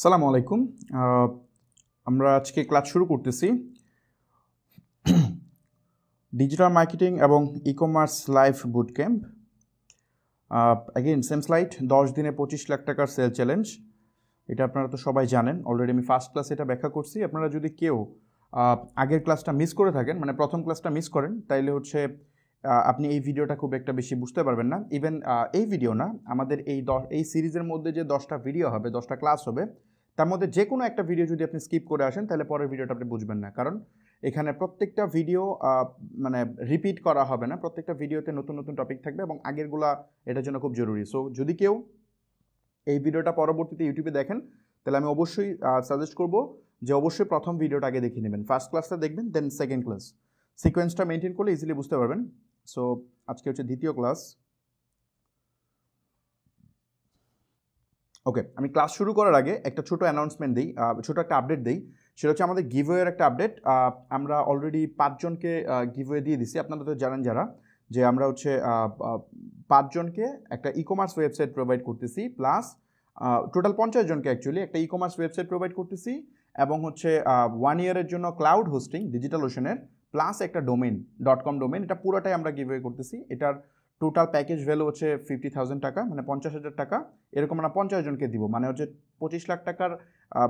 আসসালামু আলাইকুম। আমরা আজকে ক্লাস শুরু করতেছি ডিজিটাল মার্কেটিং এবং e-commerce live boot camp. Again same slide, 10 দিনে 25 লাখ টাকার সেল চ্যালেঞ্জ। এটা আপনারা তো সবাই জানেন, অলরেডি আমি ফার্স্ট ক্লাসে এটা ব্যাখ্যা করছি। আপনারা যদি কেউ আগের ক্লাসটা মিস করে থাকেন, মানে প্রথম ক্লাসটা মিস করেন, তাইলে হচ্ছে আপনি এই ভিডিওটা খুব একটা বেশি বুঝতে পারবেন না। ইভেন এই ভিডিও না, আমাদের এই সিরিজের মধ্যে যে 10টা ভিডিও হবে, 10টা ক্লাস হবে, তার মধ্যে যে কোনো একটা ভিডিও যদি আপনি স্কিপ করে আসেন, তাহলে পরের ভিডিওটা আপনি বুঝবেন না। কারণ এখানে প্রত্যেকটা ভিডিও মানে রিপিট করা হবে না, প্রত্যেকটা ভিডিওতে নতুন নতুন টপিক থাকবে এবং আগেরগুলা এটার জন্য খুব জরুরি। সো যদি কেউ এই ভিডিওটা পরবর্তীতে ইউটিউবে দেখেন, তাহলে আমি অবশ্যই সাজেস্ট করব যে অবশ্যই প্রথম ভিডিওটা আগে দেখে নেবেন, ফার্স্ট ক্লাসটা দেখবেন, দেন সেকেন্ড ক্লাস। সিকোয়েন্সটা মেনটেন করলে ইজিলি বুঝতে পারবেন। সো আজকে হচ্ছে দ্বিতীয় ক্লাস। ওকে, আমি ক্লাস শুরু করার আগে একটা ছোট অ্যানাউন্সমেন্ট দিই, ছোট একটা আপডেট দিই। সেটা হচ্ছে আমাদের গিভওয়ের একটা আপডেট। আমরা অলরেডি 5 জনকে গিভওয়ে দিয়ে দিছি। আপনারা তো জানেন যারা, যে আমরা হচ্ছে 5 জনকে একটা ই-কমার্স ওয়েবসাইট প্রোভাইড করতেছি, প্লাস টোটাল 50 জনকে অ্যাকচুয়ালি একটা ই-কমার্স ওয়েবসাইট প্রোভাইড করতেছি, এবং হচ্ছে 1 ইয়ারের জন্য ক্লাউড হোস্টিং ডিজিটাল ওশনের, প্লাস একটা ডোমেন .com ডোমেন। এটা পুরোটাই আমরা গিভওয়ে করতেছি। এটার টোটাল প্যাকেজ ভ্যালু হচ্ছে 50,000 টাকা, মানে 50,000 টাকা। এরকম আমরা 50 জনকে দিব, মানে হচ্ছে 25 লাখ টাকার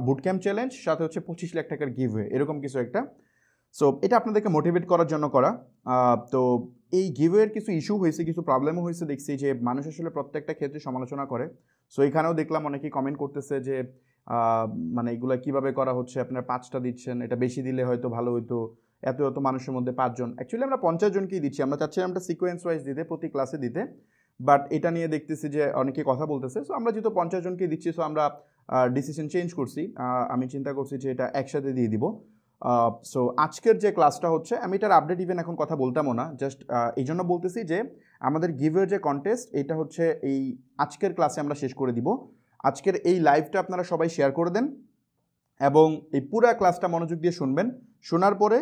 বুটক্যাম্প চ্যালেঞ্জ, সাথে হচ্ছে 25 লাখ টাকার গিভওয়ে, এরকম কিছু একটা। সো এটা আপনাদেরকে মোটিভেট করার জন্য করা। তো এই গিভওয়ের কিছু ইস্যু হয়েছে, কিছু প্রবলেমও হয়েছে। দেখছি যে মানুষ আসলে প্রত্যেকটা ক্ষেত্রে সমালোচনা করে। সো এখানেও দেখলাম অনেকেই কমেন্ট করতেছে যে মানে এগুলো কীভাবে করা হচ্ছে, আপনারা 5টা দিচ্ছেন, এটা বেশি দিলে হয়তো ভালো হইতো, এত এত মানুষের মধ্যে 5 জন। অ্যাকচুয়ালি আমরা 50 জনকেই দিচ্ছি, আমরা চাচ্ছিলাম আমরা সিকোয়েন্স ওয়াইজ দিতে, প্রতি ক্লাসে দিতে, বাট এটা নিয়ে দেখতেছি যে অনেকে কথা বলতেছে। সো আমরা যেহেতু 50 জনকেই দিচ্ছি, সো আমরা ডিসিশন চেঞ্জ করছি। আমি চিন্তা করছি যে এটা একসাথে দিয়ে দিব। সো আজকের যে ক্লাসটা হচ্ছে, আমি এটার আপডেট ইভেন এখন কথা বলতামও না, জাস্ট এই জন্য বলতেছি যে আমাদের গিভওয়ের যে কন্টেস্ট, এটা হচ্ছে এই আজকের ক্লাসে আমরা শেষ করে দিব। আজকের এই লাইভটা আপনারা সবাই শেয়ার করে দেন এবং এই পুরো ক্লাসটা মনোযোগ দিয়ে শুনবেন। শোনার পরে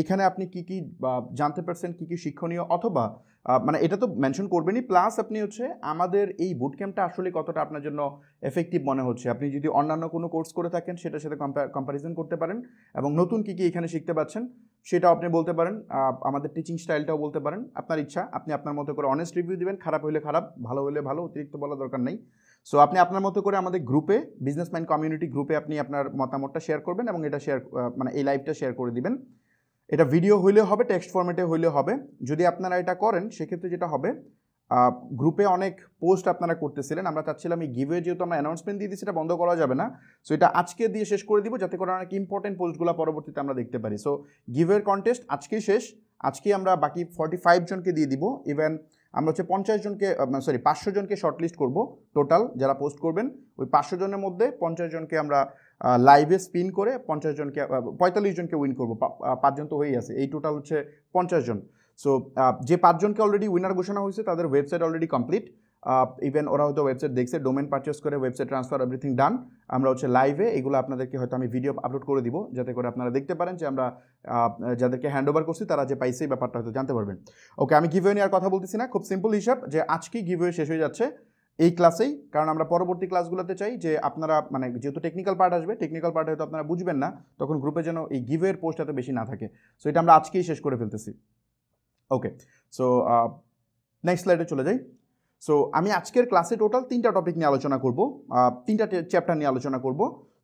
এখানে আপনি কি কি জানতে পারছেন, কি কি শিক্ষণীয়, অথবা মানে এটা তো মেনশন করবেনই, প্লাস আপনি হচ্ছে আমাদের এই বুট ক্যাম্পটা আসলে কতটা আপনার জন্য এফেক্টিভ মনে হচ্ছে। আপনি যদি অন্যান্য কোনো কোর্স করে থাকেন, সেটার সাথে কম্প্যারিজন করতে পারেন, এবং নতুন কি কি এখানে শিখতে পাচ্ছেন সেটাও আপনি বলতে পারেন। আমাদের টিচিং স্টাইলটাও বলতে পারেন, আপনার ইচ্ছা। আপনি আপনার মতো করে অনেস্ট রিভিউ দিবেন, খারাপ হলে খারাপ, ভালো হলে ভালো, অতিরিক্ত বলা দরকার নেই। সো আপনি আপনার মতো করে আমাদের গ্রুপে, বিজনেসম্যান কমিউনিটি গ্রুপে আপনি আপনার মতামতটা শেয়ার করবেন, এবং এটা শেয়ার মানে এই লাইভটা শেয়ার করে দিবেন। এটা ভিডিও হইলেও হবে, টেক্সট ফরম্যাটে হইলেও হবে। যদি আপনারা এটা করেন, সেক্ষেত্রে যেটা হবে, গ্রুপে অনেক পোস্ট আপনারা করতেছিলেন, আমরা চাচ্ছিলাম এই গিভওয়ে, যেহেতু আমরা অ্যানাউন্সমেন্ট দিয়ে দিচ্ছি, এটা বন্ধ করা যাবে না। সো এটা আজকে দিয়ে শেষ করে দিব, যাতে করে অনেক ইম্পর্টেন্ট পোস্টগুলো পরবর্তীতে আমরা দেখতে পারি। সো গিভওয়ের কন্টেস্ট আজকেই শেষ। আজকেই আমরা বাকি 45 জনকে দিয়ে দিব। ইভেন আমরা হচ্ছে 50 জনকে, 500 জনকে শর্টলিস্ট করব টোটাল, যারা পোস্ট করবেন। ওই 500 জনের মধ্যে 50 জনকে আমরা লাইভে স্পিন করে 50 জনকে, 45 জনকে উইন করবো। 5 জন তো হয়েই আছে, এই টোটাল হচ্ছে 50 জন। সো যে 5 জনকে অলরেডি উইনার ঘোষণা হয়েছে, তাদের ওয়েবসাইট অলরেডি কমপ্লিট। ইভেন ওরা হয়তো ওয়েবসাইট দেখছে, ডোমেন পারচেস করে, ওয়েবসাইট ট্রান্সফার, এভরিথিং ডান। আমরা হচ্ছে লাইভে এগুলো আপনাদেরকে হয়তো আমি ভিডিও আপলোড করে দিব, যাতে করে আপনারা দেখতে পারেন যে আমরা যাদেরকে হ্যান্ড ওভার করছি তারা যে পাইছে, এই ব্যাপারটা হয়তো জানতে পারবেন। ওকে, আমি গিভওয়ে নিয়ে আর কথা বলতেছি না। খুব সিম্পল হিসাব যে আজকেই গিভওয়ে শেষ হয়ে যাচ্ছে এই ক্লাসেই, কারণ আমরা পরবর্তী ক্লাসগুলোতে চাই যে আপনারা, মানে যেহেতু টেকনিক্যাল পার্ট আসবে, টেকনিক্যাল পার্ট হয়তো আপনারা বুঝবেন না, তখন গ্রুপে যেন এই গিভওয়ের পোস্ট এত বেশি না থাকে। সো এটা আমরা আজকেই শেষ করে ফেলতেছি। ওকে, সো নেক্সট স্লাইডে চলে যাই। সো আমি আজকের ক্লাসে টোটাল 3টা টপিক নিয়ে আলোচনা করব, 3টা চ্যাপ্টার নিয়ে আলোচনা করব।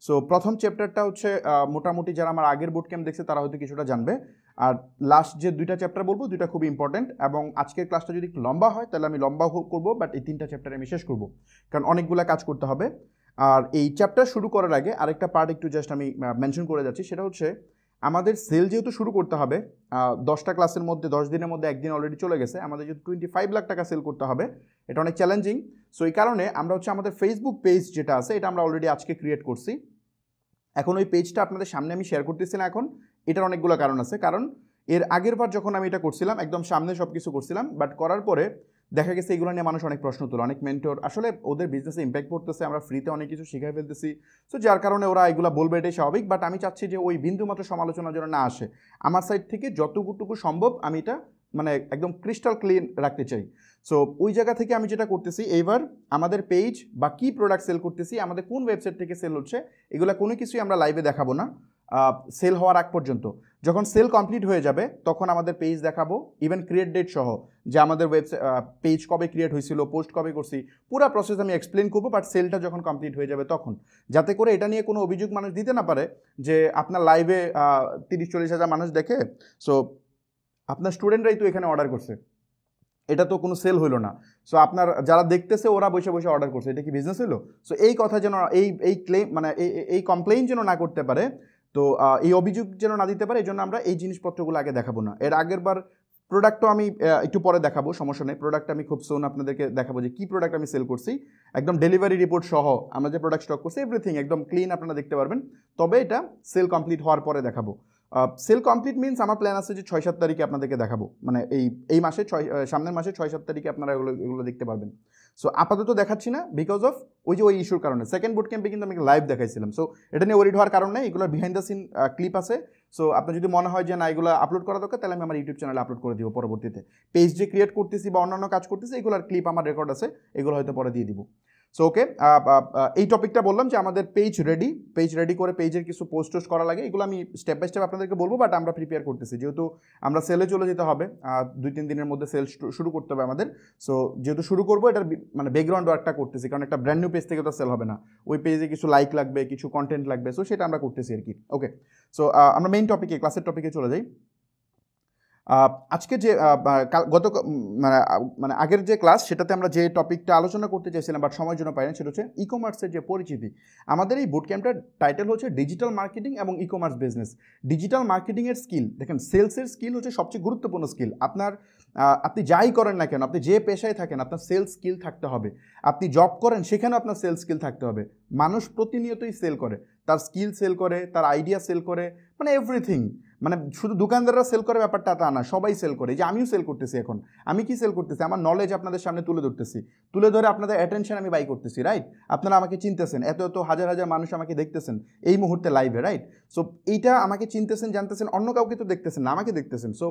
সো প্রথম চ্যাপ্টারটা হচ্ছে মোটামুটি যারা আমার আগের বুট ক্যাম্প দেখছে তারা হয়তো কিছুটা জানবে, আর লাস্ট যে 2টা চ্যাপ্টার বলবো, 2টা খুব ইম্পর্টেন্ট। এবং আজকের ক্লাসটা যদি একটু লম্বা হয়, তাহলে আমি লম্বা করব, বাট এই 3টা চ্যাপ্টারে আমি শেষ করব, কারণ অনেকগুলো কাজ করতে হবে। আর এই চ্যাপ্টার শুরু করার আগে আরেকটা পার্ট একটু জাস্ট আমি মেনশন করে যাচ্ছি, সেটা হচ্ছে আমাদের সেল যেহেতু শুরু করতে হবে, 10টা ক্লাসের মধ্যে 10 দিনের মধ্যে একদিন অলরেডি চলে গেছে, আমাদের যেহেতু 25 লাখ টাকা সেল করতে হবে, এটা অনেক চ্যালেঞ্জিং। সো এই কারণে আমরা হচ্ছে আমাদের ফেসবুক পেজ যেটা আছে, এটা আমরা অলরেডি আজকে ক্রিয়েট করছি। এখন ওই পেজটা আপনাদের সামনে আমি শেয়ার করতেছি না এখন, এটার অনেকগুলো কারণ আছে। কারণ এর আগের বার যখন আমি এটা করছিলাম, একদম সামনে সব কিছু করছিলাম, বাট করার পরে দেখা গেছে এগুলো নিয়ে মানুষ অনেক প্রশ্ন তোলে, অনেক মেন্টর আসলে ওদের বিজনেসে ইম্প্যাক্ট পড়তেছে, আমরা ফ্রিতে অনেক কিছু শিখাই ফেলতেছি। সো যার কারণে ওরা এগুলো বলবে, এটাই স্বাভাবিক। বাট আমি চাচ্ছি যে ওই বিন্দুমাত্র সমালোচনার জন্য না আসে, আমার সাইড থেকে যতটুকু সম্ভব আমি এটা মানে একদম ক্রিস্টাল ক্লিন রাখতে চাই। সো ওই জায়গা থেকে আমি যেটা করতেছি, এইবার আমাদের পেজ বা কী প্রোডাক্ট সেল করতেছি, আমাদের কোন ওয়েবসাইট থেকে সেল হচ্ছে, এগুলো কোনো কিছুই আমরা লাইভে দেখাবো না সেল হওয়ার আগ পর্যন্ত। যখন সেল কমপ্লিট হয়ে যাবে তখন আমাদের পেজ দেখাবো, ইভেন ক্রিয়েট ডেট সহ, যে আমাদের ওয়েবসাইট পেজ কবে ক্রিয়েট হয়েছিল, পোস্ট কবে করছি, পুরো প্রসেস আমি এক্সপ্লেন করবো। বাট সেলটা যখন কমপ্লিট হয়ে যাবে তখন, যাতে করে এটা নিয়ে কোনো অভিযোগ মানুষ দিতে না পারে যে আপনার লাইভে 30-40 হাজার মানুষ দেখে, সো আপনার স্টুডেন্টরাই তো এখানে অর্ডার করছে, এটা তো কোনো সেল হইলো না, সো আপনার যারা দেখতেছে ওরা বসে বসে অর্ডার করছে, এটা কি বিজনেস হইলো? সো এই কথা যেন এই ক্লেম মানে এই কমপ্লেইন যেন না করতে পারে, তো এই অভিযোগ যেন না দিতে পারে, এই জন্য আমরা এই জিনিসপত্রগুলো আগে দেখাবো না। এর আগের বার প্রোডাক্টও আমি একটু পরে দেখাবো, সমস্যা নেই। প্রোডাক্ট আমি খুব সোন আপনাদেরকে দেখাবো যে কী প্রোডাক্ট আমি সেল করছি, একদম ডেলিভারি রিপোর্ট সহ আমরা যে প্রোডাক্ট স্টক করছি এভরিথিং একদম ক্লিন আপনারা দেখতে পারবেন। তবে এটা সেল কমপ্লিট হওয়ার পরে দেখাবো। সেল কমপ্লিট মিনস আমার প্ল্যান আছে যে 6-7 তারিখে আপনাদেরকে দেখাবো, মানে এই মাসে সামনের মাসে 6-7 তারিখে আপনারা এগুলো দেখতে পারবেন। সো আপাতত দেখাচ্ছি না বিকজ অফ ওই ইস্যুর কারণে। সেকেন্ড বুট ক্যাম্পে কিন্তু আমি লাইভ দেখাইছিলাম, সো এটা নিয়ে ওরিড হওয়ার কারণ নেই, এগুলোর বিহাইন্ড দ্য সিন ক্লিপ আছে। সো আপনার যদি মনে হয় যে না এগুলো আপলোড করা দরকার, তাহলে আমি আমার ইউটিউব চ্যানেলে আপলোড করে দিব পরবর্তীতে। পেজ যে ক্রিয়েট করতেছি বা অন্যান্য কাজ করতেছি এগুলোর ক্লিপ আমার রেকর্ড আছে, এগুলো হয়তো পরে দিয়ে দিব। সো ওকে, এই টপিকটা বললাম যে আমাদের পেজ রেডি করে পেজের কিছু পোস্ট করা লাগে, এগুলো আমি স্টেপ বাই স্টেপ আপনাদেরকে বলবো, বাট আমরা প্রিপেয়ার করতেছি যেহেতু আমরা সেলে চলে যেতে হবে, 2-3 দিনের মধ্যে সেল শুরু করতে হবে আমাদের। সো যেহেতু শুরু করবো, এটার মানে ব্যাকগ্রাউন্ড ওয়ার্কটা করতেছি, কারণ একটা ব্র্যান্ড নিউ পেজ থেকে তো সেল হবে না, ওই পেজে কিছু লাইক লাগবে, কিছু কন্টেন্ট লাগবে, সো সেটা আমরা করতেছি আর কি। ওকে, সো আমরা মেইন টপিকে, ক্লাসের টপিকে চলে যাই। আজকে যে মানে আগের যে ক্লাস, সেটাতে আমরা যে টপিকটা আলোচনা করতে চাইছিলাম বাট সময়ের জন্য পাই না, সেটা হচ্ছে ই কমার্সের যে পরিচিতি। আমাদের এই বুট ক্যাম্পটার টাইটেল হচ্ছে ডিজিটাল মার্কেটিং এবং ই কমার্স বিজনেস। ডিজিটাল মার্কেটিংয়ের স্কিল, দেখেন সেলসের স্কিল হচ্ছে সবচেয়ে গুরুত্বপূর্ণ স্কিল। আপনি যাই করেন না কেন, আপনি যে পেশায় থাকেন, আপনার সেলস স্কিল থাকতে হবে। আপনি জব করেন, সেখানেও আপনার সেলস স্কিল থাকতে হবে। মানুষ প্রতিনিয়তই সেল করে, তার স্কিল সেল করে, তার আইডিয়া সেল করে, মানে এভরিথিং। মানে শুধু দোকানদাররা সেল করে ব্যাপারটা তা না, সবাই সেল করে। যে আমিও সেল করতেছি, এখন আমি কি সেল করতেছি? আমার নলেজ আপনাদের সামনে তুলে ধরতেছি, তুলে ধরে আপনাদের অ্যাটেনশন আমি বাই করতেছি, রাইট? আপনারা আমাকে চিনতেছেন, এত হাজার হাজার মানুষ আমাকে দেখতেছেন এই মুহূর্তে লাইভে, রাইট? সো এইটা আমাকে চিনতেছেন, জানতেছেন, অন্য কাউকে তো দেখতেছেন না, আমাকে দেখতেছেন। সো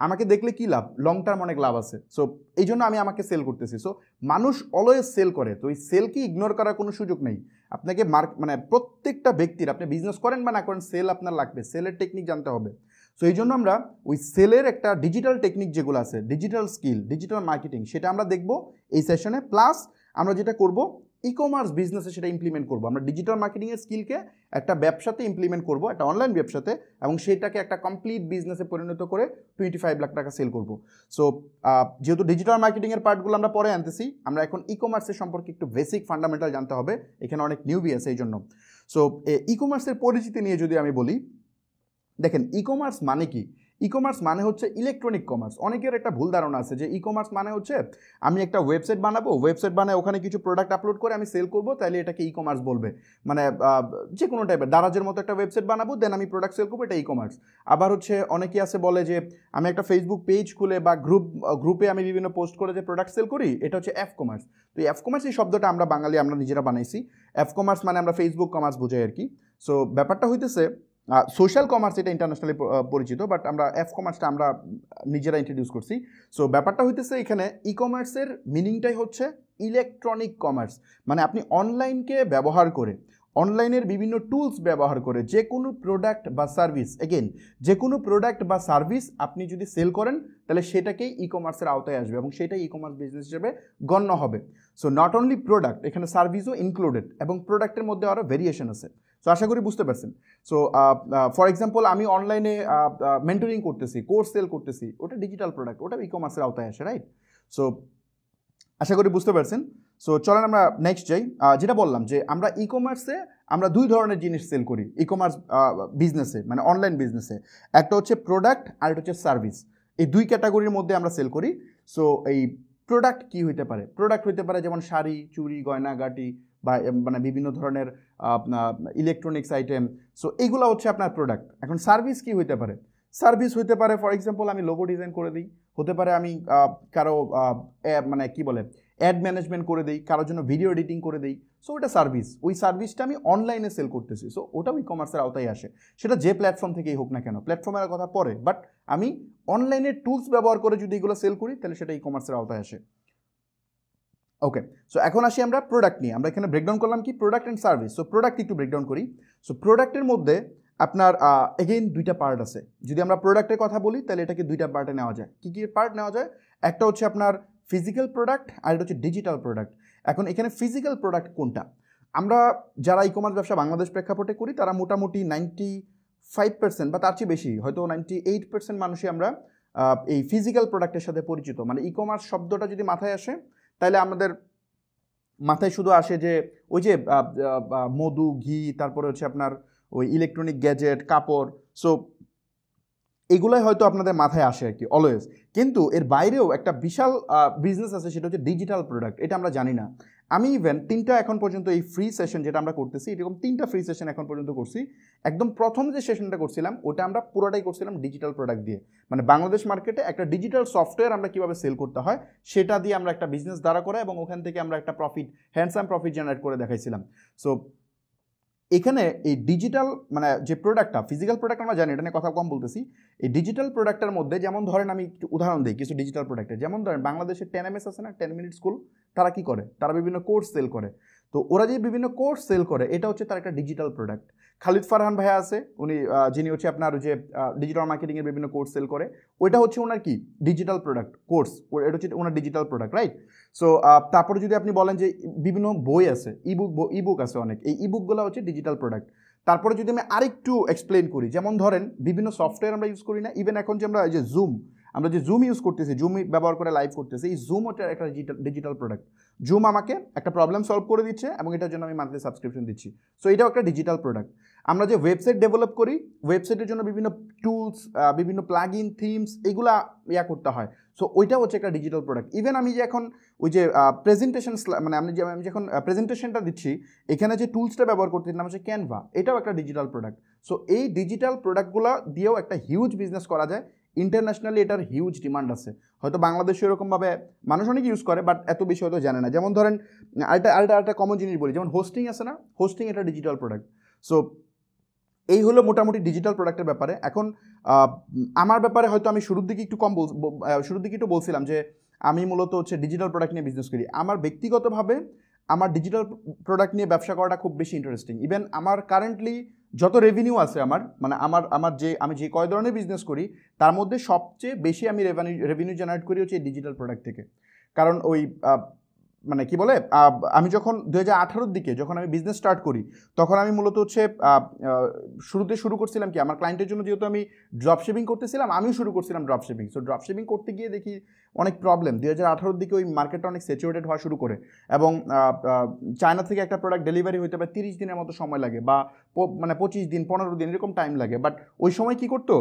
আমাকে দেখলে কী লাভ? লং টার্ম অনেক লাভ আছে। সো এই জন্য আমি আমাকে সেল করতেছি। সো মানুষ অলওয়েজ সেল করে, তো এই সেলকে ইগনোর করার কোনো সুযোগ নেই। আপনাকে মানে প্রত্যেকটা ব্যক্তির, আপনি বিজনেস করেন বা না করেন, সেল আপনার লাগবে, সেলের টেকনিক জানতে হবে। সো এই জন্য আমরা ওই সেলের একটা ডিজিটাল টেকনিক যেগুলো আছে, ডিজিটাল স্কিল, ডিজিটাল মার্কেটিং, সেটা আমরা দেখব এই সেশনে। প্লাস আমরা যেটা করব, ই কমার্স বিজনেসে সেটা ইমপ্লিমেন্ট করব। আমরা ডিজিটাল মার্কেটিংয়ের স্কিলকে একটা ব্যবসাতে ইমপ্লিমেন্ট করব, একটা অনলাইন ব্যবসাতে, এবং সেটাকে একটা কমপ্লিট বিজনেসে পরিণত করে 25 লাখ টাকা সেল করব। সো যেহেতু ডিজিটাল মার্কেটিংয়ের পার্টগুলো আমরা পরে আনতেছি, আমরা এখন ই কমার্সের সম্পর্কে একটু বেসিক ফান্ডামেন্টাল জানতে হবে, এখানে অনেক নিউবি আছে এই জন্য। সো ই কমার্সের পরিচিতি নিয়ে যদি আমি বলি, দেখেন ই কমার্স মানে কি? ই কমার্স মানে হচ্ছে ইলেকট্রনিক কমার্স। অনেকের একটা ভুল ধারণা আছে যে ই কমার্স মানে হচ্ছে আমি একটা ওয়েবসাইট বানাবো, ওয়েবসাইট বানায় ওখানে কিছু প্রোডাক্ট আপলোড করে আমি সেল করবো, তাহলে এটাকে ই কমার্স বলবে। মানে যে কোনো টাইপের দারাজের মতো একটা ওয়েবসাইট বানাবো, দেন আমি প্রোডাক্ট সেল করবো, এটা ই কমার্স। আবার হচ্ছে অনেকে আছে বলে যে আমি একটা ফেসবুক পেজ খুলে বা গ্রুপে আমি বিভিন্ন পোস্ট করে যে প্রোডাক্ট সেল করি, এটা হচ্ছে এফ কমার্স। তো এই এফ কমার্স এই শব্দটা আমরা বাঙালি আমরা নিজেরা বানাইছি। এফ কমার্স মানে আমরা ফেসবুক কমার্স বোঝাই আর কি। সো ব্যাপারটা হইতেছে সোশ্যাল কমার্স, এটা ইন্টারন্যাশনালি পরিচিত, বাট আমরা এফ কমার্সটা আমরা নিজেরা ইন্ট্রোডিউস করছি। সো ব্যাপারটা হইতেছে এখানে ই কমার্সের মিনিংটাই হচ্ছে ইলেকট্রনিক কমার্স। মানে আপনি অনলাইনকে ব্যবহার করে, অনলাইনের বিভিন্ন টুলস ব্যবহার করে যে কোনো প্রোডাক্ট বা সার্ভিস, এগেন যে কোনো প্রোডাক্ট বা সার্ভিস আপনি যদি সেল করেন, তাহলে সেটাকেই ই কমার্সের আওতায় আসবে এবং সেটাই ই কমার্স বিজনেস হিসেবে গণ্য হবে। সো নট অনলি প্রোডাক্ট, এখানে সার্ভিসও ইনক্লুডেড, এবং প্রোডাক্টের মধ্যে আরও ভেরিয়েশন আছে। সো আশা করি বুঝতে পারছেন। সো ফর এক্সাম্পল আমি অনলাইনে মেন্টরিং করতেছি, কোর্স সেল করতেছি, ওটা ডিজিটাল প্রোডাক্ট, ওটা ই কমার্সের আওতায় আসে, রাইট? সো আশা করি বুঝতে পারছেন। সো চলেন আমরা নেক্সট যাই। যেটা বললাম যে আমরা ই কমার্সে আমরা দুই ধরনের জিনিস সেল করি ই কমার্স বিজনেসে, মানে অনলাইন বিজনেসে। একটা হচ্ছে প্রোডাক্ট আর একটা হচ্ছে সার্ভিস। এই দুই ক্যাটাগরির মধ্যে আমরা সেল করি। সো এই প্রোডাক্ট কি হইতে পারে? প্রোডাক্ট হইতে পারে যেমন শাড়ি, চুড়ি, গয়নাগাটি, বা মানে বিভিন্ন ধরনের ইলেকট্রনিক্স আইটেম। সো এইগুলো হচ্ছে আপনার প্রোডাক্ট। এখন সার্ভিস কি হইতে পারে? সার্ভিস হইতে পারে ফর এক্সাম্পল আমি লোগো ডিজাইন করে দিই, হতে পারে আমি কারো মানে কি বলে অ্যাড ম্যানেজমেন্ট করে দিই, কারোর জন্য ভিডিও এডিটিং করে দিই। সো ওটা সার্ভিস, ওই সার্ভিসটা আমি অনলাইনে সেল করতেছি, সো ওটাও ই কমার্সের আওতায় আসে, সেটা যে প্ল্যাটফর্ম থেকেই হোক না কেন, প্ল্যাটফর্মের কথা পরে, বাট আমি অনলাইনে টুলস ব্যবহার করে যদি এগুলো সেল করি তাহলে সেটা ই কমার্সের আওতায় আসে। ওকে, সো এখন আসি আমরা প্রোডাক্ট নিয়ে। আমরা এখানে ব্রেকডাউন করলাম কি product and service. So product একটু ব্রেকডাউন করি। সো প্রোডাক্টের মধ্যে আপনার এগেইন দুইটা পার্ট আছে। যদি আমরা প্রোডাক্টের কথা বলি তাহলে এটাকে দুইটা পার্টে নেওয়া যায়। কী কী পার্ট নেওয়া যায়? একটা হচ্ছে আপনার ফিজিক্যাল প্রোডাক্ট আর এটা হচ্ছে ডিজিটাল প্রোডাক্ট। এখন এখানে ফিজিক্যাল প্রোডাক্ট কোনটা? আমরা যারা ই কমার্স ব্যবসা বাংলাদেশ প্রেক্ষাপটে করি তারা মোটামুটি 95% বা তার চেয়ে বেশি, হয়তো 98% মানুষই আমরা এই ফিজিক্যাল প্রোডাক্টের সাথে পরিচিত। মানে ই কমার্স শব্দটা যদি মাথায় আসে তাহলে আমাদের মাথায় শুধু আসে যে ওই যে মধু, ঘি, তারপরে হচ্ছে আপনার ওই ইলেকট্রনিক গ্যাজেট, কাপড়, সো এগুলাই হয়তো আপনাদের মাথায় আসে আর কি অলওয়েজ। কিন্তু এর বাইরেও একটা বিশাল বিজনেস আছে, সেটা হচ্ছে ডিজিটাল প্রোডাক্ট। এটা আমরা জানি না। আমি ইভেন 3টা এখন পর্যন্ত এই ফ্রি সেশন যেটা আমরা করতেছি, এরকম 3টা ফ্রি সেশন এখন পর্যন্ত করছি। একদম প্রথম যে সেশনটা করছিলাম ওটা আমরা পুরোটাই করছিলাম ডিজিটাল প্রোডাক্ট দিয়ে, মানে বাংলাদেশ মার্কেটে একটা ডিজিটাল সফটওয়্যার আমরা কীভাবে সেল করতে হয় সেটা দিয়ে আমরা একটা বিজনেস দাঁড়া করা এবং ওখান থেকে আমরা একটা প্রফিট, হ্যান্ডসাম প্রফিট জেনারেট করে দেখাইছিলাম। সো এখানে এই ডিজিটাল মানে যে প্রোডাক্টটা, ফিজিক্যাল প্রোডাক্ট আমরা জানি, এটা নিয়ে কথা কম বলতেছি। এই ডিজিটাল প্রোডাক্টের মধ্যে যেমন ধরেন আমি একটু উদাহরণ দিই কিছু ডিজিটাল প্রোডাক্টের। যেমন ধরেন বাংলাদেশের 10MS আছে না, 10 মিনিট স্কুল, তারা কি করে? তারা বিভিন্ন কোর্স সেল করে। তো ওরা যে বিভিন্ন কোর্স সেল করে এটা হচ্ছে তার একটা ডিজিটাল প্রোডাক্ট। খালিদ ফারহান ভাইয়া আছে, উনি যিনি হচ্ছে আপনার যে ডিজিটাল মার্কেটিংয়ের বিভিন্ন কোর্স সেল করে, ওইটা হচ্ছে ওনার কি ডিজিটাল প্রোডাক্ট কোর্স, এটা হচ্ছে ওনার ডিজিটাল প্রোডাক্ট, রাইট? সো তারপরে যদি আপনি বলেন যে বিভিন্ন বই আছে, ইবুক আছে অনেক, এই ইবুকগুলো হচ্ছে ডিজিটাল প্রোডাক্ট। তারপরে যদি আমি আরেকটু এক্সপ্লেন করি, যেমন ধরেন বিভিন্ন সফটওয়্যার আমরা ইউজ করি না, ইভেন এখন যে আমরা যে জুম ইউজ করতেছি, জুম ব্যবহার করে লাইভ করতেছি, এই জুম হচ্ছে একটা ডিজিটাল প্রোডাক্ট। জুম আমাকে একটা প্রবলেম সলভ করে দিচ্ছে এবং এটার জন্য আমি মান্থলি সাবস্ক্রিপশন দিচ্ছি, সো এটাও একটা ডিজিটাল প্রোডাক্ট। আমরা যে ওয়েবসাইট ডেভেলপ করি, ওয়েবসাইটের জন্য বিভিন্ন টুলস, বিভিন্ন প্লাগ ইন, থিমস, এগুলা করতে হয়, সো ওইটা হচ্ছে একটা ডিজিটাল প্রোডাক্ট। ইভেন আমি যে এখন ওই যে প্রেজেন্টেশন, মানে আমি যখন প্রেজেন্টেশনটা দিচ্ছি, এখানে যে টুলসটা ব্যবহার করতে নাম হচ্ছে ক্যানভা, এটাও একটা ডিজিটাল প্রোডাক্ট। সো এই ডিজিটাল প্রোডাক্টগুলো দিয়েও একটা হিউজ বিজনেস করা যায়। ইন্টারন্যাশনালি এটার হিউজ ডিমান্ড আছে। হয়তো বাংলাদেশে এরকমভাবে মানুষ অনেক ইউজ করে, বাট এত বেশি হয়তো জানে না। যেমন ধরেন আরেকটা কমন জিনিস বলি, যেমন হোস্টিং আছে না, হোস্টিং এটা ডিজিটাল প্রোডাক্ট। সো এই হলো মোটামুটি ডিজিটাল প্রোডাক্টের ব্যাপারে। এখন আমার ব্যাপারে হয়তো আমি শুরুর দিকে একটু বলছিলাম যে আমি মূলত হচ্ছে ডিজিটাল প্রোডাক্ট নিয়ে বিজনেস করি। আমার ব্যক্তিগতভাবে আমার ডিজিটাল প্রোডাক্ট নিয়ে ব্যবসা করাটা খুব বেশি ইন্টারেস্টিং। ইভেন আমার কারেন্টলি যত রেভিনিউ আছে মানে আমি যে কয় ধরনের বিজনেস করি তার মধ্যে সবচেয়ে বেশি আমি রেভিনিউ জেনারেট করি হচ্ছে ডিজিটাল প্রোডাক্ট থেকে। কারণ ওই মানে কি বলে, আমি যখন 2018-র দিকে যখন আমি বিজনেস স্টার্ট করি, তখন আমি মূলত হচ্ছে শুরু করছিলাম কি, আমার ক্লায়েন্টের জন্য যেহেতু আমি ড্রপ শিপিং করতেছিলাম, আমিও শুরু করছিলাম drop shipping. So drop shipping করতে গিয়ে দেখি অনেক প্রবলেম। 2018-র দিকে ওই মার্কেটটা অনেক স্যাচুরেটেড হওয়া শুরু করে এবং চায়না থেকে একটা প্রোডাক্ট ডেলিভারি হইতে প্রায় 30 দিনের মতো সময় লাগে, বা মানে 25 দিন 15 দিন এরকম টাইম লাগে। বাট ওই সময় কি করতো,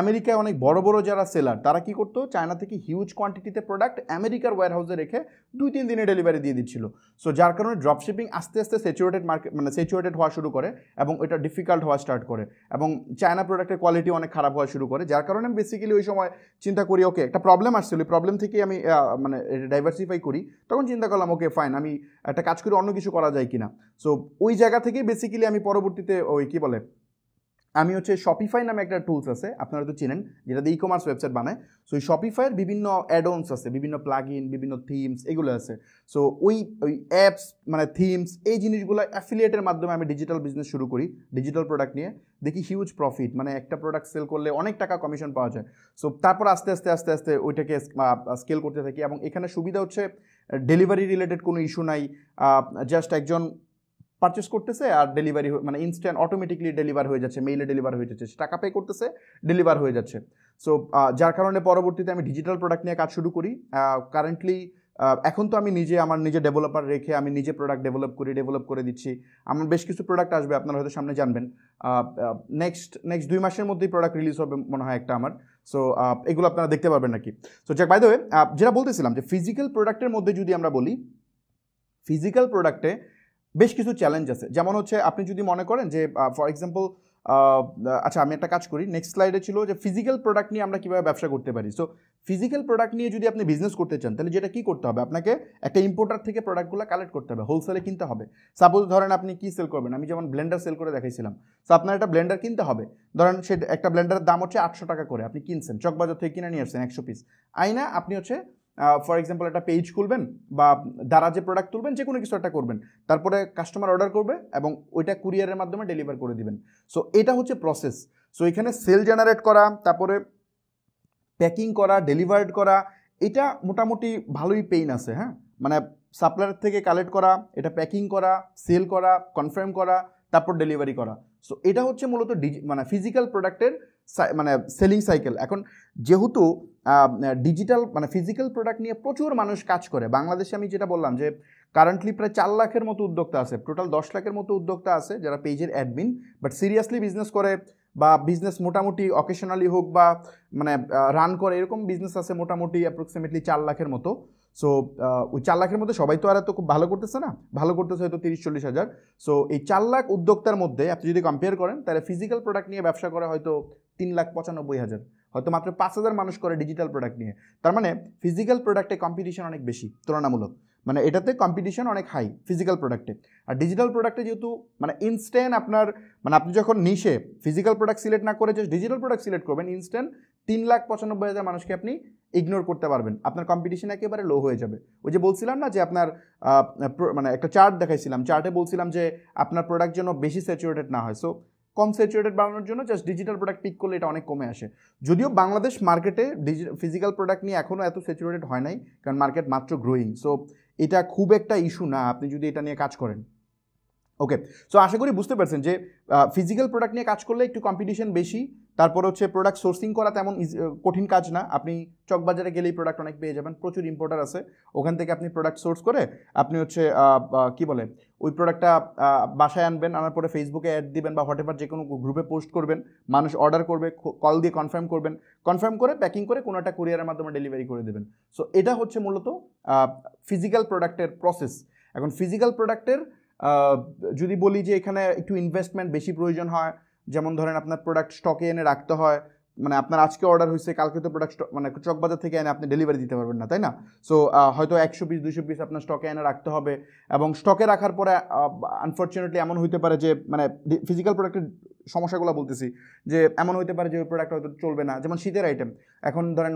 আমেরিকায় অনেক বড় বড় যারা সেলার তারা কি করতো, চায়না থেকে হিউজ কোয়ান্টিটিতে প্রোডাক্ট আমেরিকার ওয়্যারহাউসে রেখে 2-3 দিনে ডেলিভারি দিয়ে দিচ্ছিল। সো যার কারণে ড্রপ শিপিং আস্তে আস্তে স্যাচুরেটেড হওয়া শুরু করে এবং এটা ডিফিকাল্ট হওয়া স্টার্ট করে এবং চায়না প্রোডাক্টের কোয়ালিটি অনেক খারাপ হওয়া শুরু করে। যার কারণে আমি বেসিক্যালি ওই সময় চিন্তা করি ওকে একটা প্রবলেম আসছিল, ওই প্রবলেম থেকে আমি মানে ডাইভার্সিফাই করি। তখন চিন্তা করলাম ওকে ফাইন, আমি একটা কাজ করে অন্য কিছু করা যায় কিনা। সো ওই জায়গা থেকেই বেসিক্যালি আমি পরবর্তীতে ওই কি বলে, আমি হচ্ছে শপিফাই নামে একটা টুলস আছে, আপনারা তো চিনেন, যেটা দিয়ে ই কমার্স ওয়েবসাইট বানায়। সো ওই শপিফাইয়ের বিভিন্ন অ্যাডঅনস আছে, বিভিন্ন প্লাগ ইন, বিভিন্ন থিমস, এগুলো আছে। সো ওই অ্যাপস মানে থিমস, এই জিনিসগুলো অ্যাফিলিয়েটের মাধ্যমে আমি ডিজিটাল বিজনেস শুরু করি ডিজিটাল প্রোডাক্ট নিয়ে। দেখি হিউজ প্রফিট, মানে একটা প্রোডাক্ট সেল করলে অনেক টাকা কমিশন পাওয়া যায়। সো তারপর আস্তে আস্তে ওইটাকে স্কেল করতে থাকি এবং এখানে সুবিধা হচ্ছে ডেলিভারি রিলেটেড কোনো ইস্যু নাই। জাস্ট একজন পারচেস করতেছে আর ডেলিভারি মানে ইনস্ট্যান্ট অটোমেটিকলি ডেলিভার হয়ে যাচ্ছে, মেইলে ডেলিভার হয়ে যাচ্ছে, টাকা পে করতেছে, ডেলিভার হয়ে যাচ্ছে। সো যার কারণে পরবর্তীতে আমি ডিজিটাল প্রোডাক্ট নিয়ে কাজ শুরু করি। কারেন্টলি এখন তো আমি আমার নিজে ডেভেলপার রেখে আমি নিজে প্রোডাক্ট ডেভেলপ করে দিচ্ছি। আমার বেশ কিছু প্রোডাক্ট আসবে, আপনারা হয়তো সামনে জানবেন। নেক্সট 2 মাসের মধ্যেই প্রোডাক্ট রিলিজ হবে মনে হয় একটা আমার। সো এগুলো আপনারা দেখতে পারবেন নাকি। সো যাক, বাই দ্য ওয়ে, যেটা বলতেছিলাম যে ফিজিক্যাল প্রোডাক্টের মধ্যে যদি আমরা বলি, ফিজিক্যাল প্রোডাক্টে বেশ কিছু চ্যালেঞ্জ আছে। যেমন হচ্ছে আপনি যদি মনে করেন যে ফর এক্সাম্পল আচ্ছা আমি একটা কাজ করি, নেক্সট স্লাইডে ছিল যে ফিজিক্যাল প্রোডাক্ট নিয়ে আমরা কীভাবে ব্যবসা করতে পারি। সো ফিজিক্যাল প্রোডাক্ট নিয়ে যদি আপনি বিজনেস করতে চান তাহলে যেটা কী করতে হবে, আপনাকে একটা ইম্পোর্টার থেকে প্রোডাক্টগুলো কালেক্ট করতে হবে, হোলসেলে কিনতে হবে। সাপোজ ধরেন আপনি কী সেল করবেন, আমি যেমন ব্লেন্ডার সেল করে দেখাইছিলাম। সো আপনার একটা ব্লেন্ডার কিনতে হবে, ধরেন সে একটা ব্লেন্ডারের দাম হচ্ছে 800 টাকা করে, আপনি কিনছেন চকবাজার থেকে কিনে নিয়ে আসছেন 100 পিস। আইনা আপনি হচ্ছে ফর এক্সাম্পল একটা পেজ খুলবেন বা দারাজে প্রোডাক্ট তুলবেন, যে কোনো কিছু একটা করবেন, তারপরে কাস্টমার অর্ডার করবে এবং ওইটা কুরিয়ারের মাধ্যমে ডেলিভার করে দিবেন। সো এটা হচ্ছে প্রসেস। সো এখানে সেল জেনারেট করা, তারপরে প্যাকিং করা, ডেলিভার্ড করা, এটা মোটামুটি ভালোই পেইন আছে। হ্যাঁ, মানে সাপ্লায়ার থেকে কালেক্ট করা, এটা প্যাকিং করা, সেল করা, কনফার্ম করা, তারপর ডেলিভারি করা। সো এটা হচ্ছে মূলত মানে ফিজিক্যাল প্রোডাক্টের মানে সেলিং সাইকেল। এখন যেহেতু ডিজিটাল মানে ফিজিক্যাল প্রোডাক্ট নিয়ে প্রচুর মানুষ কাজ করে বাংলাদেশে, আমি যেটা বললাম যে কারেন্টলি প্রায় 4 লাখের মতো উদ্যোক্তা আছে, টোটাল 10 লাখের মতো উদ্যোক্তা আছে যারা পেজের অ্যাডমিন, বাট সিরিয়াসলি বিজনেস করে বা বিজনেস মোটামুটি অকেশনালি হোক বা মানে রান করে, এরকম বিজনেস আছে মোটামুটি অ্যাপ্রক্সিমেটলি 4 লাখের মতো। সো ওই 4 লাখের মধ্যে সবাই তো আর এত খুব ভালো করতেছে না, ভালো করতেছে হয়তো 30-40 হাজার। সো এই 4 লাখ উদ্যোক্তার মধ্যে আপনি যদি কম্পেয়ার করেন তাহলে ফিজিক্যাল প্রোডাক্ট নিয়ে ব্যবসা করে হয়তো 3,95,000, হয়তো মাত্র 5,000 মানুষ করে ডিজিটাল প্রোডাক্ট নিয়ে। তার মানে ফিজিক্যাল প্রোডাক্টে কম্পিটিশন অনেক বেশি তুলনামূলক, মানে এটাতে কম্পিটিশন অনেক হাই ফিজিক্যাল প্রোডাক্টে। আর ডিজিটাল প্রোডাক্টে যেহেতু মানে ইনস্ট্যান্ট আপনার মানে আপনি যখন নিশে ফিজিক্যাল প্রোডাক্ট সিলেক্ট না করে জাস্ট ডিজিটাল প্রোডাক্ট সিলেক্ট করবেন, ইনস্ট্যান্ট 3,95,000 মানুষকে আপনি ইগনোর করতে পারবেন, আপনার কম্পিটিশন একেবারে লো হয়ে যাবে। ওই যে বলছিলাম না যে আপনার মানে একটা চার্ট দেখাইছিলাম, চার্টে বলছিলাম যে আপনার প্রোডাক্ট যেন বেশি স্যাচুরেটেড না হয়। সো কম স্যাচুরেটেড বানানোর জন্য জাস্ট ডিজিটাল প্রোডাক্ট পিক করলে এটা অনেক কমে আসে। যদিও বাংলাদেশ মার্কেটে ফিজিক্যাল প্রোডাক্ট নিয়ে এখনও এত স্যাচুরেটেড হয় নাই, কারণ মার্কেট মাত্র গ্রোয়িং। সো এটা খুব একটা ইস্যু না আপনি যদি এটা নিয়ে কাজ করেন। ওকে, সো আশা করি বুঝতে পারছেন যে ফিজিক্যাল প্রোডাক্ট নিয়ে কাজ করলে একটু কম্পিটিশন বেশি, তারপর হচ্ছে প্রোডাক্ট সোর্সিং করা তেমন কঠিন কাজ না। আপনি চকবাজারে গেলেই প্রোডাক্ট অনেক পেয়ে যাবেন, প্রচুর ইম্পোর্টার আছে, ওখান থেকে আপনি প্রোডাক্ট সোর্স করে আপনি হচ্ছে কি বলে ওই প্রোডাক্টটা বাসায় আনবেন, আনার পরে ফেসবুকে অ্যাড দিবেন বা হোয়াটএভার যে কোনো গ্রুপে পোস্ট করবেন, মানুষ অর্ডার করবে, কল দিয়ে কনফার্ম করবেন, কনফার্ম করে প্যাকিং করে কোনো একটা কুরিয়ারের মাধ্যমে ডেলিভারি করে দেবেন। সো এটা হচ্ছে মূলত ফিজিক্যাল প্রোডাক্টের প্রসেস। এখন ফিজিক্যাল প্রোডাক্টের যদি বলি যে এখানে একটু ইনভেস্টমেন্ট বেশি প্রয়োজন হয়, যেমন ধরেন আপনার প্রোডাক্ট স্টকে এনে রাখতে হয়, মানে আপনার আজকে অর্ডার হয়েছে কালকে তো প্রোডাক্ট মানে চকবাজার থেকে এনে আপনি ডেলিভারি দিতে পারবেন না, তাই না? সো হয়তো 100 পিস 200 পিস আপনার স্টকে এনে রাখতে হবে, এবং স্টকে রাখার পরে আনফর্চুনেটলি এমন হইতে পারে যে মানে ফিজিক্যাল প্রোডাক্টের সমস্যাগুলো বলতেছি, যে এমন হইতে পারে যে ওই প্রোডাক্ট হয়তো চলবে না। যেমন শীতের আইটেম, এখন ধরেন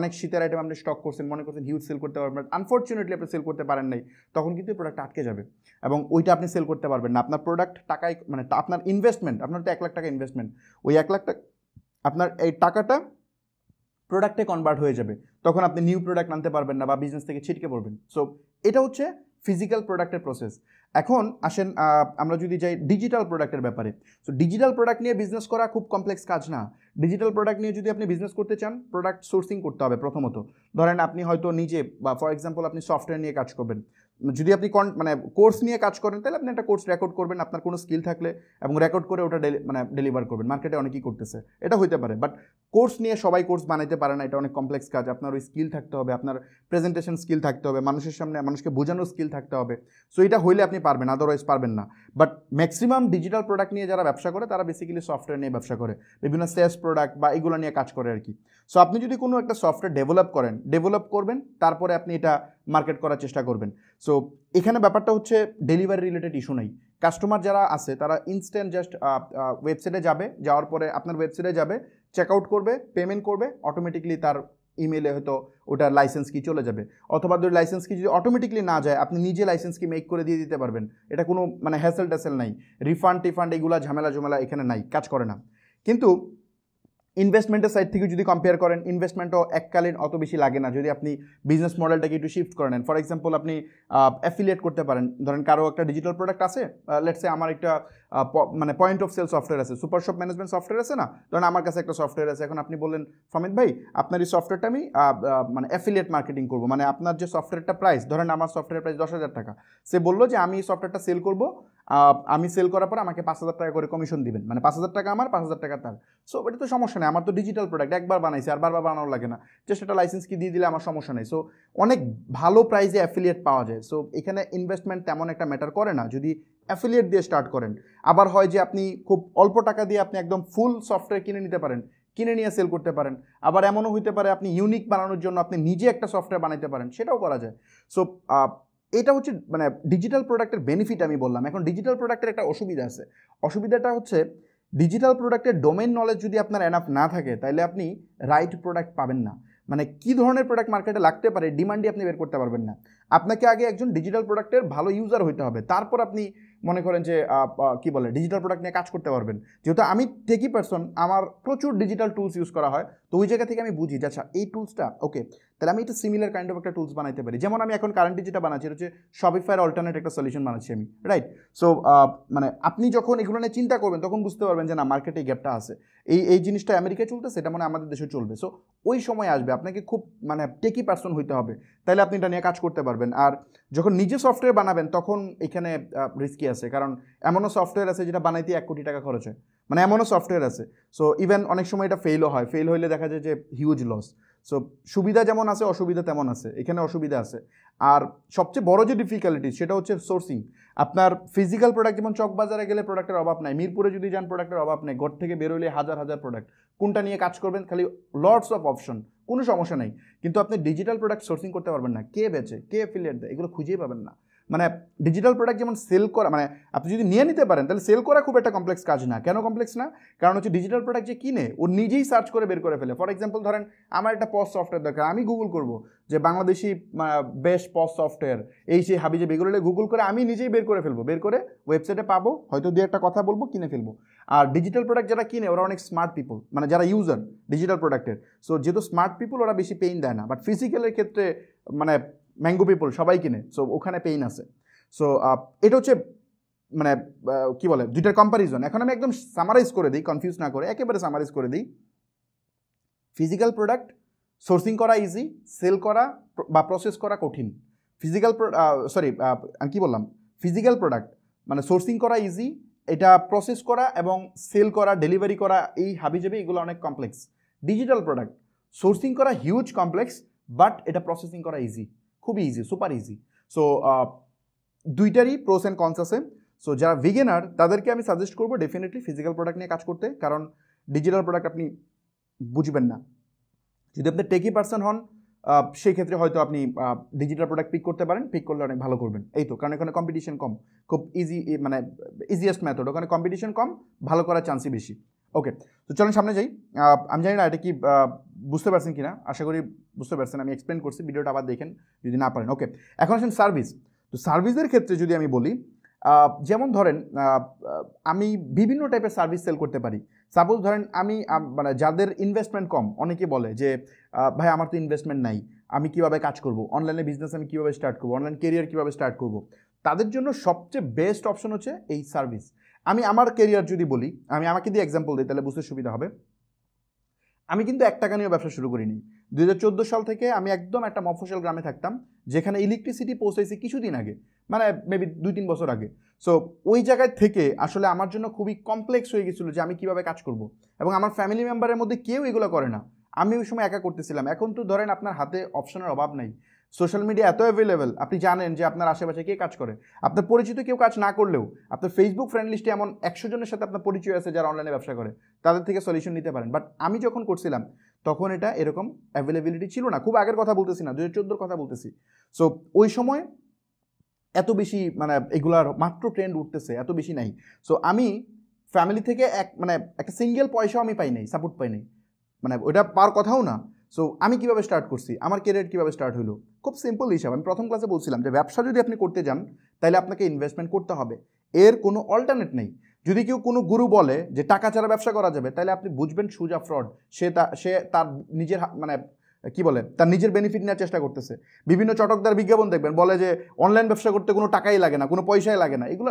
অনেক শীতের আইটেম আপনি স্টক করছেন, মনে করছেন হিউজ সেল করতে পারবেন, আনফর্চুনেটলি আপনি সেল করতে পারেন নাই, তখন কিন্তু প্রোডাক্ট আটকে যাবে এবং ওইটা আপনি সেল করতে পারবেন না। আপনার প্রোডাক্ট টাকায় মানে আপনার ইনভেস্টমেন্ট, আপনার তো 1 লাখ টাকা ইনভেস্টমেন্ট, ওই 1 লাখ টাকা আপনার এই টাকাটা প্রোডাক্টে কনভার্ট হয়ে যাবে, তখন আপনি নিউ প্রোডাক্ট আনতে পারবেন না বা বিজনেস থেকে ছিটকে পড়বেন। সো এটা হচ্ছে ফিজিক্যাল প্রোডাক্টের প্রসেস। এখন আসেন আমরা যদি যাই ডিজিটাল প্রোডাক্টের ব্যাপারে। সো ডিজিটাল প্রোডাক্ট নিয়ে বিজনেস করা খুব কমপ্লেক্স কাজ না। ডিজিটাল প্রোডাক্ট নিয়ে যদি আপনি বিজনেস করতে চান, প্রোডাক্ট সোর্সিং করতে হবে প্রথমত। ধরেন আপনি হয়তো নিজে বা ফর এক্সাম্পল আপনি সফটওয়্যার নিয়ে কাজ করবেন, যদি আপনি মানে কোর্স নিয়ে কাজ করেন তাহলে আপনি একটা কোর্স রেকর্ড করবেন আপনার কোনো স্কিল থাকলে, এবং রেকর্ড করে ওটা মানে ডেলিভার করবেন। মার্কেটে অনেকেই করতেছে, এটা হইতে পারে, বাট কোর্স নিয়ে সবাই কোর্স বানাইতে পারে না, এটা অনেক কমপ্লেক্স কাজ। আপনার ওই স্কিল থাকতে হবে, আপনার প্রেজেন্টেশন স্কিল থাকতে হবে, মানুষের সামনে মানুষকে বোঝানোর স্কিল থাকতে হবে। সো এটা হইলে আপনি পারবেন, আদারওয়াইজ পারবেন না। বাট ম্যাক্সিমাম ডিজিটাল প্রোডাক্ট নিয়ে যারা ব্যবসা করে তারা বেসিক্যালি সফটওয়্যার নিয়ে ব্যবসা করে, বিভিন্ন সেলস প্রোডাক্ট বা এগুলো নিয়ে কাজ করে আর কি। সো আপনি যদি কোনো একটা সফটওয়্যার ডেভেলপ করবেন, তারপরে আপনি এটা মার্কেট করার চেষ্টা করবেন। সো এখানে ব্যাপারটা হচ্ছে ডেলিভারি রিলেটেড ইস্যু নেই। কাস্টমার যারা আছে তারা ইনস্ট্যান্ট জাস্ট ওয়েবসাইটে যাবে, যাওয়ার পরে আপনার ওয়েবসাইটে যাবে, চেক আউট করবে, পেমেন্ট করবে, অটোমেটিকলি তার ইমেলে হয়তো ওটার লাইসেন্স কি চলে যাবে, অথবা যদি লাইসেন্স কি যদি অটোমেটিকলি না যায় আপনি নিজে লাইসেন্স কি মেক করে দিয়ে দিতে পারবেন। এটা কোনো মানে হ্যাসেল ট্যাসেল নাই, রিফান্ড টিফান্ড এগুলো ঝামেলা এখানে নাই, কাজ করে না। কিন্তু ইনভেস্টমেন্টের সাইড থেকে যদি কম্পেয়ার করেন, ইনভেস্টমেন্টও এককালীন অত বেশি লাগে না যদি আপনি বিজনেস মডেলটাকে একটু শিফট করে নেন। ফর এক্সাম্পল আপনি অ্যাফিলিয়েট করতে পারেন, ধরেন কারো একটা ডিজিটাল প্রোডাক্ট আছে, লেটসে আমার একটা মানে পয়েন্ট অফ সেল সফটওয়্যার আছে, সুপার শপ ম্যানেজমেন্ট সফটওয়্যার আছে না, ধরেন আমার কাছে একটা সফটওয়্যার আছে। এখন আপনি বললেন ফামিদ ভাই আপনার এই সফটওয়্যারটা আমি মানে অ্যাফিলিয়েট মার্কেটিং করবো, মানে আপনার যে সফটওয়্যারটা প্রাইস, ধরেন আমার সফটওয়্যার প্রাইস 10,000 টাকা, সে বললো যে আমি এই সফটওয়্যারটা সেল করবো, আমি সেল করার পর আমাকে 5,000 টাকা করে কমিশন দিবেন, মানে 5,000 টাকা আমার, 5,000 টাকা তার। সো এটা তো সমস্যা নেই, আমার তো ডিজিটাল প্রোডাক্ট একবার বানাইছে আর বারবার বানানো লাগে না, যে সেটা লাইসেন্স কি দিয়ে দিলে আমার সমস্যা নেই। সো অনেক ভালো প্রাইসে অ্যাফিলিয়েট পাওয়া যায়। সো এখানে ইনভেস্টমেন্ট তেমন একটা ম্যাটার করে না যদি অ্যাফিলিয়েট দিয়ে স্টার্ট করেন। আবার হয় যে আপনি খুব অল্প টাকা দিয়ে আপনি একদম ফুল সফটওয়্যার কিনে নিতে পারেন, কিনে নিয়ে সেল করতে পারেন। আবার এমনও হইতে পারে আপনি ইউনিক বানানোর জন্য আপনি নিজে একটা সফটওয়্যার বানাইতে পারেন, সেটাও করা যায়। সো এটা হচ্ছে মানে ডিজিটাল প্রোডাক্টের বেনিফিট আমি বললাম। এখন ডিজিটাল প্রোডাক্টের একটা অসুবিধা আছে। অসুবিধাটা হচ্ছে ডিজিটাল প্রোডাক্টের ডোমেইন নলেজ যদি আপনার এনাফ না থাকে তাহলে আপনি রাইট প্রোডাক্ট পাবেন না। মানে কী ধরনের প্রোডাক্ট মার্কেটে লাগতে পারে ডিমান্ডই আপনি বের করতে পারবেন না। আপনাকে আগে একজন ডিজিটাল প্রোডাক্টের ভালো ইউজার হইতে হবে, তারপর আপনি মনে করেন যে কি বলে ডিজিটাল প্রোডাক্ট নিয়ে কাজ করতে পারবেন। যেহেতু আমি টেকি পারসন, আমার প্রচুর ডিজিটাল টুলস ইউজ করা হয়, তো ওই জায়গা থেকে আমি বুঝি যে আচ্ছা এই টুলসটা ওকে, তাহলে আমি এটা সিমিলার কাইন্ড অফ একটা টুলস বানাইতে পারি। যেমন আমি এখন কারেন্টলি যেটা বানাচ্ছি এটা হচ্ছে শপিফাইয়ের অল্টারনেট একটা সলিউশন বানাচ্ছি আমি, রাইট? সো মানে আপনি যখন এগুলো নিয়ে চিন্তা করবেন তখন বুঝতে পারবেন যে না, মার্কেটে এই গ্যাপটা আছে, এই জিনিসটা আমেরিকায় চলতেছে, এটা মানে আমাদের দেশে চলবে। সো ওই সময় আসবে, আপনাকে খুব মানে টেকি পারসন হইতে হবে, তাহলে আপনি এটা নিয়ে কাজ করতে পারবেন। আর যখন নিজে সফটওয়্যার বানাবেন তখন এখানে রিস্কি আছে, কারণ এমনও সফটওয়্যার আছে যেটা বানাইতে 1 কোটি টাকা খরচ হয়, মানে এমনও সফটওয়্যার আছে। সো ইভেন অনেক সময় এটা ফেলও হয়, ফেল হইলে দেখা যায় যে হিউজ লস। সো সুবিধা যেমন আছে অসুবিধা তেমন আছে, এখানে অসুবিধা আছে। আর সবচেয়ে বড় যে ডিফিকাল্টি সেটা হচ্ছে সোর্সিং। আপনার ফিজিক্যাল প্রোডাক্ট যেমন চকবাজারে গেলে প্রোডাক্টের অভাব নাই, মিরপুরে যদি যান প্রোডাক্টের অভাব নেই, ঘর থেকে বেরোলে হাজার হাজার প্রোডাক্ট, কোনটা নিয়ে কাজ করবেন, খালি লটস অফ অপশন, কোনো সমস্যা নেই। কিন্তু আপনি ডিজিটাল প্রোডাক্ট সোর্সিং করতে পারবেন না, কে বেচে, কে অ্যাফিলিয়েট দেয়, এগুলো খুঁজেই পাবেন না। মানে ডিজিটাল প্রোডাক্ট যেমন সেল করা, মানে আপনি যদি নিয়ে নিতে পারেন তাহলে সেল করা খুব একটা কমপ্লেক্স কাজ না। কেন কমপ্লেক্স না? কারণ হচ্ছে ডিজিটাল প্রোডাক্ট যে কিনে ও নিজেই সার্চ করে বের করে ফেলে। ফর এক্সাম্পল ধরেন আমার একটা পজ সফটওয়্যার দরকার, আমি গুগল করব যে বাংলাদেশি বেস্ট পজ সফটওয়্যার, এই সেই হাবিজে এগুলো গুগল করে আমি নিজেই বের করে ফেলবো, বের করে ওয়েবসাইটে পাবো, হয়তো দু একটা কথা বলবো, কিনে ফেলবো। আর ডিজিটাল প্রোডাক্ট যারা কিনে ওরা অনেক স্মার্ট পিপল, মানে যারা ইউজার ডিজিটাল প্রোডাক্টের। সো যেহেতু স্মার্ট পিপল ওরা বেশি পেইন দেয় না, বাট ফিজিক্যালের ক্ষেত্রে মানে ম্যাঙ্গো পিপল সবাই কিনে, সো ওখানে পেইন আছে। সো এটা হচ্ছে মানে কি বলে দুইটার কম্পারিজন। এখন আমি একদম সামারাইজ করে দিই, কনফিউজ না করে একেবারে সামারাইজ করে দিই। ফিজিক্যাল প্রোডাক্ট সোর্সিং করা ইজি, সেল করা বা প্রসেস করা কঠিন। ফিজিক্যাল আমি কি বললাম, ফিজিক্যাল প্রোডাক্ট মানে সোর্সিং করা ইজি, এটা প্রসেস করা এবং সেল করা, ডেলিভারি করা, এই হাবিজাবি এগুলো অনেক কমপ্লেক্স। ডিজিটাল প্রোডাক্ট সোর্সিং করা হিউজ কমপ্লেক্স, বাট এটা প্রসেসিং করা ইজি, খুবই ইজি, সুপার ইজি। সো দুইটারই প্রোস অ্যান্ড কনস আছে। সো যারা বিগিনার তাদেরকে আমি সাজেস্ট করবো ডেফিনেটলি ফিজিক্যাল প্রোডাক্ট নিয়ে কাজ করতে, কারণ ডিজিটাল প্রোডাক্ট আপনি বুঝবেন না। যদি আপনি টেকি পারসন হন সেই ক্ষেত্রে হয়তো আপনি ডিজিটাল প্রোডাক্ট পিক করতে পারেন, পিক করলে অনেক ভালো করবেন। এই তো, কারণ এখানে কম্পিটিশন কম, খুব ইজি, মানে ইজিয়েস্ট মেথড, ওখানে কম্পিটিশন কম, ভালো করার চান্সই বেশি। ওকে, তো চলেন সামনে যাই। আমি জানি না এটা কি বুঝতে পারছেন কিনা, আশা করি বুঝতে পারছেন। আমি এক্সপ্লেন করছি, ভিডিওটা আবার দেখেন যদি না পারেন। ওকে, এখন আসেন সার্ভিস। তো সার্ভিসের ক্ষেত্রে যদি আমি বলি, যেমন ধরেন আমি বিভিন্ন টাইপের সার্ভিস সেল করতে পারি। সাপোজ ধরেন আমি মানে যাদের ইনভেস্টমেন্ট কম, অনেকে বলে যে ভাই আমার তো ইনভেস্টমেন্ট নাই, আমি কিভাবে কাজ করব, অনলাইনে বিজনেস আমি কীভাবে স্টার্ট করবো, অনলাইন কেরিয়ার কীভাবে স্টার্ট করব, তাদের জন্য সবচেয়ে বেস্ট অপশন হচ্ছে এই সার্ভিস। আমি আমার কেরিয়ার যদি বলি, আমি আমাকে দিয়ে এক্সাম্পল দিই তাহলে বুঝতে সুবিধা হবে। আমি কিন্তু 1 টাকা নিয়েও ব্যবসা শুরু করিনি। 2014 সাল থেকে আমি একদম একটা মফস্বল গ্রামে থাকতাম, যেখানে ইলেকট্রিসিটি পৌঁছাইছি কিছুদিন আগে, মানে মেবি 2-3 বছর আগে। সো ওই জায়গায় থেকে আসলে আমার জন্য খুবই কমপ্লেক্স হয়ে গেছিলো যে আমি কীভাবে কাজ করব, এবং আমার ফ্যামিলি মেম্বারের মধ্যে কেউ এগুলো করে না, আমি ওই সময় একা করতেছিলাম। এখন তো ধরেন আপনার হাতে অপশনের অভাব নাই, সোশ্যাল মিডিয়া এত অ্যাভেলেবেল, আপনি জানেন যে আপনার আশেপাশে কে কাজ করে, আপনার পরিচিত কেউ কাজ না করলেও আপনার ফেসবুক ফ্রেন্ড লিস্টে এমন 100 জনের সাথে আপনার পরিচয় আছে যারা অনলাইনে ব্যবসা করে, তাদের থেকে সলিউশন নিতে পারেন। বাট আমি যখন করছিলাম তখন এটা এরকম অ্যাভেলেবিলিটি ছিল না, খুব আগের কথা বলতেছি না, 2014 কথা বলতেছি। সো ওই সময় এত বেশি মানে এগুলার মাত্র ট্রেন্ড উঠতেছে, এত বেশি নাই। সো আমি ফ্যামিলি থেকে মানে একটা সিঙ্গেল পয়সাও আমি পাই নাই, সাপোর্ট পাই নাই, মানে ওইটা পাওয়ার কথাও না। সো আমি কীভাবে স্টার্ট করছি, আমার কেরিয়ার কীভাবে স্টার্ট হলো, খুব সিম্পল হিসাব। আমি প্রথম ক্লাসে বলছিলাম যে ব্যবসা যদি আপনি করতে যান তাহলে আপনাকে ইনভেস্টমেন্ট করতে হবে, এর কোনো অল্টারনেট নেই। যদি কেউ কোনো গুরু বলে যে টাকা ছাড়া ব্যবসা করা যাবে, তাহলে আপনি বুঝবেন সুজা ফ্রড, সে তার নিজের মানে কি বলে তার নিজের বেনিফিট নেওয়ার চেষ্টা করতেছে। বিভিন্ন চটকদার বিজ্ঞাপন দেখবেন বলে যে অনলাইন ব্যবসা করতে কোনো টাকাই লাগে না, কোনো পয়সাই লাগে না, এগুলো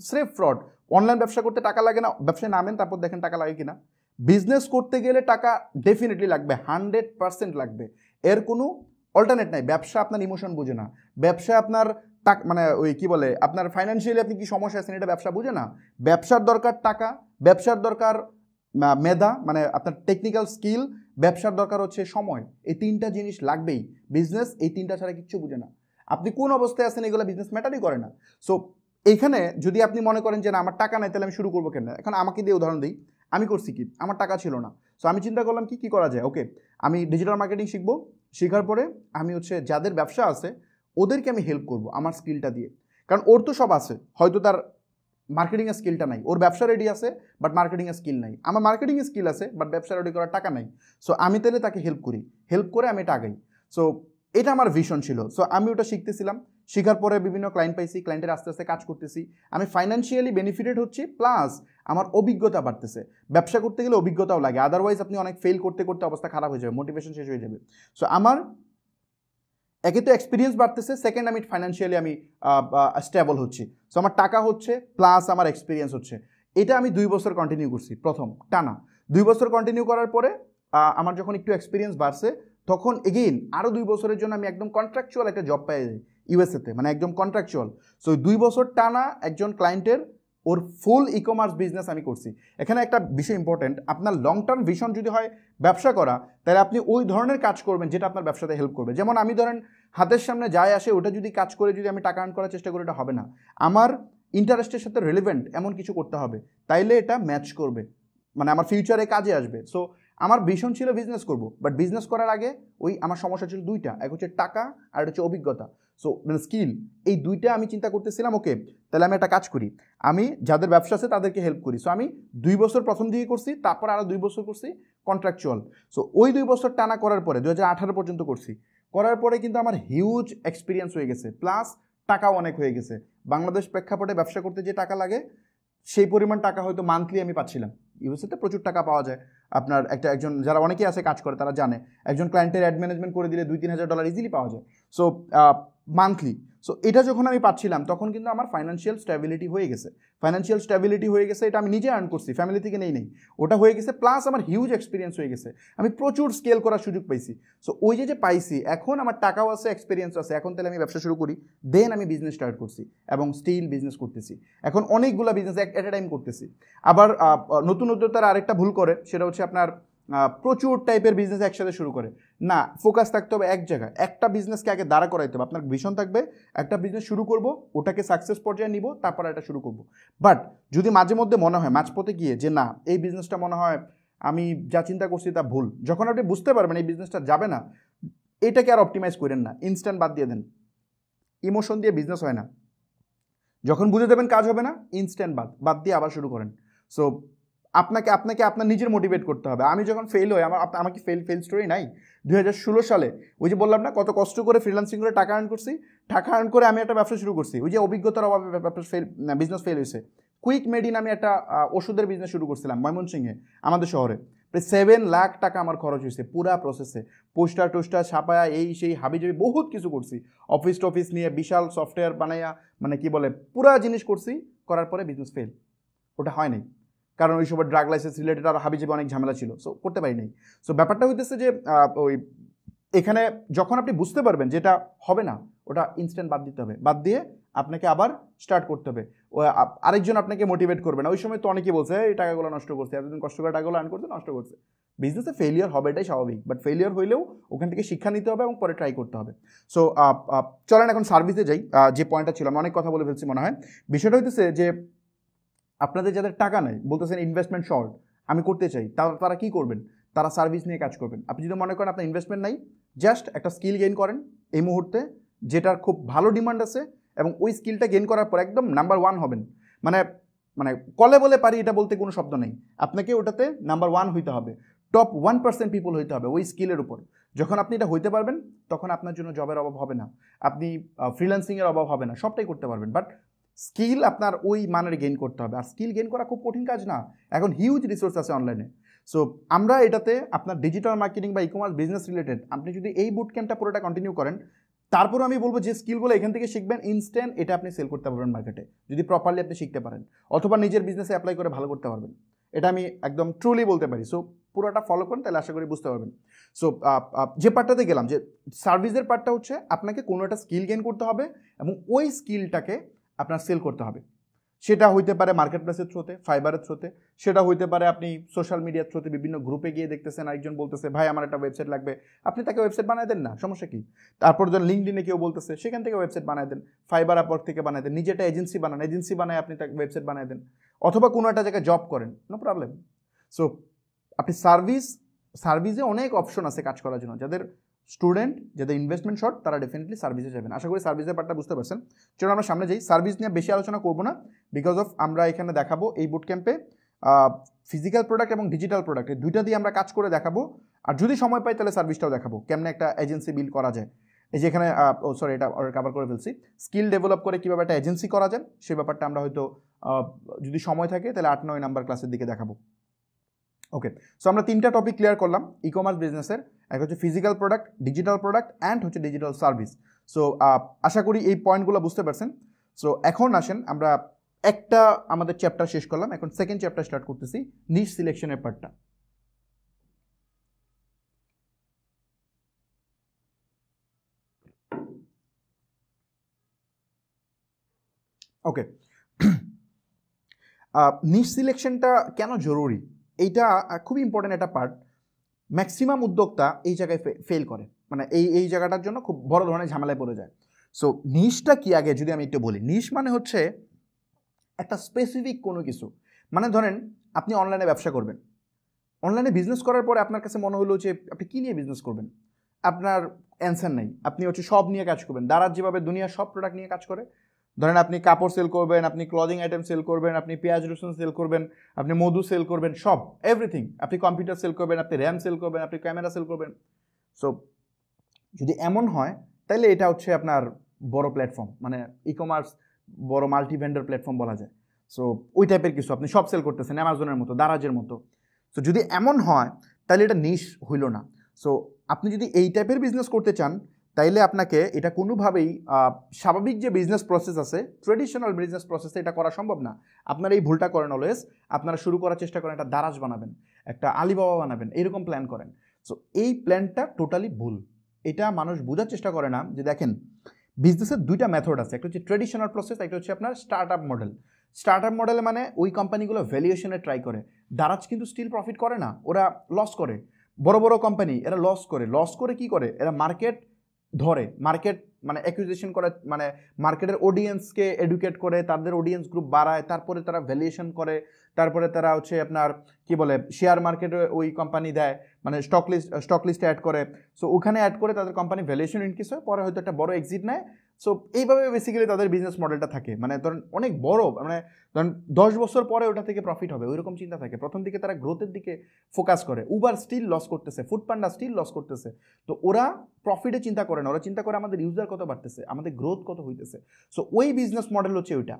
স্রেফ ফ্রড। অনলাইন ব্যবসা করতে টাকা লাগে না, ব্যবসায় নামেন তারপর দেখেন টাকা লাগে কিনা। বিজনেস করতে গেলে টাকা ডেফিনেটলি লাগবে, 100% লাগবে, এর কোনো অল্টারনেট নাই। ব্যবসা আপনার ইমোশন বুঝে না, ব্যবসা আপনার মানে ওই কি বলে আপনার ফাইন্যান্সিয়ালি আপনি কি সমস্যা আছেন এটা ব্যবসা বুঝে না। ব্যবসার দরকার টাকা, ব্যবসার দরকার মেধা, মানে আপনার টেকনিক্যাল স্কিল, ব্যবসার দরকার হচ্ছে সময়, এই 3টা জিনিস লাগবেই। বিজনেস এই 3টা ছাড়া কিচ্ছু বুঝে না। আপনি কোন অবস্থায় আছেন এগুলো বিজনেস ম্যাটারই করে না। সো এইখানে যদি আপনি মনে করেন যে না আমার টাকা নাই তাহলে আমি শুরু করবো কেন, এখন আমাকে দিয়ে উদাহরণ দিই, আমি করছি কি, আমার টাকা ছিল না, সো আমি চিন্তা করলাম কি করা যায়, ওকে আমি ডিজিটাল মার্কেটিং শিখবো, শেখার পরে আমি হচ্ছে যাদের ব্যবসা আছে ওদেরকে আমি হেল্প করবো আমার স্কিলটা দিয়ে, কারণ ওর তো সব আছে, হয়তো তার মার্কেটিংয়ের স্কিলটা নাই, ওর ব্যবসা রেডি আছে বাট মার্কেটিংয়ের স্কিল নাই, আমার মার্কেটিংয়ের স্কিল আছে বাট ব্যবসা রেডি করার টাকা নাই, সো আমি তাহলে তাকে হেল্প করি, হেল্প করে আমি এটা আগাই। সো এটা আমার ভিশন ছিল, সো আমি ওটা শিখতেছিলাম, শেখার পরে বিভিন্ন ক্লায়েন্ট পাইছি, ক্লায়েন্টের আস্তে আস্তে কাজ করতেছি, আমি ফাইন্যান্সিয়ালি বেনিফিটেড হচ্ছি, প্লাস আমার অভিজ্ঞতা বাড়তেছে, ব্যবসা করতে গেলে অভিজ্ঞতাও লাগে, আদারওয়াইজ আপনি অনেক ফেল করতে করতে অবস্থা খারাপ হয়ে যাবে, মোটিভেশন শেষ হয়ে যাবে। সো আমার একে তো এক্সপিরিয়েন্স বাড়তেছে, সেকেন্ড আমি ফাইন্যান্সিয়ালি আমি স্টেবল হচ্ছি, সো আমার টাকা হচ্ছে প্লাস আমার এক্সপিরিয়েন্স হচ্ছে। এটা আমি 2 বছর কন্টিনিউ করছি, প্রথম টানা 2 বছর কন্টিনিউ করার পরে আমার যখন একটু এক্সপিরিয়েন্স বাড়ছে তখন এগেইন আরও 2 বছরের জন্য আমি একদম কন্ট্রাকচুয়াল একটা জব পেয়ে যাই ইউএসএতে, মানে একদম কন্ট্রাকচুয়াল। সো 2 বছর টানা একজন ক্লায়েন্টের ওর ফুল ই কমার্স বিজনেস আমি করছি। এখানে একটা বিষয় ইম্পর্টেন্ট, আপনার লং টার্ম ভিশন যদি হয় ব্যবসা করা, তাহলে আপনি ওই ধরনের কাজ করবেন যেটা আপনার ব্যবসাতে হেল্প করবে। যেমন আমি ধরেন হাতের সামনে যায় আসে ওটা যদি কাজ করে যদি আমি টাকা আর্ন করার চেষ্টা করি, এটা হবে না, আমার ইন্টারেস্টের সাথে রিলেভেন্ট এমন কিছু করতে হবে, তাইলে এটা ম্যাচ করবে, মানে আমার ফিউচারে কাজে আসবে। সো আমার ভিশন ছিল বিজনেস করব, বাট বিজনেস করার আগে ওই আমার সমস্যা ছিল দুইটা, এক হচ্ছে টাকা আর একটা হচ্ছে অভিজ্ঞতা, সো মানে স্কিল, এই দুইটা আমি চিন্তা করতেছিলাম ওকে তাহলে আমি একটা কাজ করি, আমি যাদের ব্যবসা আছে তাদেরকে হেল্প করি। সো আমি 2 বছর প্রথম দিকে করছি, তারপর আরও 2 বছর করছি কন্ট্রাকচুয়াল। সো ওই 2 বছর টানা করার পরে 2018 পর্যন্ত করছি, করার পরে কিন্তু আমার হিউজ এক্সপিরিয়েন্স হয়ে গেছে, প্লাস টাকাও অনেক হয়ে গেছে। বাংলাদেশ প্রেক্ষাপটে ব্যবসা করতে যে টাকা লাগে সেই পরিমাণ টাকা হয়তো মান্থলি আমি পাচ্ছিলাম। ইউএসএতে প্রচুর টাকা পাওয়া যায়, আপনার একজন যারা অনেকেই আছে কাজ করে তারা জানে, একজন ক্লায়েন্টের অ্যাড ম্যানেজমেন্ট করে দিলে $2-3,000 ইজিলি পাওয়া যায়, সো মান্থলি। সো এটা যখন আমি পাচ্ছিলাম তখন কিন্তু আমার ফাইন্যান্সিয়াল স্ট্যাবিলিটি হয়ে গেছে, এটা আমি নিজে আর্ন করছি, ফ্যামিলি থেকে নেই, ওটা হয়ে গেছে, প্লাস আমার হিউজ এক্সপিরিয়েন্স হয়ে গেছে, আমি প্রচুর স্কেল করার সুযোগ পাইছি। সো ওই যে পাইছি, এখন আমার টাকাও আছে, এক্সপিরিয়েন্স আছে, এখন তাহলে আমি ব্যবসা শুরু করি, দেন আমি বিজনেস স্টার্ট করছি এবং স্টিল বিজনেস করতেছি, এখন অনেকগুলো বিজনেস এট এ টাইম করতেছি। আবার নতুন উদ্যোক্তারা আরেকটা ভুল করে, সেটা হচ্ছে আপনার প্রচুর টাইপের বিজনেস একসাথে শুরু করে, না, ফোকাস থাকতে হবে এক জায়গায়, একটা বিজনেসকে আগে দাঁড়া করাইতে হবে, আপনার ভিশন থাকবে একটা বিজনেস শুরু করব, ওটাকে সাকসেস পর্যায়ে নিব, তারপর এটা শুরু করব। বাট যদি মাঝে মধ্যে মনে হয় মাঝপথে গিয়ে যে না এই বিজনেসটা মনে হয় আমি যা চিন্তা করছি তা ভুল, যখন আপনি বুঝতে পারবেন এই বিজনেসটা যাবে না, এটাকে আর অপটিমাইজ করেন না, ইনস্ট্যান্ট বাদ দিয়ে দেন, ইমোশন দিয়ে বিজনেস হয় না, যখন বুঝে দেবেন কাজ হবে না, ইনস্ট্যান্ট বাদ দিয়ে আবার শুরু করেন। সো আপনাকে আপনার নিজের মোটিভেট করতে হবে। আমি যখন ফেল হই, আমাকে ফেল স্টোরি নাই, 2016 সালে ওই যে বললাম না কত কষ্ট করে ফ্রিল্যান্সিং করে টাকা আর্ন করছি, টাকা আর্ন করে আমি একটা ব্যবসা শুরু করছি, ওই যে অভিজ্ঞতার অভাবে বিজনেস ফেল হয়েছে। কুইক মেডিন আমি একটা ওষুধের বিজনেস শুরু করছিলাম ময়মনসিংহে, আমাদের শহরে, প্রায় 7 লাখ টাকা আমার খরচ হয়েছে পুরা প্রসেসে, পোস্টার টোস্টার ছাপায়া এই সেই হাবিজাবি বহুত কিছু করছি, অফিস নিয়ে বিশাল সফটওয়্যার বানাইয়া, মানে কি বলে পুরা জিনিস করছি, করার পরে বিজনেস ফেল, ওটা হয় নাই, কারণ ওই সময় ড্রাগ লাইসেন্স রিলেটেড আর হাবিজাবি অনেক ঝামেলা ছিল, সো করতে পারি নাই। সো ব্যাপারটা হইতেছে যে ওই এখানে যখন আপনি বুঝতে পারবেন যেটা হবে না, ওটা ইনস্ট্যান্ট বাদ দিতে হবে, বাদ দিয়ে আপনাকে আবার স্টার্ট করতে হবে, আরেকজন আপনাকে মোটিভেট করবে না। ওই সময় তো অনেকেই বলছে এই টাকাগুলো নষ্ট করছে, এতদিন কষ্ট করে টাকাগুলো আর্ন করছে, নষ্ট করছে। বিজনেসে ফেলিয়ার হবে, এটাই স্বাভাবিক, বাট ফেলিয়ার হইলেও ওখান থেকে শিক্ষা নিতে হবে এবং পরে ট্রাই করতে হবে। সো চলেন এখন সার্ভিসে যাই, যে পয়েন্টটা ছিল, আমি অনেক কথা বলে ফেলছি মনে হয়। বিষয়টা হইতেছে যে আপনাদের যাদের টাকা নেই, বলতেছেন ইনভেস্টমেন্ট শর্ট, আমি করতে চাই, তারা কি করবেন? তারা সার্ভিস নিয়ে কাজ করবেন। আপনি যদি মনে করেন আপনার ইনভেস্টমেন্ট নাই, জাস্ট একটা স্কিল গেইন করেন এই মুহূর্তে, যেটার খুব ভালো ডিমান্ড আছে, এবং ওই স্কিলটা গেইন করার পর একদম নাম্বার 1 হবেন, মানে কলে বলে পারি এটা বলতে কোনো শব্দ নেই, আপনাকে ওটাতে নাম্বার 1 হইতে হবে, টপ 1% পিপল হইতে হবে ওই স্কিলের উপর। যখন আপনি এটা হইতে পারবেন তখন আপনার জন্য জবের অভাব হবে না, আপনি ফ্রিল্যান্সিংয়ের অভাব হবে না, সবটাই করতে পারবেন। বাট স্কিল আপনার ওই মানের গেইন করতে হবে, আর স্কিল গেইন করা খুব কঠিন কাজ না, এখন হিউজ রিসোর্স আছে অনলাইনে। সো আমরা এটাতে আপনার ডিজিটাল মার্কেটিং বা ই কমার্স বিজনেস রিলেটেড আপনি যদি এই বুট ক্যাম্পটা পুরোটা কন্টিনিউ করেন, তারপর আমি বলবো যে স্কিলগুলো এখান থেকে শিখবেন, ইনস্ট্যান্ট এটা আপনি সেল করতে পারবেন মার্কেটে, যদি প্রপারলি আপনি শিখতে পারেন, অথবা নিজের বিজনেসে অ্যাপ্লাই করে ভালো করতে পারবেন, এটা আমি একদম ট্রুলি বলতে পারি। সো পুরোটা ফলো করেন, তাহলে আশা করি বুঝতে পারবেন। সো যে পার্টটাতে গেলাম, যে সার্ভিসের পার্টটা হচ্ছে আপনাকে কোনো একটা স্কিল গেইন করতে হবে এবং ওই স্কিলটাকে আপনার সেল করতে হবে। সেটা হইতে পারে মার্কেট প্লেসের থ্রুতে, ফাইবারের থ্রুতে, সেটা হইতে পারে আপনি সোশ্যাল মিডিয়ার থ্রুতে বিভিন্ন গ্রুপে গিয়ে দেখতেছেন আরেকজন বলতেছে ভাই আমার একটা ওয়েবসাইট লাগবে, আপনি তাকে ওয়েবসাইট বানায় দেন না, সমস্যা কি? তারপর যখন লিঙ্কডিনে কেউ বলতেছে সেখান থেকে ওয়েবসাইট বানায় দেন, ফাইবার আপওয়ার্ক থেকে বানায় দেন, নিজে একটা এজেন্সি বানান, এজেন্সি বানায় আপনি তাকে ওয়েবসাইট বানায় দেন, অথবা কোনো একটা জায়গায় জব করেন, নো প্রবলেম। সো আপনি সার্ভিসে অনেক অপশন আছে কাজ করার জন্য। যাদের স্টুডেন্ট, যাদের ইনভেস্টমেন্ট শর্ট, তারা ডেফিনেটলি সার্ভিসে যাবেন। আশা করি সার্ভিসের পার্টটা বুঝতে পারছেন। চলুন আমরা সামনে যাই। সার্ভিস নিয়ে বেশি আলোচনা করবো না, বিকজ অফ আমরা এখানে দেখাবো এই বুট ক্যাম্পে ফিজিক্যাল প্রোডাক্ট এবং ডিজিটাল প্রোডাক্ট এই দুইটা দিয়ে আমরা কাজ করে দেখাবো। আর যদি সময় পাই তাহলে সার্ভিসটাও দেখাবো, কেমনে একটা এজেন্সি বিল্ড করা যায়। এই যে এখানে এটা কভার করে ফেলছি, স্কিল ডেভেলপ করে কীভাবে একটা এজেন্সি করা যায় সেই ব্যাপারটা আমরা হয়তো যদি সময় থাকে তাহলে 8-9 নাম্বার ক্লাসের দিকে দেখাবো। ওকে, সো আমরা 3টা টপিক ক্লিয়ার করলাম ই কমার্স বিজনেসের। একটা হচ্ছে physical product, digital product and হচ্ছে ডিজিটাল সার্ভিস। সো আশা করি এই পয়েন্টগুলো বুঝতে পারছেন। সো এখন আসেন আমরা একটা আমাদের চ্যাপ্টার শেষ করলাম, এখন সেকেন্ড চ্যাপ্টার স্টার্ট করতেছি, নিশ সিলেকশনের পার্টটা। ওকে, নিশ সিলেকশনটা কেন জরুরি, এইটা খুবই ইম্পর্টেন্ট একটা পার্ট। ম্যাক্সিমাম উদ্যোক্তা এই জায়গায় ফেল করে, মানে এই জায়গাটার জন্য খুব বড় ধরনের ঝামেলায় পড়ে যায়। সো নিশটা কি আগে যদি আমি একটু বলি, নিশ মানে হচ্ছে একটা স্পেসিফিক কোনো কিছু। মানে ধরেন আপনি অনলাইনে ব্যবসা করবেন, অনলাইনে বিজনেস করার পরে আপনার কাছে মনে হলো যে আপনি কী নিয়ে বিজনেস করবেন, আপনার অ্যান্সার নেই, আপনি হচ্ছে সব নিয়ে কাজ করবেন। দারাজ যেভাবে দুনিয়ার সব প্রোডাক্ট নিয়ে কাজ করে, ধরেন আপনি কাপড় সেল করবেন, আপনি ক্লদিং আইটেম সেল করবেন, আপনি পেঁয়াজ রসুন সেল করবেন, আপনি মধু সেল করবেন, সব এভরিথিং, আপনি কম্পিউটার সেল করবেন, আপনি র্যাম সেল করবেন, আপনি ক্যামেরা সেল করবেন। সো যদি এমন হয় তাহলে এটা হচ্ছে আপনার বড় প্ল্যাটফর্ম, মানে ই কমার্স বড় মাল্টি ভেন্ডর প্ল্যাটফর্ম বলা যায়। সো ওই টাইপের কিছু আপনি সব সেল করতেছেন, অ্যামাজনের মতো, দারাজের মতো। সো যদি এমন হয় তাহলে এটা নিশ হইল না। সো আপনি যদি এই টাইপের বিজনেস করতে চান তাইলে আপনাকে এটা কোনোভাবেই স্বাভাবিক যে বিজনেস প্রসেস আছে, ট্রেডিশনাল বিজনেস প্রসেসে এটা করা সম্ভব না। আপনারা এই ভুলটা করেন অলওয়েজ, আপনারা শুরু করার চেষ্টা করেন একটা দারাজ বানাবেন, একটা আলিবাবা বানাবেন, এরকম প্ল্যান করেন। সো এই প্ল্যানটা টোটালি ভুল। এটা মানুষ বোঝার চেষ্টা করে না যে দেখেন বিজনেসের দুইটা মেথড আছে, একটা হচ্ছে ট্রেডিশনাল প্রসেস, একটা হচ্ছে আপনার start up model. Start up মডেলে মানে ওই কোম্পানিগুলো ভ্যালুয়েশনে ট্রাই করে, দারাজ কিন্তু স্টিল প্রফিট করে না, ওরা লস করে। বড় বড় কোম্পানি এরা লস করে কি করে, এরা মার্কেট ধরে, মার্কেট মানে অ্যাকুইজিশন করে, মানে মার্কেটের অডিয়েন্সকে এডুকেট করে, তাদের অডিয়েন্স গ্রুপ বাড়ায়, তারপরে তারা ভ্যালুয়েশন করে, তারা হচ্ছে আপনার কি বলে শেয়ার মার্কেটে ওই কোম্পানি দেয়, মানে স্টক লিস্টে অ্যাড করে। সো ওখানে অ্যাড করে তাদের কোম্পানি ভ্যালুয়েশন ইনক্রিজ হয়, পরে হয়তো একটা বড় এক্সিট নেয়। সো এইভাবে বেসিক্যালি তাদের বিজনেস মডেলটা থাকে, মানে ধরেন অনেক বড়, মানে ধরেন 10 বছর পরে ওটা থেকে প্রফিট হবে ওইরকম চিন্তা থাকে। প্রথম দিকে তারা গ্রোথের দিকে ফোকাস করে। উবার স্টিল লস করতেছে, ফুডপান্ডা স্টিল লস করতেছে। তো ওরা প্রফিটে চিন্তা করে না, ওরা চিন্তা করে আমাদের ইউজার কত বাড়তেছে, আমাদের গ্রোথ কত হইতেছে। সো ওই বিজনেস মডেল হচ্ছে ওইটা।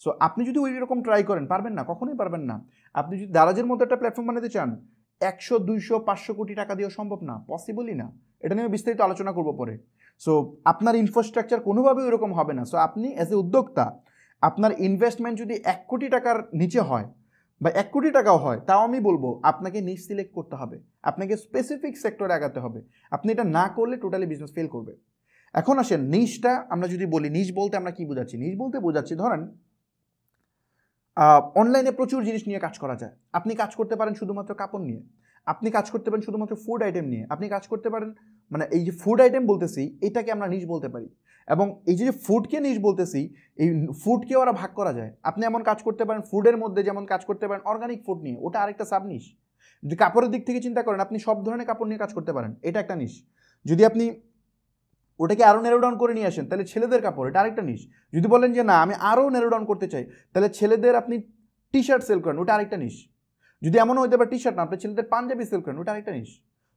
সো আপনি যদি ওই রকম ট্রাই করেন, পারবেন না, কখনোই পারবেন না। আপনি যদি দারাজের মতো একটা প্ল্যাটফর্ম বানাতে চান, 100, 200, 500 কোটি টাকা দিয়েও সম্ভব না, পসিবলই না। এটা নিয়ে বিস্তারিত আলোচনা করবো পরে। সো আপনার ইনফ্রাস্ট্রাকচার কোনোভাবেই ওরকম হবে না। সো আপনি অ্যাজ এ উদ্যোক্তা আপনার ইনভেস্টমেন্ট যদি 1 কোটি টাকার নিচে হয় বা 1 কোটি টাকাও হয়, তাও আমি বলবো আপনাকে নিশ সিলেক্ট করতে হবে, আপনাকে স্পেসিফিক সেক্টরে আগাতে হবে। আপনি এটা না করলে টোটালি বিজনেস ফেল করবে। এখন আসেন নিশটা আমরা যদি বলি, নিশ বলতে আমরা কি বোঝাচ্ছি? নিশ বলতে বোঝাচ্ছি ধরেন অনলাইনে প্রচুর জিনিস নিয়ে কাজ করা যায়। আপনি কাজ করতে পারেন শুধুমাত্র কাপড় নিয়ে, আপনি কাজ করতে পারেন শুধুমাত্র ফুড আইটেম নিয়ে, আপনি কাজ করতে পারেন, মানে এই যে ফুড আইটেম বলতেছি এটাকে আমরা নিশ বলতে পারি। এবং এই যে ফুডকে নিশ বলতেছি, এই ফুডকে ওরা ভাগ করা যায়। আপনি এমন কাজ করতে পারেন ফুডের মধ্যে, যেমন কাজ করতে পারেন অর্গানিক ফুড নিয়ে, ওটা আরেকটা সাব নিশ। যদি কাপড়ের দিক থেকে চিন্তা করেন, আপনি সব ধরনের কাপড় নিয়ে কাজ করতে পারেন, এটা একটা নিশ। যদি আপনি ওটাকে আরও নেরো ডাউন করে নিয়ে আসেন তাহলে ছেলেদের কাপড়, এটা আরেকটা নিশ। যদি বলেন যে না আমি আরও নেরো ডাউন করতে চাই, তাহলে ছেলেদের আপনি টি শার্ট সেল করেন, ওটা আরেকটা নিশ। যদি এমন হইতে পারে টি শার্ট না, আপনি ছেলেদের পাঞ্জাবি সেল করেন, ওটা আরেকটা নিশ।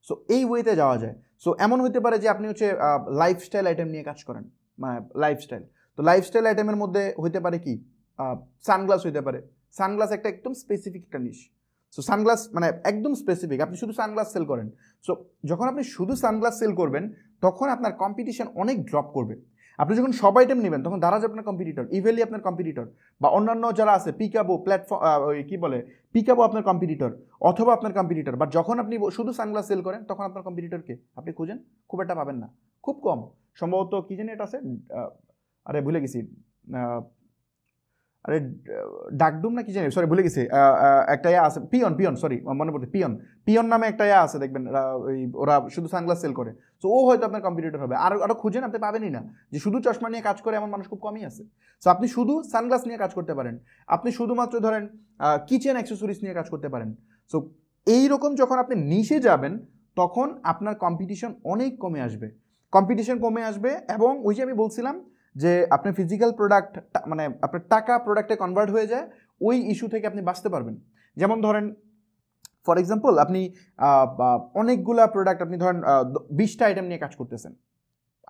সো এই ওয়েতে যাওয়া যায়। সো এমন হইতে পারে যে আপনি হচ্ছে লাইফস্টাইল আইটেম নিয়ে কাজ করেন, মানে লাইফস্টাইল। তো লাইফস্টাইল আইটেমের মধ্যে হইতে পারে কি, সানগ্লাস হইতে পারে। সানগ্লাস একটা একদম স্পেসিফিক একটা নিশ। সো সানগ্লাস মানে একদম স্পেসিফিক, আপনি শুধু সানগ্লাস সেল করেন। সো যখন আপনি শুধু সানগ্লাস সেল করবেন তখন আপনার কম্পিটিশন অনেক ড্রপ করবে। আপনি যখন সব আইটেম নেবেন তখন দারাজ আপনার কম্পিটিটর, ইভেলি আপনার কম্পিটিটর, বা অন্যান্য যারা আছে পিকাবো প্ল্যাটফর্ম, ওই কী বলে পিকাবো আপনার কম্পিটিটর, অথবা আপনার কম্পিটিটর। বাট যখন আপনি শুধু সানগ্লাস সেল করেন তখন আপনার কম্পিটিটরকে আপনি খুঁজেন, খুব একটা পাবেন না, খুব কম। সম্ভবত কী জানি এটা আছে, আরে ভুলে গেছি, আরে ডাকডুম না কি জানি, সরি ভুলে গেছি, একটা আছে পিয়ন, সরি মনে পড়ছে, পিয়ন নামে একটা আছে দেখবেন, ওরা শুধু সানগ্লাস সেল করে। সো ও হয়তো আপনার কম্পিটিটর হবে। আরও খুঁজেন, আপনি পাবেনই না যে শুধু চশমা নিয়ে কাজ করে এমন মানুষ খুব কমই আছে। সো আপনি শুধু সানগ্লাস নিয়ে কাজ করতে পারেন, আপনি শুধুমাত্র ধরেন কিচেন অ্যাক্সেসরিজ নিয়ে কাজ করতে পারেন। সো এইরকম যখন আপনি নিশে যাবেন তখন আপনার কম্পিটিশন অনেক কমে আসবে, এবং ওই যে আমি বলছিলাম যে আপনার ফিজিক্যাল প্রোডাক্ট মানে আপনার টাকা প্রোডাক্টে কনভার্ট হয়ে যায়, ওই ইস্যু থেকে আপনি বাঁচতে পারবেন। যেমন ধরেন ফর এক্সাম্পল আপনি অনেকগুলা প্রোডাক্ট, আপনি ধরেন 20টা আইটেম নিয়ে কাজ করতেছেন,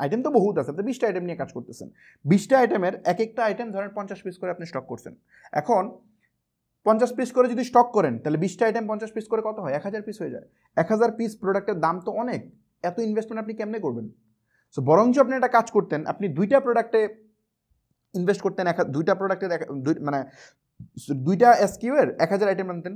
আইটেম তো বহুত আছে, আপনি 20টা আইটেম নিয়ে কাজ করতেছেন, 20টা আইটেমের এক একটা আইটেম ধরেন 50 পিস করে আপনি স্টক করছেন। এখন 50 পিস করে যদি স্টক করেন তাহলে 20টা আইটেম 50 পিস করে কত হয়? 1000 পিস হয়ে যায়। 1000 পিস প্রোডাক্টের দাম তো অনেক, এত ইনভেস্টমেন্ট আপনি কেমনে করবেন? সো বরঞ্চ আপনি একটা কাজ করতেন, আপনি 2টা প্রোডাক্টে ইনভেস্ট করতেন, 2টা প্রোডাক্টের মানে 2টা SKU এর 1000 আইটেম আনতেন,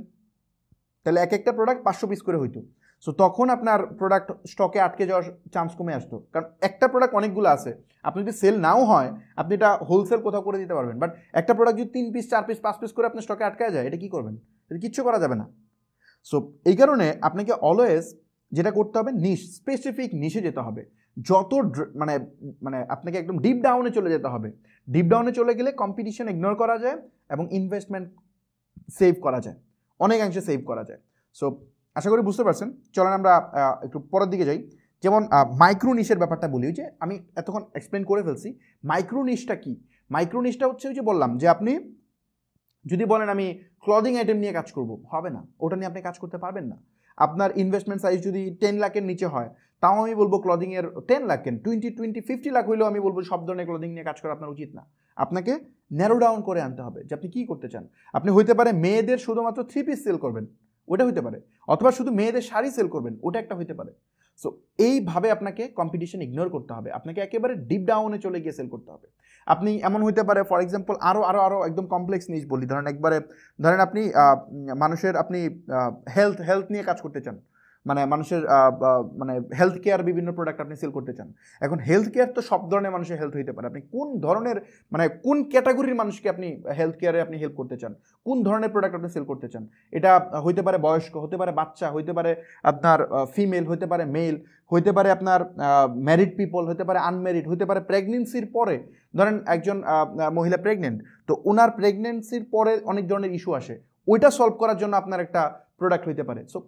তাহলে এক একটা প্রোডাক্ট 500 পিস করে হইতো। সো তখন আপনার প্রোডাক্ট স্টকে আটকে যাওয়ার চান্স কমে আসতো, কারণ একটা প্রোডাক্ট অনেকগুলো আছে, আপনি যদি সেল নাও হয় আপনি এটা হোলসেল কোথাও করে দিতে পারবেন, বাট একটা প্রোডাক্ট যদি 3 পিস 4 পিস 5 পিস করে আপনার স্টকে আটকায় যায়, এটা কি করবেন? এটা কিচ্ছু করা যাবে না। সো এই কারণে আপনাকে অলওয়েজ যেটা করতে হবে, স্পেসিফিক নিশে যেতে হবে, যত মানে মানে আপনাকে একদম ডিপ ডাউনে চলে যেতে হবে। ডিপ ডাউনে চলে গেলে কম্পিটিশন ইগনোর করা যায় এবং ইনভেস্টমেন্ট সেভ করা যায়, অনেকাংশে সেভ করা যায়। সো আশা করি বুঝতে পারছেন। চলেন আমরা একটু পরের দিকে যাই। যেমন মাইক্রো নিশের ব্যাপারটা বলি, যে আমি এতক্ষণ এক্সপ্লেন করে ফেলছি। মাইক্রো নিশটা কি? মাইক্রো নিশটা হচ্ছে ওই যে বললাম যে আপনি যদি বলেন আমি ক্লদিং আইটেম নিয়ে কাজ করব, হবে না, ওটা নিয়ে আপনি কাজ করতে পারবেন না। আপনার ইনভেস্টমেন্ট সাইজ যদি 10 লাখের নিচে হয়, তাও আমি বলবো ক্লদিংয়ের 10 লাখ কেন, 20 লাখ হইলেও আমি বলবো সব ধরনের ক্লদিং নিয়ে কাজ করা আপনার উচিত না। আপনাকে ন্যারো ডাউন করে আনতে হবে যে আপনি কী করতে চান। আপনি হইতে পারে মেয়েদের শুধুমাত্র 3 পিস সেল করবেন, ওটা হইতে পারে, অথবা শুধু মেয়েদের শাড়ি সেল করবেন, ওটা একটা হইতে পারে। সো এইভাবে আপনাকে কম্পিটিশন ইগনোর করতে হবে, আপনাকে একেবারে ডিপ ডাউনে চলে গিয়ে সেল করতে হবে। আপনি এমন হইতে পারে, ফর এক্সাম্পল আরও একদম কমপ্লেক্স নিশ বলি, ধরেন আপনি মানুষের আপনি হেলথ নিয়ে কাজ করতে চান, মানে মানুষের মানে হেলথ কেয়ার বিভিন্ন প্রোডাক্ট আপনি সেল করতে চান। এখন হেলথ কেয়ার তো সব ধরনের মানুষের হেলথ হইতে পারে, আপনি কোন ধরনের মানে কোন ক্যাটাগরির মানুষকে আপনি হেলথ কেয়ারে আপনি হেল্প করতে চান, কোন ধরনের প্রোডাক্ট আপনি সেল করতে চান। এটা হইতে পারে বয়স্ক, হতে পারে বাচ্চা, হইতে পারে আপনার ফিমেল, হইতে পারে মেল, হইতে পারে আপনার ম্যারিড পিপল, হইতে পারে আনম্যারিড, হইতে পারে প্রেগনেন্সির পরে, ধরেন একজন মহিলা প্রেগনেন্ট, তো ওনার প্রেগনেন্সির পরে অনেক ধরনের ইস্যু আসে, ওইটা সলভ করার জন্য আপনার একটা প্রোডাক্ট হইতে পারে। সো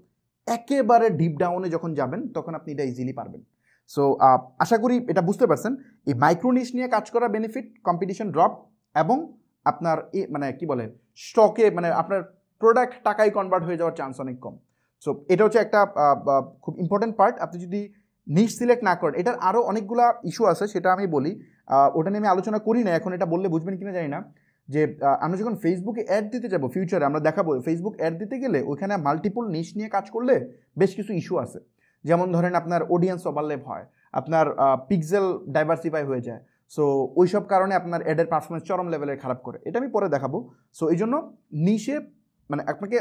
একেবারে ডিপ ডাউনে যখন যাবেন তখন আপনি এটা ইজিলি পারবেন। সো আশা করি এটা বুঝতে পারছেন। এই মাইক্রোনিশ নিয়ে কাজ করা বেনিফিট, কম্পিটিশন ড্রপ, এবং আপনার মানে কি বলে স্টকে মানে আপনার প্রোডাক্ট টাকায় কনভার্ট হয়ে যাওয়ার চান্স অনেক কম। সো এটা হচ্ছে একটা খুব ইম্পর্টেন্ট পার্ট। আপনি যদি নিশ সিলেক্ট না করেন, এটার আরও অনেকগুলা ইস্যু আছে, সেটা আমি বলি, ওটা নিয়ে আমি আলোচনা করি না এখন, এটা বললে বুঝবেন কিনা জানি না। যে আমরা যখন ফেসবুকে অ্যাড দিতে যাবো ফিউচারে, আমরা দেখাবো ফেসবুক অ্যাড দিতে গেলে ওইখানে মাল্টিপল নিশ নিয়ে কাজ করলে বেশ কিছু ইস্যু আছে। যেমন ধরেন আপনার অডিয়েন্স ওভারল্যাপ হয়, আপনার পিক্সেল ডাইভার্সিফাই হয়ে যায়। সো ওইসব কারণে আপনার অ্যাডের পারফরমেন্স চরম লেভেলের খারাপ করে, এটা আমি পরে দেখাবো। সো এই জন্য নিশে মানে আপনাকে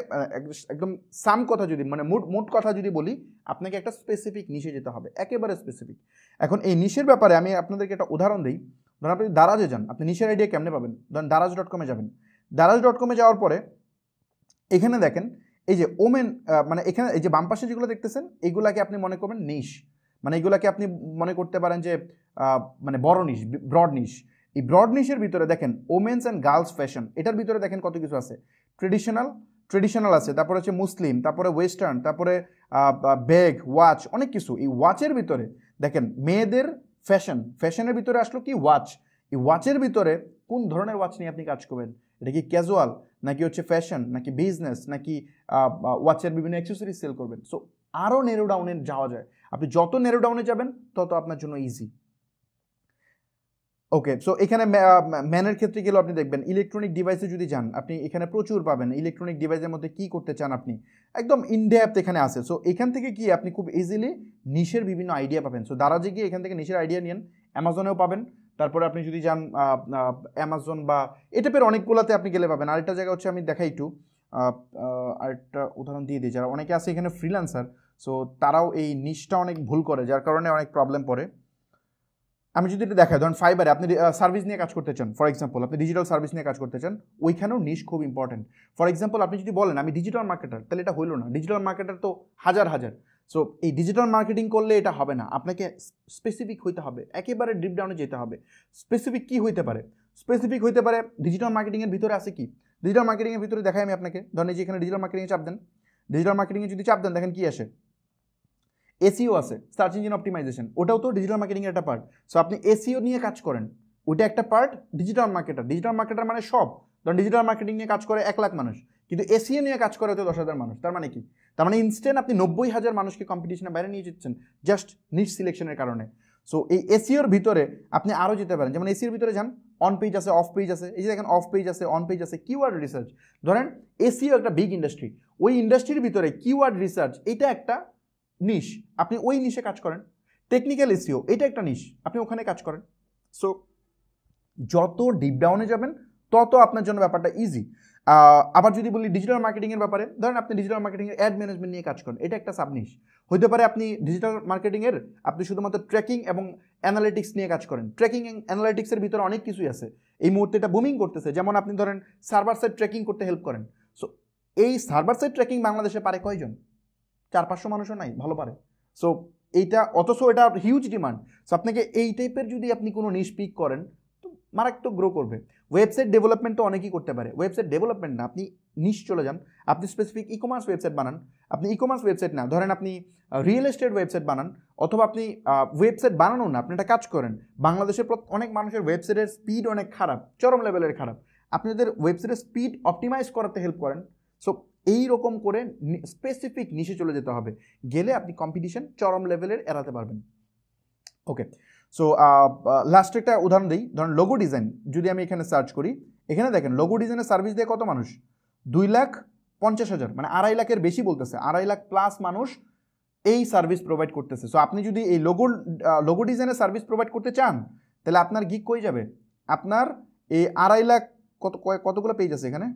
একদম সাম কথা যদি মানে মোট কথা যদি বলি, আপনাকে একটা স্পেসিফিক নিশে যেতে হবে, একেবারে স্পেসিফিক। এখন এই নিশের ব্যাপারে আমি আপনাদেরকে একটা উদাহরণ দিই। ধরুন আপনি দারাজে যান, আপনি নিশের আইডিয়া কেমনে পাবেন? ধরেন daraz.com যাবেন, daraz.com যাওয়ার পরে এখানে দেখেন এই যে ওমেন, মানে এখানে এই যে বাম পাশে যেগুলো দেখতেছেন, এইগুলাকে আপনি মনে করবেন নিশ, মানে এগুলাকে আপনি মনে করতে পারেন যে মানে বড় নিশ, ব্রড নিশ। এই ব্রড নিশের ভিতরে দেখেন ওমেন্স অ্যান্ড গার্লস ফ্যাশন, এটার ভিতরে দেখেন কত কিছু আছে। ট্রেডিশনাল আছে, তারপরে হচ্ছে মুসলিম, তারপরে ওয়েস্টার্ন, তারপরে ব্যাগ, ওয়াচ, অনেক কিছু। এই ওয়াচের ভিতরে দেখেন মেয়েদের ফ্যাশনের ভিতরে আসলো কি ওয়াচ। এই ওয়াচের ভিতরে কোন ধরনের ওয়াচ নিয়ে আপনি কাজ করবেন? এটা কি ক্যাজুয়াল, নাকি হচ্ছে ফ্যাশন, নাকি বিজনেস, নাকি ওয়াচের বিভিন্ন অ্যাক্সেসরিজ সেল করবেন? সো আরও নেরো ডাউনে যাওয়া যায়, আপনি যত নেরো ডাউনে যাবেন তত আপনার জন্য ইজি। ওকে, সো এখানে ম্যানের ক্ষেত্রে গেলেও আপনি দেখবেন ইলেকট্রনিক ডিভাইসে যদি যান, আপনি এখানে প্রচুর পাবেন। ইলেকট্রনিক ডিভাইসের মধ্যে কি করতে চান আপনি একদম ইনডেপথ এখানে আছে। সো এখান থেকে কি আপনি খুব ইজিলি নিশের বিভিন্ন আইডিয়া পাবেন। সো দারাজে গিয়ে এখান থেকে নিশের আইডিয়া নিন, অ্যামাজনেও পাবেন। তারপরে আপনি যদি যান অ্যামাজন বা এ টাইপের অনেকগুলোতে আপনি গেলে পাবেন। আরেকটা জায়গা হচ্ছে আমি দেখাই একটু, আরেকটা উদাহরণ দিয়ে দিই। যারা অনেকে আছে এখানে ফ্রিল্যান্সার, সো তারাও এই নিশটা অনেক ভুল করে, যার কারণে অনেক প্রবলেম পড়ে। আমি যদি এটা দেখাই, ধরুন ফাইবারে আপনি সার্ভিস নিয়ে কাজ করতে চান, ফর এক্সাম্পল আপনি ডিজিটাল সার্ভিস নিয়ে কাজ করতে চান, ওইখানেও নিশ খুব ইম্পর্টেন্ট। ফর এক্সাম্পল আপনি যদি বলেন আমি ডিজিটাল মার্কেটার, তাহলে এটা হইলো না। ডিজিটাল মার্কেটার তো হাজার হাজার। সো এই ডিজিটাল মার্কেটিং করলে এটা হবে না, আপনাকে স্পেসিফিক হইতে হবে, একেবারে ডিপ ডাউনে যেতে হবে। স্পেসিফিক কি হইতে পারে? স্পেসিফিক হইতে পারে ডিজিটাল মার্কেটিংয়ের ভিতরে আছে কি। ডিজিটাল মার্কেটিংয়ের ভিতরে দেখাই আমি আপনাকে, ধরেন যে এখানে ডিজিটাল মার্কেটিংয়ে চাপ দেন, ডিজিটাল মার্কেটিংয়ে যদি চাপ দেন দেখেন কি আসে, এসইও আছে, সার্চ ইঞ্জিন অপটিমাইজেশন, ওটাও তো ডিজিটাল মার্কেটিংয়ের একটা পার্ট। সো আপনি এসইও নিয়ে কাজ করেন, ওইটা একটা part digital marketer. Digital marketer মানে সব, ধরুন ডিজিটাল মার্কেটিং নিয়ে কাজ করে 1 লাখ মানুষ, কিন্তু এসইও নিয়ে কাজ করে হয়তো 10,000 মানুষ। তার মানে কি? তার মানে ইনস্ট্যান্ট আপনি 90,000 মানুষকে কম্পিটিশনের বাইরে নিয়ে যাচ্ছেন জাস্ট নিশ সিলেকশনের কারণে। সো এই এসইওর ভিতরে আপনি আরও যেতে পারেন, যেমন এসইওর ভিতরে যান, অন পেজ আছে, অফ পেজ আছে, এই যে দেখেন অফ পেজ আছে, অন পেজ আছে, কিওয়ার্ড রিসার্চ। ধরেন এসইও একটা বিগ ইন্ডাস্ট্রি, ওই ইন্ডাস্ট্রির ভিতরে কিওয়ার্ড রিসার্চ এটা একটা নিশ, আপনি ওই নিশে কাজ করেন। টেকনিক্যাল এসইও এটা একটা নিশ, আপনি ওখানে কাজ করেন। সো যত ডিপ ডাউনে যাবেন তত আপনার জন্য ব্যাপারটা ইজি। আবার যদি বলি ডিজিটাল মার্কেটিংয়ের ব্যাপারে, ধরেন আপনি ডিজিটাল মার্কেটিংয়ের অ্যাড ম্যানেজমেন্ট নিয়ে কাজ করেন, এটা একটা সাবনিশ হতে পারে। আপনি ডিজিটাল মার্কেটিংয়ের আপনি শুধুমাত্র ট্র্যাকিং এবং অ্যানালিটিক্স নিয়ে কাজ করেন। ট্র্যাকিং অ্যান্ড অ্যানালিটিক্সের ভিতরে অনেক কিছুই আছে, এই মুহূর্তে এটা বুমিং করতেছে। যেমন আপনি ধরেন সার্ভার সাইড ট্র্যাকিং করতে হেল্প করেন। সো এই সার্ভার সাইড ট্র্যাকিং বাংলাদেশে পারে কয়জন? 400-500 মানুষও নাই ভালো পারে। সো এইটা, অথচ এটা হিউজ ডিমান্ড। সো আপনাকে এই টাইপের যদি আপনি কোনো নিশ পিক করেন তো মারাত্মক গ্রো করবে। ওয়েবসাইট ডেভেলপমেন্ট তো অনেকেই করতে পারে, ওয়েবসাইট ডেভেলপমেন্ট না, আপনি নিশ চলে যান, আপনি স্পেসিফিক ই কমার্স ওয়েবসাইট বানান। আপনি ই কমার্স ওয়েবসাইট না, ধরেন আপনি রিয়েল এস্টেট ওয়েবসাইট বানান, অথবা আপনি ওয়েবসাইট বানানো না, আপনি একটা কাজ করেন। বাংলাদেশের অনেক মানুষের ওয়েবসাইটের স্পিড অনেক খারাপ, চরম লেভেলের খারাপ, আপনি ওদের ওয়েবসাইটের স্পিড অপটিমাইজ করাতে হেল্প করেন। সো এই রকম করে স্পেসিফিক নিশে চলে যেতে হবে, গেলে আপনি কম্পিটিশন চরম লেভেলের এড়াতে পারবেন। ওকে, সো লাস্ট একটা উদাহরণ দিই, ধরুন লোগো ডিজাইন যদি আমি এখানে সার্চ করি, এখানে দেখেন লোগো ডিজাইনের সার্ভিস দেয় কত মানুষ? 2,50,000, মানে 2.5 লাখের বেশি বলতেছে, 2.5 লাখ প্লাস মানুষ এই সার্ভিস প্রোভাইড করতেছে। সো আপনি যদি এই লোগো ডিজাইনের সার্ভিস প্রোভাইড করতে চান, তাহলে আপনার গিগ কই যাবে? আপনার এই 2.5 লাখ কতগুলো পেজ আছে এখানে?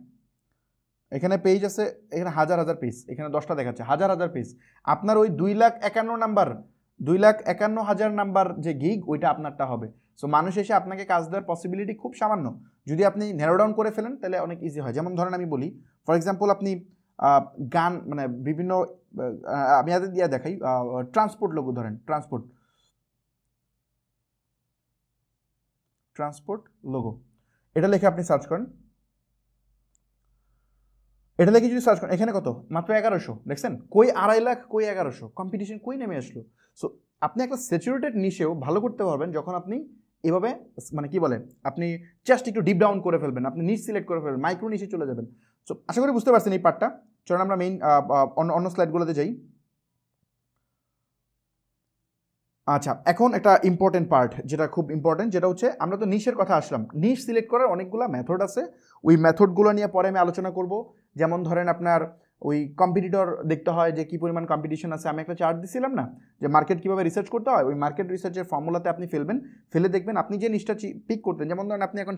এখানে পেজ আছে, এখানে হাজার হাজার পেজ, এখানে 10টা দেখাচ্ছে, হাজার হাজার পেজ। আপনার ওই 2,51,000 নাম্বার, 2,51,000 নাম্বার যে গিগ, ওইটা আপনারটা হবে। সো মানুষ এসে আপনাকে কাজ দেওয়ার পসিবিলিটি খুব সামান্য। যদি আপনি ন্যারো ডাউন করে ফেলেন তাহলে অনেক ইজি হয়। যেমন ধরেন আমি বলি, ফর এক্সাম্পল আপনি গান, মানে বিভিন্ন, আমি আগে দিয়ে দেখাই, ট্রান্সপোর্ট লোগো ধরেন, ট্রান্সপোর্ট লোগো, এটা লিখে আপনি সার্চ করেন, এটা লিখে যদি সার্চ করেন, এখানে কত? মাত্র 1100। দেখছেন, কই 2.5 লাখ, কই 1100, কম্পিটিশন কই নেমে আসলো। সো আপনি একটা স্যাচুরেটেড নিশেও ভালো করতে পারবেন যখন আপনি এভাবে, মানে কি বলে, আপনি জাস্ট একটু ডিপ ডাউন করে ফেলবেন, আপনি নিশ সিলেক্ট করে ফেলবেন, মাইক্রো নিশে চলে যাবেন। সো আশা করি বুঝতে পারছেন এই পার্টটা। চলুন আমরা মেইন অন্য স্লাইডগুলোতে যাই। আচ্ছা, এখন একটা ইম্পর্টেন্ট পার্ট, যেটা খুব ইম্পর্টেন্ট, যেটা হচ্ছে আমরা তো নিশের কথা আসলাম, নিশ সিলেক্ট করার অনেকগুলো মেথড আছে, ওই মেথডগুলো নিয়ে পরে আমি আলোচনা করব। যেমন ধরেন আপনার ওই কম্পিটিটর দেখতে হয় যে কী পরিমাণ কম্পিটিশন আছে। আমি একটা চার্ট দিছিলাম না, যে মার্কেট কীভাবে রিসার্চ করতে হয়, ওই মার্কেট রিসার্চের ফর্মুলাতে আপনি ফেলে দেখবেন আপনি যে নিশটা পিক করতেন। যেমন ধরেন আপনি এখন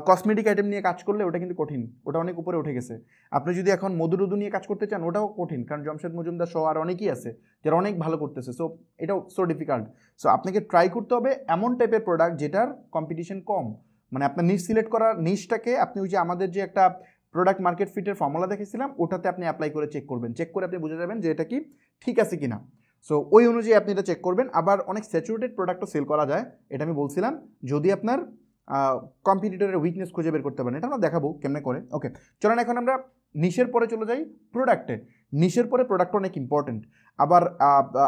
কসমেটিক আইটেম নিয়ে কাজ করলে ওটা কিন্তু কঠিন, ওটা অনেক উপরে উঠে গেছে। আপনি যদি এখন মধুরুদু নিয়ে কাজ করতে চান, ওটাও কঠিন, কারণ জমশেদ মজুমদার সহ আর অনেকেই আছে যারা অনেক ভালো করতেছে। সো এটাও সো ডিফিকাল্ট। সো আপনাকে ট্রাই করতে হবে এমন টাইপের প্রোডাক্ট যেটার কম্পিটিশন কম, মানে আপনার নিশ সিলেক্ট করার নিশটাকে আপনি ওই যে আমাদের যে একটা প্রোডাক্ট মার্কেট ফিটের ফর্মুলা দেখেছিলাম, ওটাতে আপনি অ্যাপ্লাই করে চেক করবেন, চেক করে আপনি বুঝে যাবেন যে এটা কি ঠিক আছে কিনা। সো ওই অনুযায়ী আপনি এটা চেক করবেন। আবার অনেক স্যাচুরেটেড প্রোডাক্টও সেল করা যায়, এটা আমি বলছিলাম, যদি আপনার কম্পিটিটরের উইকনেস খুঁজে বের করতে পারেন। এটা আমরা দেখাবো কেমনে করে। ওকে, চলেন এখন আমরা নিশের পরে চলে যাই প্রোডাক্টে। নিশের পরে প্রোডাক্ট অনেক ইম্পর্টেন্ট। আবার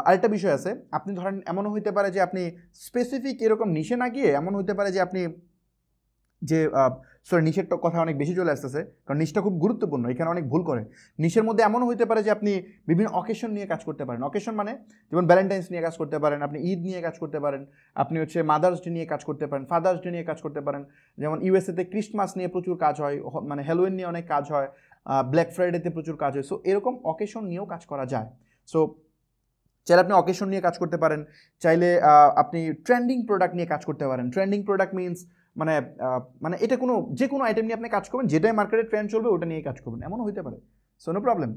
আরেকটা বিষয় আছে, আপনি ধরেন এমনও হইতে পারে যে আপনি স্পেসিফিক এরকম নিশে না গিয়ে, এমন হইতে পারে যে আপনি যে নিশের কথা অনেক বেশি চলে আসতেছে, কারণ নিশটা খুব গুরুত্বপূর্ণ, এখানে অনেক ভুল করে। নিশের মধ্যে এমনও হইতে পারে যে আপনি বিভিন্ন অকেশন নিয়ে কাজ করতে পারেন। অকেশন মানে যেমন ভ্যালেন্টাইন্স নিয়ে কাজ করতে পারেন, আপনি ঈদ নিয়ে কাজ করতে পারেন, আপনি হচ্ছে মাদার্স ডে নিয়ে কাজ করতে পারেন, ফাদার্স ডে নিয়ে কাজ করতে পারেন। যেমন ইউএসএতে ক্রিসমাস নিয়ে প্রচুর কাজ হয়, মানে হ্যালোউইন নিয়ে অনেক কাজ হয়, ব্ল্যাক ফ্রাইডেতে প্রচুর কাজ হয়। সো এরকম অকেশন নিয়েও কাজ করা যায়। সো চাইলে আপনি অকেশন নিয়ে কাজ করতে পারেন, চাইলে আপনি ট্রেন্ডিং প্রোডাক্ট নিয়ে কাজ করতে পারেন। ট্রেন্ডিং প্রোডাক্ট মিনস মানে এটা যে কোনো আইটেম নিয়ে আপনি কাজ করবেন, যেটাই মার্কেটে ট্রেন্ড চলবে ওটা নিয়ে কাজ করবেন, এমনও হতে পারে। So no problem.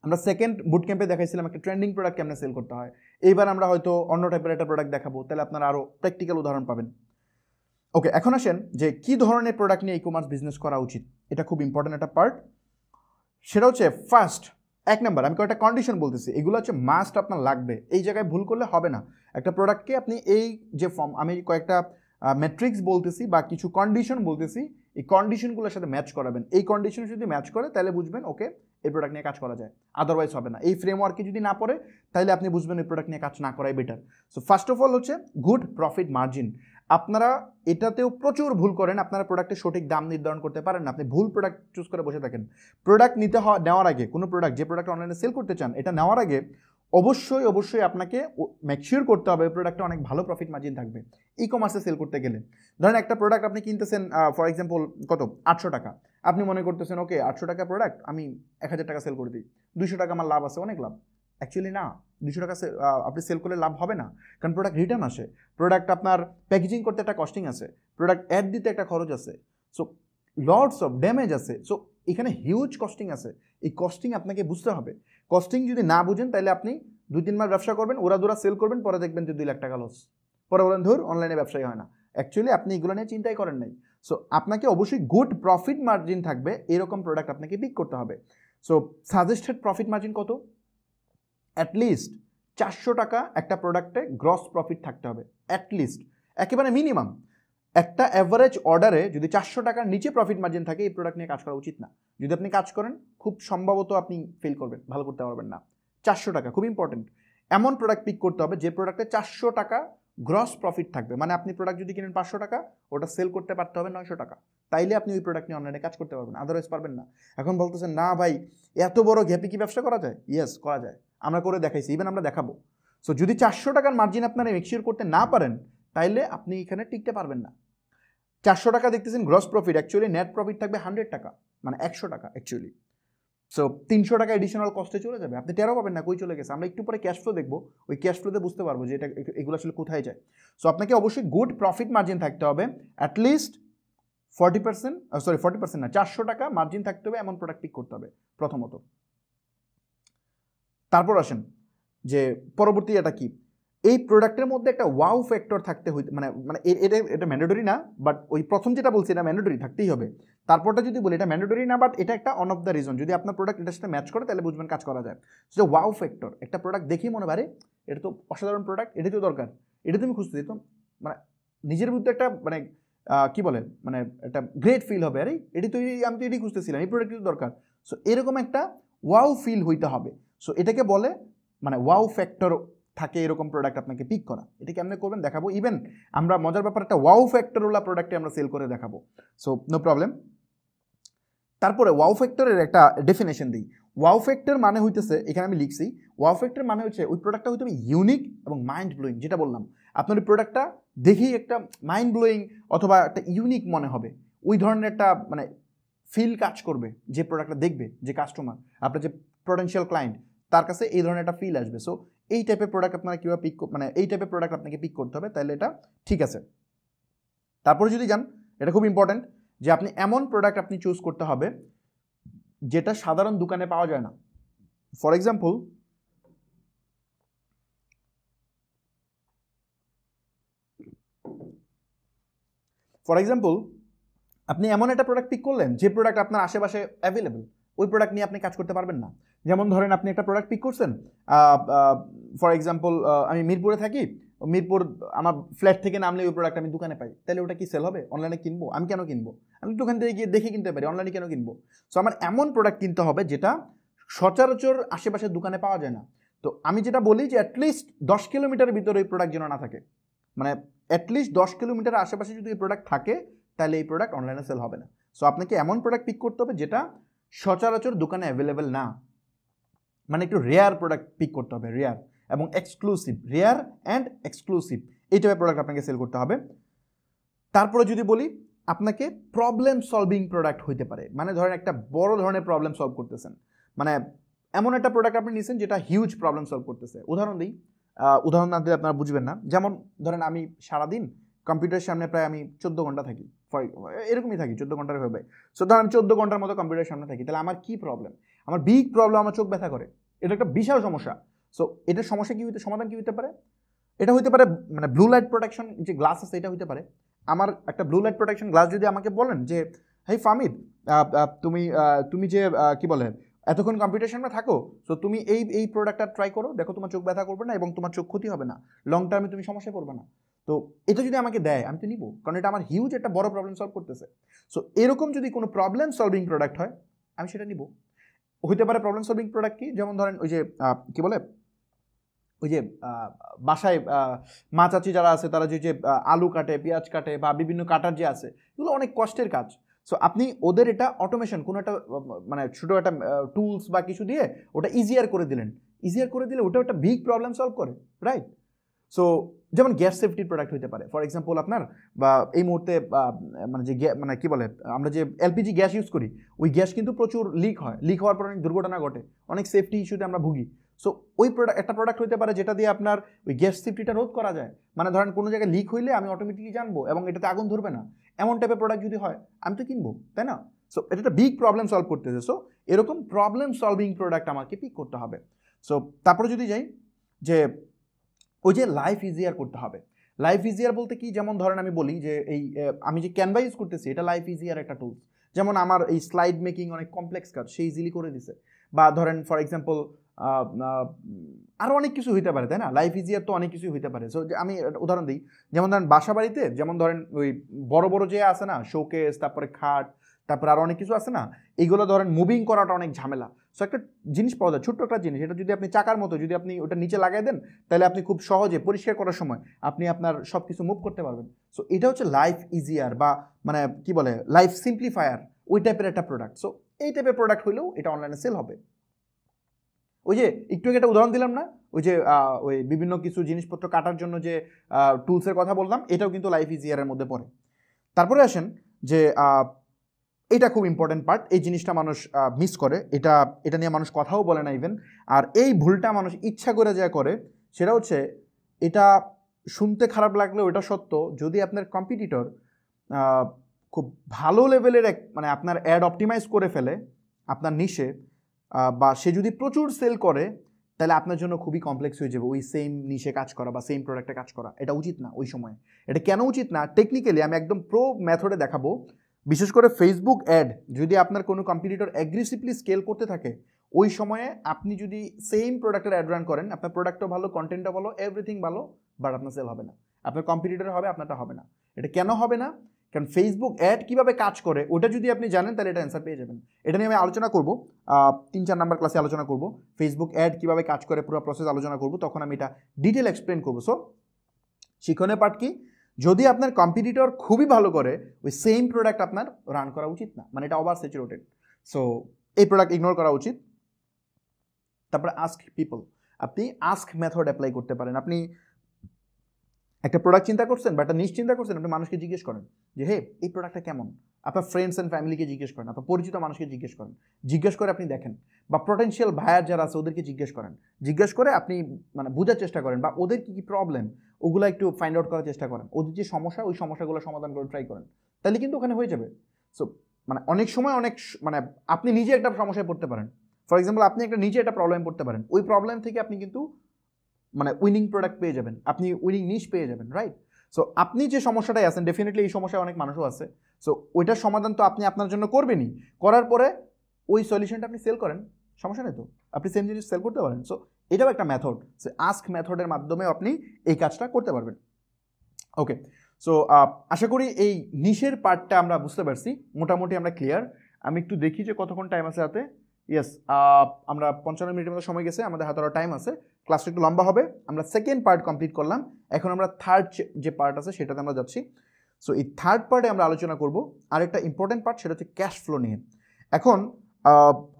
আমরা সেকেন্ড বুট ক্যাম্পে দেখাইছিলাম একটা ট্রেন্ডিং প্রোডাক্ট কেমনে সেল করতে হয়, এইবার আমরা হয়তো অন্য টাইপের একটা প্রোডাক্ট দেখাবো, তাহলে আপনারা আরও প্র্যাকটিক্যাল উদাহরণ পাবেন। ওকে, এখন আসেন যে কী ধরনের প্রোডাক্ট নিয়ে ই কমার্স বিজনেস করা উচিত, এটা খুব ইম্পর্টেন্ট একটা পার্ট। সেটা হচ্ছে ফার্স্ট, 1 নাম্বার, আমি কয়েকটা কন্ডিশন বলতেছি, এগুলো হচ্ছে মাস্ট আপনার লাগবে, এই জায়গায় ভুল করলে হবে না। একটা প্রোডাক্টকে আপনি এই যে আমি কয়েকটা ম্যাট্রিক্স বলতেছি বা কিছু কন্ডিশন বলতেছি, এই কন্ডিশনগুলোর সাথে ম্যাচ করাবেন। এই কন্ডিশন যদি ম্যাচ করে তাহলে বুঝবেন ওকে এই প্রোডাক্ট নিয়ে কাজ করা যায়, আদারওয়াইজ হবে না। এই ফ্রেমওয়ার্কে যদি না পড়ে তাহলে আপনি বুঝবেন এই প্রোডাক্ট নিয়ে কাজ না করাই better. So first of all হচ্ছে গুড প্রফিট মার্জিন। আপনারা এটাতেও প্রচুর ভুল করেন, আপনারা প্রোডাক্টের সঠিক দাম নির্ধারণ করতে পারেন না, আপনি ভুল প্রোডাক্ট চুজ করে বসে থাকেন। প্রোডাক্ট নেওয়ার আগে, কোনো প্রোডাক্ট যে প্রোডাক্ট অনলাইনে সেল করতে চান, এটা নেওয়ার আগে অবশ্যই আপনাকে মেকশিওর করতে হবে প্রোডাক্টটা অনেক ভালো প্রফিট মার্জিন থাকবে। ই কমার্সে সেল করতে গেলে ধরেন একটা প্রোডাক্ট আপনি কিনতেছেন ফর এক্সাম্পল কত 800 টাকা, আপনি মনে করতেছেন ওকে 800 টাকা প্রোডাক্ট আমি 1000 টাকা সেল করে দিই, 200 টাকা আমার লাভ আছে, অনেক লাভ। অ্যাকচুয়ালি না, 200 টাকা আপনি সেল করলে লাভ হবে না, কারণ প্রোডাক্ট রিটার্ন আসে, প্রোডাক্ট আপনার প্যাকেজিং করতে একটা কস্টিং আছে, প্রোডাক্ট অ্যাড দিতে একটা খরচ আছে, সো লটস অফ ড্যামেজ আছে, সো এখানে হিউজ কস্টিং আছে। এই কস্টিং আপনাকে বুঝতে হবে। কস্টিং যদি না বুঝেন তাহলে আপনি 2-3 মাস ব্যবসা করবেন, ওরা সেল করবেন, পরে দেখবেন যে 2 লাখ টাকা লস, পরে বলেন ধর অনলাইনে ব্যবসায়ী হয় না। অ্যাকচুয়ালি আপনি এগুলো নিয়ে চিন্তাই করেন নাই। সো আপনাকে অবশ্যই গুড প্রফিট মার্জিন থাকবে এরকম প্রোডাক্ট আপনাকে পিক করতে হবে। সো সাজেস্টেড প্রফিট মার্জিন কত? অ্যাটলিস্ট 400 টাকা একটা প্রোডাক্টে গ্রস প্রফিট থাকতে হবে, অ্যাটলিস্ট, একেবারে মিনিমাম। একটা অ্যাভারেজ অর্ডারে যদি 400 টাকার নিচে প্রফিট মার্জিন থাকে, এই প্রোডাক্ট নিয়ে কাজ করা উচিত না। যদি আপনি কাজ করেন খুব সম্ভবত আপনি ফেল করবেন, ভালো করতে পারবেন না। 400 টাকা খুব ইম্পর্টেন্ট। এমন প্রোডাক্ট পিক করতে হবে যে প্রোডাক্টে 400 টাকা গ্রস প্রফিট থাকবে, মানে আপনি প্রোডাক্ট যদি কিনেন 500 টাকা, ওটা সেল করতে পারতে হবে 900 টাকা, তাইলে আপনি ওই প্রোডাক্ট নিয়ে অনলাইনে কাজ করতে পারবেন, আদারওয়াইজ পারবেন না। এখন বলতেছেন না ভাই এত বড় গ্যাপে কি ব্যবসা করা যায়? ইয়েস করা যায়, আমরা করে দেখাইছি, ইভেন আমরা দেখাবো। সো যদি 400 টাকার মার্জিন আপনারা মেকশিওর করতে না পারেন তাইলে আপনি এখানে টিকতে পারবেন না। 400 টাকা দেখতেছেন gross profit, actually net profit থাকবে 100 টাকা, মানে 100 টাকা অ্যাকচুয়ালি। সো 300 টাকা এডিশনাল কস্টে চলে যাবে, আপনি টেরও পাবেন না কই চলে গেছে। আমরা একটু পরে ক্যাশ ফ্লো দেখবো, ওই ক্যাশ ফ্লোতে বুঝতে পারবো যে এগুলো আসলে কোথায় যায়। সো আপনাকে অবশ্যই গুড প্রফিট মার্জিন থাকতে হবে, অ্যাটলিস্ট 40%, 40% না, 400 টাকা মার্জিন থাকতে হবে, এমন প্রোডাক্ট পিক করতে হবে প্রথমত। তারপর আসেন যে পরবর্তী এটা কি, এই প্রোডাক্টের মধ্যে একটা ওয়াও ফ্যাক্টর থাকতে হইতে মানে এটা ম্যান্ডেটরি না, বাট ওই প্রথম যেটা বলছি এটা ম্যান্ডেটরি থাকতেই হবে। তারপরটা যদি বলি এটা ম্যান্ডেটরি না, বাট এটা একটা অন অফ দ্য রিজন, যদি আপনার প্রোডাক্ট এটার সাথে ম্যাচ করে তাহলে বুঝবেন কাজ করা যায়। সো ওয়াও ফ্যাক্টর, একটা প্রোডাক্ট দেখেই মনে পারে এটা তো অসাধারণ প্রোডাক্ট, এটাই তো দরকার, এটা তুমি খুঁজতে দিত, মানে নিজের মধ্যে একটা মানে কি বলে মানে একটা গ্রেট ফিল হবে, আরে এটি তো আমি তো এটি খুঁজতেছিলাম, এই প্রোডাক্টটি তো দরকার। সো এরকম একটা ওয়াও ফিল হইতে হবে। সো এটাকে বলে মানে ওয়াও ফ্যাক্টর থাকে এরকম প্রোডাক্ট আপনাকে পিক করা। এটা কেমনে করবেন দেখাবো, ইভেন আমরা মজার ব্যাপার একটা ওয়াও ফ্যাক্টরওয়ালা প্রোডাক্টে আমরা সেল করে দেখাবো। So no problem. তারপরে ওয়াও ফ্যাক্টরের একটা ডেফিনেশন দিই। ওয়াও ফ্যাক্টর মানে হইতেছে, এখানে আমি লিখছি, ওয়াও ফ্যাক্টর মানে হচ্ছে ওই প্রোডাক্টটা হইতে হবে ইউনিক এবং মাইন্ড ব্লোয়িং, যেটা বললাম আপনার ওই প্রোডাক্টটা দেখেই একটা মাইন্ড ব্লোয়িং অথবা একটা ইউনিক মনে হবে, ওই ধরনের একটা মানে ফিল কাজ করবে যে প্রোডাক্টটা দেখবে যে কাস্টমার, আপনার যে পটেনশিয়াল ক্লায়েন্ট, তার কাছে এই ধরনের একটা ফিল আসবে। সো এই টাইপের প্রোডাক্ট আপনারা কীভাবে মানে এই টাইপের প্রোডাক্ট আপনাকে পিক করতে হবে, তাহলে এটা ঠিক আছে। তারপরে যদি যান, এটা খুব ইম্পর্টেন্ট যে আপনি এমন প্রোডাক্ট আপনি চুজ করতে হবে যেটা সাধারণ দোকানে পাওয়া যায় না। ফর এক্সাম্পল আপনি এমন একটা প্রোডাক্ট পিক করলেন যে প্রোডাক্ট আপনার আশেপাশে অ্যাভেলেবল, ওই প্রোডাক্ট নিয়ে আপনি কাজ করতে পারবেন না। যেমন ধরেন আপনি একটা প্রোডাক্ট পিক করছেন, ফর এক্সাম্পল আমি মিরপুরে থাকি, মিরপুর আমার ফ্ল্যাট থেকে নামলে ওই প্রোডাক্ট আমি দোকানে পাই, তাহলে ওটা কি সেল হবে? অনলাইনে কিনবো? আমি কেন কিনবো? আমি দোকান থেকে গিয়ে দেখে কিনতে পারি, অনলাইনে কেন কিনবো? সো আমার এমন প্রোডাক্ট কিনতে হবে যেটা সচরাচর আশেপাশের দোকানে পাওয়া যায় না। তো আমি যেটা বলি যে অ্যাটলিস্ট 10 কিলোমিটারের ভিতরে ওই প্রোডাক্ট যেন না থাকে, মানে অ্যাটলিস্ট 10 কিলোমিটার আশেপাশে যদি এই প্রোডাক্ট থাকে তাহলে এই প্রোডাক্ট অনলাইনে সেল হবে না। সো আপনাকে এমন প্রোডাক্ট পিক করতে হবে যেটা সচরাচর দোকানে অ্যাভেলেবেল না, মানে একটু রেয়ার প্রোডাক্ট পিক করতে হবে, রেয়ার এবং এক্সক্লুসিভ, রেয়ার অ্যান্ড এক্সক্লুসিভ, এই টাইপের প্রোডাক্ট আপনাকে সেল করতে হবে। তারপরে যদি বলি আপনাকে প্রবলেম সলভিং প্রোডাক্ট হইতে পারে, মানে ধরেন একটা বড় ধরনের প্রবলেম সলভ করতেছেন, মানে এমন একটা প্রোডাক্ট আপনি নিয়েছেন যেটা হিউজ প্রবলেম সলভ করতেছে। উদাহরণ দিই, উদাহরণ না দিলে আপনারা বুঝবেন না। যেমন ধরেন আমি সারাদিন কম্পিউটারের সামনে প্রায় আমি 14 ঘন্টা থাকি, এরকমই থাকি 14 ঘন্টার হবে। সো ধরেন আমি 14 ঘন্টার মতো কম্পিউটারের সামনে থাকি, তাহলে আমার কি প্রবলেম? আমার বিগ প্রবলেম, আমার চোখ ব্যথা করে, এটা একটা বিশাল সমস্যা। সো এটার সমস্যা কী হইতে সমাধান কী হতে পারে? এটা হইতে পারে মানে ব্লু লাইট প্রোটেকশন যে গ্লাস আছে এটা হইতে পারে। আমার একটা ব্লু লাইট প্রোটেকশন গ্লাস যদি আমাকে বলেন যে হেই ফামিদ, তুমি যে কি বলে এতক্ষণ কম্পিউটার সামনে থাকো, সো তুমি এই প্রোডাক্টটা ট্রাই করো, দেখো তোমার চোখ ব্যথা করবে না এবং তোমার চোখ ক্ষতি হবে না, লং টার্মে তুমি সমস্যায় পড়বে না। তো এটা যদি আমাকে দেয় আমি তো নিব, কারণ এটা আমার হিউজ একটা বড় প্রবলেম সলভ করতেছে। সো এরকম যদি কোনো প্রবলেম সলভিং প্রোডাক্ট হয় আমি সেটা নিব। হইতে পারে প্রবলেম সলভিং প্রোডাক্ট কি, যেমন ধরেন ওই যে কি বলে ওই যে বাসায় মা চাচি যারা আছে তারা যে আলু কাটে, পেঁয়াজ কাটে বা বিভিন্ন কাটার যে আছে, এগুলো অনেক কষ্টের কাজ। সো আপনি ওদের এটা অটোমেশন কোনো একটা মানে ছোটো একটা টুলস বা কিছু দিয়ে ওটা ইজিয়ার করে দিলেন, ইজিয়ার করে দিলে ওটা একটা বিগ প্রবলেম সলভ করে, রাইট? সো যেমন গ্যাস সেফটির প্রোডাক্ট হতে পারে, ফর এক্সাম্পল আপনার বা এই মুহূর্তে মানে যে মানে কী বলে আমরা যে এলপিজি গ্যাস ইউজ করি ওই গ্যাস কিন্তু প্রচুর লিক হয়, লিক হওয়ার পর অনেক দুর্ঘটনা ঘটে, অনেক সেফটি ইস্যুতে আমরা ভুগি। সো ওই একটা প্রোডাক্ট হতে পারে যেটা দিয়ে আপনার ওই গ্যাস সেফটিটা রোধ করা যায়। মানে ধরেন কোনো জায়গায় লিক হইলে আমি অটোমেটিকলি জানবো এবং এটাতে আগুন ধরবে না, এমন টাইপের প্রোডাক্ট যদি হয় আমি তো কিনবো, তাই না? সো এটা একটা বিগ প্রবলেম সলভ করতেছে। সো এরকম প্রবলেম সলভিং প্রোডাক্ট আমাকে পিক করতে হবে। সো তারপরে যদি যাই যে ওই যে লাইফ ইজিয়ার করতে হবে। লাইফ ইজিয়ার বলতে কি, যেমন ধরেন আমি বলি যে এই আমি যে ক্যানভা ইউজ করতেছি এটা লাইফ ইজিয়ার একটা টুলস। যেমন আমার এই স্লাইড মেকিং অনেক কমপ্লেক্স কাজ, সে ইজিলি করে দিছে। বা ধরেন ফর এক্সাম্পল আরও অনেক কিছু হইতে পারে, তাই না? লাইফ ইজিয়ার তো অনেক কিছুই হইতে পারে। সো আমি উদাহরণ দিই, যেমন ধরেন বাসা বাড়িতে যেমন ধরেন ওই বড় বড় যে আছে না শোকেস, তারপরে খাট, তারপরে আরও অনেক কিছু আছে না, এইগুলো ধরেন মুভিং করাটা অনেক ঝামেলা। সো একটা জিনিস পাওয়া যায়, ছোট্ট একটা জিনিস, এটা যদি আপনি চাকার মতো যদি আপনি ওটা নিচে লাগাই দেন তাহলে আপনি খুব সহজে পরিষ্কার করার সময় আপনি আপনার সব কিছু মুভ করতে পারবেন। সো এটা হচ্ছে লাইফ ইজিয়ার বা মানে কি বলে লাইফ সিম্পলিফায়ার, ওই টাইপের একটা প্রোডাক্ট। সো এই টাইপের প্রোডাক্ট হলেও এটা অনলাইনে সেল হবে। ওই যে একটু একটা উদাহরণ দিলাম না, ওই যে ওই বিভিন্ন কিছু জিনিসপত্র কাটার জন্য যে টুলসের কথা বললাম, এটাও কিন্তু লাইফ ইজিয়ারের মধ্যে পড়ে। তারপরে আসেন যে এটা খুব ইম্পর্টেন্ট পার্ট, এই জিনিসটা মানুষ মিস করে, এটা নিয়ে মানুষ কথাও বলে না ইভেন। আর এই ভুলটা মানুষ ইচ্ছা করে যা করে সেটা হচ্ছে, এটা শুনতে খারাপ লাগলেও এটা সত্য, যদি আপনার কম্পিটিটর খুব ভালো লেভেলের মানে আপনার অ্যাড অপটিমাইজ করে ফেলে আপনার নিশে, বা সে যদি প্রচুর সেল করে, তাহলে আপনার জন্য খুবই কমপ্লেক্স হয়ে যাবে ওই সেম নিশে কাজ করা বা সেম প্রোডাক্টে কাজ করা। এটা উচিত না ওই সময়। এটা কেন উচিত না টেকনিক্যালি আমি একদম প্রো মেথডে দেখাবো। বিশেষ করে ফেসবুক অ্যাড যদি আপনার কোনো কম্পিটিটর অ্যাগ্রেসিভলি স্কেল করতে থাকে, ওই সময়ে আপনি যদি সেম প্রোডাক্টের অ্যাড রান করেন, আপনার প্রোডাক্টও ভালো, কন্টেন্টও ভালো, এভরিথিং ভালো, বাট আপনার সেল হবে না। আপনার কম্পিটিটর হবে, আপনারটা হবে না। এটা কেন হবে না? কারণ ফেসবুক অ্যাড কীভাবে কাজ করে ওটা যদি আপনি জানেন তাহলে এটা অ্যান্সার পেয়ে যাবেন। এটা নিয়ে আমি আলোচনা করব, 3-4 নাম্বার ক্লাসে আলোচনা করব ফেসবুক অ্যাড কীভাবে কাজ করে, পুরো প্রসেস আলোচনা করব, তখন আমি এটা ডিটেল এক্সপ্লেন করবো। সো শিক্ষণীয় পার্ট কি, যদি আপনার কম্পিটিটর খুবই ভালো করে ওই সেম প্রোডাক্ট আপনার রান করা উচিত না, মানে এটা ওভার স্যাচুরেটেড। সো এই প্রোডাক্ট ইগনোর করা উচিত। তারপরে আস্ক পিপল, আপনি আস্ক মেথড অ্যাপ্লাই করতে পারেন। আপনি একটা প্রোডাক্ট চিন্তা করছেন বা একটা নিশ চিন্তা করছেন, আপনি মানুষকে জিজ্ঞেস করেন যে হে এই প্রোডাক্টটা কেমন, আপনার ফ্রেন্ডস অ্যান্ড ফ্যামিলিকে জিজ্ঞেস করেন, আপনার পরিচিত মানুষকে জিজ্ঞেস করেন, জিজ্ঞেস করে আপনি দেখেন, বা পটেনশিয়াল বায়ার যারা আছে ওদেরকে জিজ্ঞেস করেন, জিজ্ঞেস করে আপনি মানে বোঝার চেষ্টা করেন বা ওদের কী কী প্রবলেম ওগুলো একটু ফাইন্ড আউট করার চেষ্টা করেন, ওদের যে সমস্যা ওই সমস্যাগুলো সমাধান করে ট্রাই করেন, তাহলে কিন্তু ওখানে হয়ে যাবে। সো মানে অনেক সময় মানে আপনি নিজে একটা সমস্যায় পড়তে পারেন, ফর এক্সাম্পল আপনি একটা নিজে একটা প্রবলেম পড়তে পারেন, ওই প্রবলেম থেকে আপনি কিন্তু মানে উইনিং প্রোডাক্ট পেয়ে যাবেন, আপনি উইনিং নিশ পেয়ে যাবেন, রাইট? সো আপনি যে সমস্যাটাই আছেন, ডেফিনেটলি এই সমস্যায় অনেক মানুষও আছে, সো ওইটার সমাধান তো আপনি আপনার জন্য করবেনই, করার পরে ওই সলিউশনটা আপনি সেল করেন, সমস্যা নেই তো, আপনি সেম জিনিস সেল করতে পারেন। সো এটাও একটা মেথড, সো আস্ক মেথডের মাধ্যমে আপনি এই কাজটা করতে পারবেন। ওকে, সো আশা করি এই নিশের পার্টটা আমরা বুঝতে পারছি, মোটামুটি আমরা ক্লিয়ার। আমি একটু দেখি যে কতক্ষণ টাইম আছে হাতে। ইয়েস, আমরা 55 মিনিটের মতো সময় গেছে, আমাদের হাতে আরও টাইম আছে, ক্লাসটা একটু লম্বা হবে। আমরা সেকেন্ড পার্ট কমপ্লিট করলাম, এখন আমরা থার্ড যে পার্ট আছে সেটাতে আমরা যাচ্ছি। সো এই থার্ড পার্টে আমরা আলোচনা করব আরেকটা ইম্পর্টেন্ট পার্ট, সেটা হচ্ছে ক্যাশ ফ্লো নিয়ে। এখন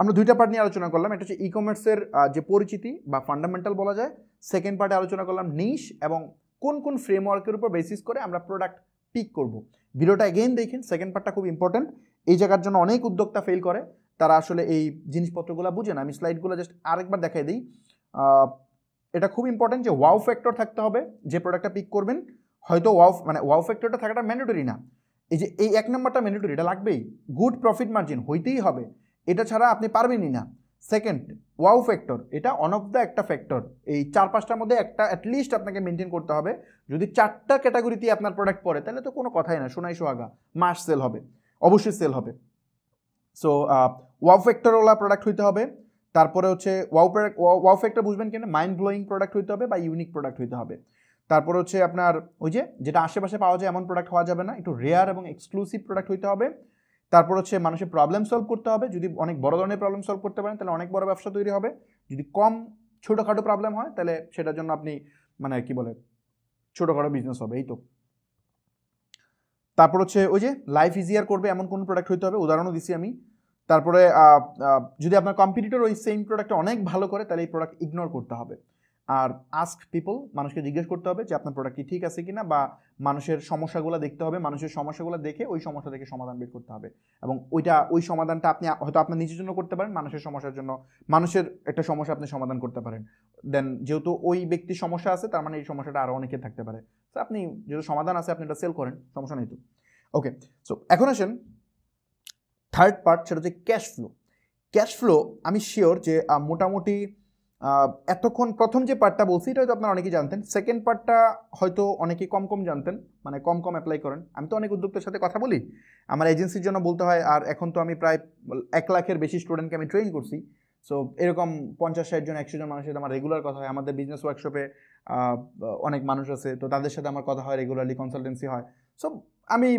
আমরা দুইটা পার্ট নিয়ে আলোচনা করলাম, এটা হচ্ছে ই কমার্সের যে পরিচিতি বা ফান্ডামেন্টাল বলা যায়। সেকেন্ড পার্টে আলোচনা করলাম নিশ এবং কোন কোন ফ্রেমওয়ার্কের উপর বেসিস করে আমরা প্রোডাক্ট পিক করব। ভিডিওটা এগেইন দেখেন, সেকেন্ড পার্টটা খুব ইম্পর্টেন্ট। এই জায়গার জন্য অনেক উদ্যোক্তা ফেল করে, তারা আসলে এই জিনিসপত্রগুলো বুঝে না। আমি স্লাইডগুলো জাস্ট আরেকবার দেখাই দিই। এটা খুব ইম্পর্টেন্ট যে ওয়াও ফ্যাক্টর থাকতে হবে যে প্রোডাক্টটা পিক করবেন। হয়তো ওয়াও ফ্যাক্টরটা থাকাটা ম্যান্ডেটরি না, এই 1 নম্বরটা ম্যান্ডেটরি, এটা লাগবেই। গুড প্রফিট মার্জিন হইতেই হবে, এটা ছাড়া আপনি পারবেনই না। সেকেন্ড, ওয়াও ফ্যাক্টর, এটা অন অফ দ্য একটা ফ্যাক্টর। এই 4-5টার মধ্যে একটা অ্যাটলিস্ট আপনাকে মেনটেন করতে হবে। যদি 4টা ক্যাটাগরিতে আপনার প্রোডাক্ট পড়ে তাহলে তো কোনো কথাই না, সোনাই সোহাগা, মাস সেল হবে, অবশ্যই সেল হবে। সো ওয়াও ফ্যাক্টরওয়ালা প্রোডাক্ট হইতে হবে। তারপরে হচ্ছে ওয়াও ফ্যাক্টর বুঝবেন কেন, মাইন্ড ব্লোয়িং প্রোডাক্ট হইতে হবে বা ইউনিক প্রোডাক্ট হইতে হবে। তারপর হচ্ছে আপনার ওই যে যেটা আশেপাশে পাওয়া যায় এমন প্রোডাক্ট হওয়া যাবে না, একটু রেয়ার এবং এক্সক্লুসিভ প্রোডাক্ট হইতে হবে। তারপর হচ্ছে মানুষের প্রবলেম সলভ করতে হবে, যদি অনেক বড় ধরনের প্রবলেম সলভ করতে পারেন তাহলে অনেক বড় ব্যবসা তৈরি হবে। যদি কম ছোটোখাটো প্রবলেম হয় তাহলে সেটার জন্য আপনি মানে কি বলে ছোটোখাটো বিজনেস হবে, এই তো। তারপর হচ্ছে ওই যে লাইফ ইজিয়ার করবে এমন কোন প্রোডাক্ট হইতে হবে, উদাহরণও দিছি আমি। তারপরে যদি আপনার কম্পিটিটর ওই সেম প্রোডাক্টটা অনেক ভালো করে তাহলে এই প্রোডাক্ট ইগনোর করতে হবে। আর আস্ক পিপল, মানুষকে জিজ্ঞেস করতে হবে যে আপনার প্রোডাক্ট কি ঠিক আছে কিনা, বা মানুষের সমস্যাগুলো দেখতে হবে, মানুষের সমস্যাগুলো দেখে ওই সমস্যা থেকে সমাধান বের করতে হবে। এবং ওই সমাধানটা আপনি হয়তো আপনার নিজের জন্য করতে পারেন, মানুষের সমস্যার জন্য, মানুষের একটা সমস্যা আপনি সমাধান করতে পারেন। দেন যেহেতু ওই ব্যক্তির সমস্যা আছে তার মানে এই সমস্যাটা আরও অনেকের থাকতে পারে, তো আপনি যেহেতু সমাধান আছে আপনি এটা সেল করেন, সমস্যা নেই তো। ওকে, সো এখন আসেন থার্ড পার্ট, সেটা হচ্ছে ক্যাশ ফ্লো। ক্যাশ ফ্লো আমি শিওর যে মোটামুটি এতক্ষণ প্রথম যে পার্টটা বলছি এটা হয়তো আপনারা অনেকেই জানতেন, সেকেন্ড পার্টটা হয়তো অনেকেই কম কম জানতেন, মানে কম কম অ্যাপ্লাই করেন। আমি তো অনেক উদ্যোক্তার সাথে কথা বলি, আমার এজেন্সির জন্য বলতে হয়, আর এখন তো আমি প্রায় 1 লাখের বেশি স্টুডেন্টকে আমি ট্রেন করছি। সো এরকম 50-60 জন 100 জন মানুষের সাথে আমার রেগুলার কথা হয়। আমাদের বিজনেস ওয়ার্কশপে অনেক মানুষ আছে, তো তাদের সাথে আমার কথা হয়, রেগুলারলি কনসালটেন্সি হয়। সো আমি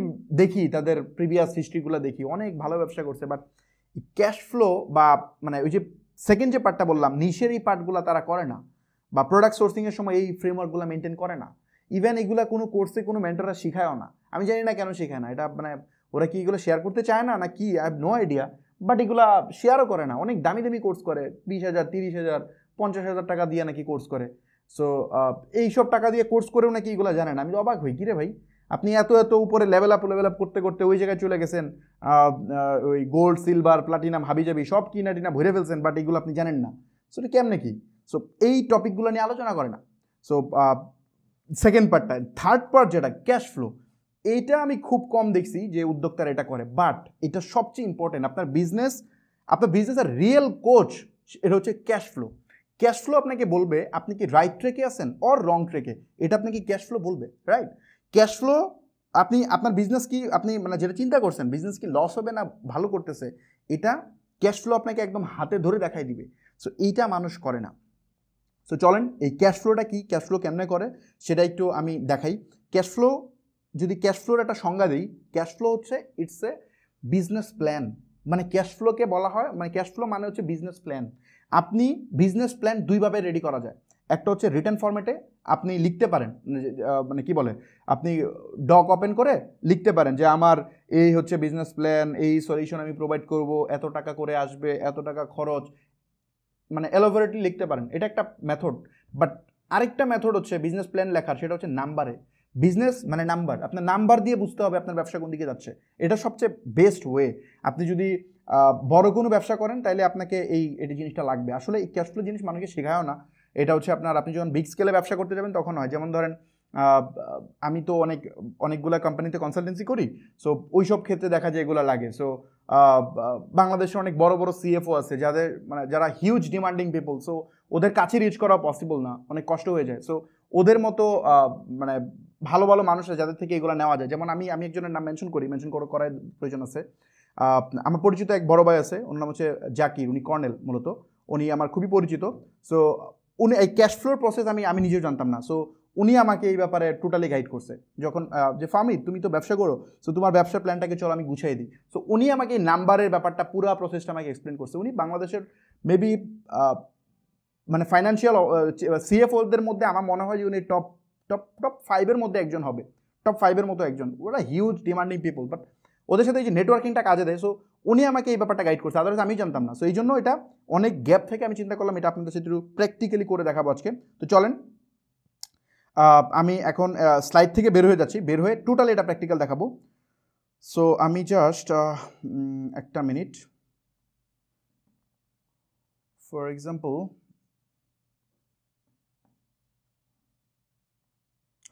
দেখি তাদের প্রিভিয়াস হিস্ট্রিগুলো দেখি, অনেক ভালো ব্যবসা করছে, বাট ক্যাশ ফ্লো বা মানে ওই যে সেকেন্ড যে পার্টটা বললাম নিশের এই পার্টগুলো তারা করে না, বা প্রোডাক্ট সোর্সিংয়ের সময় এই ফ্রেমওয়ার্কগুলো মেনটেন করে না। ইভেন এগুলো কোনো কোর্সে কোনো মেন্টররা শিখায়ও না, আমি জানি না কেন শেখায় না। এটা মানে ওরা কি এগুলো শেয়ার করতে চায় না কি, I have no idea, but এগুলা শেয়ারও করে না। অনেক দামি দামি কোর্স করে, 20,000, 30,000, 50,000 টাকা দিয়ে নাকি কোর্স করে। সো এইসব টাকা দিয়ে কোর্স করেও নাকি এগুলো জানে না। আমি তো অবাক হই, কিরে ভাই আপনি এত এত উপরে লেভেল আপ করতে করতে ওই জায়গায় চলে গেছেন, ওই গোল্ড সিলভার প্লাটিনাম হাবিজাবি সব কিনা টিনা ভরে ফেলছেন, বাট এগুলো আপনি জানেন না। সো এটা কেমনে কি? সো এই টপিকগুলো নিয়ে আলোচনা করে না। সো সেকেন্ড পার্টটা, থার্ড পার্ট যেটা ক্যাশ ফ্লো, এইটা আমি খুব কম দেখছি যে উদ্যোক্তারা এটা করে, বাট এটা সবচেয়ে ইম্পর্টেন্ট। আপনার বিজনেসের রিয়েল কোচ এটা হচ্ছে ক্যাশ ফ্লো। ক্যাশ ফ্লো আপনাকে বলবে আপনি কি রাইট ট্রেকে আছেন অর রং ট্রেকে, এটা আপনাকে ক্যাশ ফ্লো বলবে, রাইট? ক্যাশ ফ্লো আপনি আপনার বিজনেস কি, আপনি মানে যেটা চিন্তা করছেন বিজনেস কি লস হবে না ভালো করতেছে, এটা ক্যাশ ফ্লো আপনাকে একদম হাতে ধরে দেখাই দিবে। সো এইটা মানুষ করে না। সো চলেন এই ক্যাশ ফ্লোটা কি, ক্যাশ ফ্লো কেমনে করে সেটা একটু আমি দেখাই। ক্যাশ ফ্লো, যদি ক্যাশ ফ্লোর একটা সংজ্ঞা দিই, ক্যাশ ফ্লো হচ্ছে ইটস এ বিজনেস প্ল্যান। মানে ক্যাশ ফ্লোকে বলা হয়, মানে ক্যাশ ফ্লো মানে হচ্ছে বিজনেস প্ল্যান। আপনি বিজনেস প্ল্যান দুইভাবে রেডি করা যায়। একটা হচ্ছে রিটেন ফরম্যাটে আপনি লিখতে পারেন, মানে কি বলে, আপনি ডক ওপেন করে লিখতে পারেন যে আমার এই হচ্ছে বিজনেস প্ল্যান, এই সলিউশন আমি প্রোভাইড করব, এত টাকা করে আসবে, এত টাকা খরচ, মানে এলোভেরেটলি লিখতে পারেন, এটা একটা মেথড। বাট আরেকটা মেথড হচ্ছে বিজনেস প্ল্যান লেখার, সেটা হচ্ছে নাম্বারে। বিজনেস মানে নাম্বার, আপনার নাম্বার দিয়ে বুঝতে হবে আপনার ব্যবসা কোন দিকে যাচ্ছে, এটা সবচেয়ে বেস্ট ওয়ে। আপনি যদি বড় কোনো ব্যবসা করেন তাহলে আপনাকে এই জিনিসটা লাগবে। আসলে এই ক্যাশ ফ্লো জিনিস মানুষকে শেখায়ও না। এটা হচ্ছে আপনি যখন বিগ স্কেলে ব্যবসা করতে যাবেন তখন হয়। যেমন ধরেন আমি তো অনেকগুলো কোম্পানিতে কনসালটেন্সি করি, সো ওই সব ক্ষেত্রে দেখা যায় এগুলো লাগে। সো বাংলাদেশে অনেক বড় বড় সিএফও আছে যারা হিউজ ডিমান্ডিং পিপল, সো ওদের কাছে রিচ করা পসিবল না, অনেক কষ্ট হয়ে যায়। সো ওদের মতো মানে ভালো ভালো মানুষ আছে যাদের থেকে এগুলো নেওয়া যায়। যেমন আমি একজনের নাম মেনশন করার প্রয়োজন আছে। আমার পরিচিত এক বড় ভাই আছে, ওর নাম হচ্ছে জাকির, উনি কর্নেল মূলত, উনি আমার খুবই পরিচিত। সো উনি এই ক্যাশ ফ্লোর প্রসেস আমি নিজেও জানতাম না। সো উনি আমাকে এই ব্যাপারে টোটালি গাইড করছে। যখন যে ফাহমিদ তুমি তো ব্যবসা করো, সো তোমার ব্যবসার প্ল্যানটাকে চলো আমি গুছিয়ে দিই। সো উনি আমাকে এই নাম্বারের ব্যাপারটা পুরো প্রসেসটা আমাকে এক্সপ্লেন করছে। উনি বাংলাদেশের মেবি মানে ফাইন্যান্সিয়াল সিএফওদের মধ্যে আমার মনে হয় যে উনি টপ 5-এর মধ্যে একজন হবে, টপ 5-এর মতো একজন। ওরা হিউজ ডিমান্ডিং পিপল, বাট ওদের সাথে এই যে নেটওয়ার্কিংটা কাজে দেয়। সো উনি আমাকে এই ব্যাপারটা গাইড করছে, আদারওয়াইজ আমি জানতাম না। সো এই জন্য এটা অনেক গ্যাপ থেকে আমি চিন্তা করলাম এটা আপনাদের সাথে একটু প্র্যাকটিক্যালি করে দেখাবো আজকে। তো চলেন আমি এখন স্লাইড থেকে বের হয়ে যাচ্ছি, বের হয়ে টোটালি এটা প্র্যাকটিক্যাল দেখাবো। সো আমি জাস্ট একটা minute, for example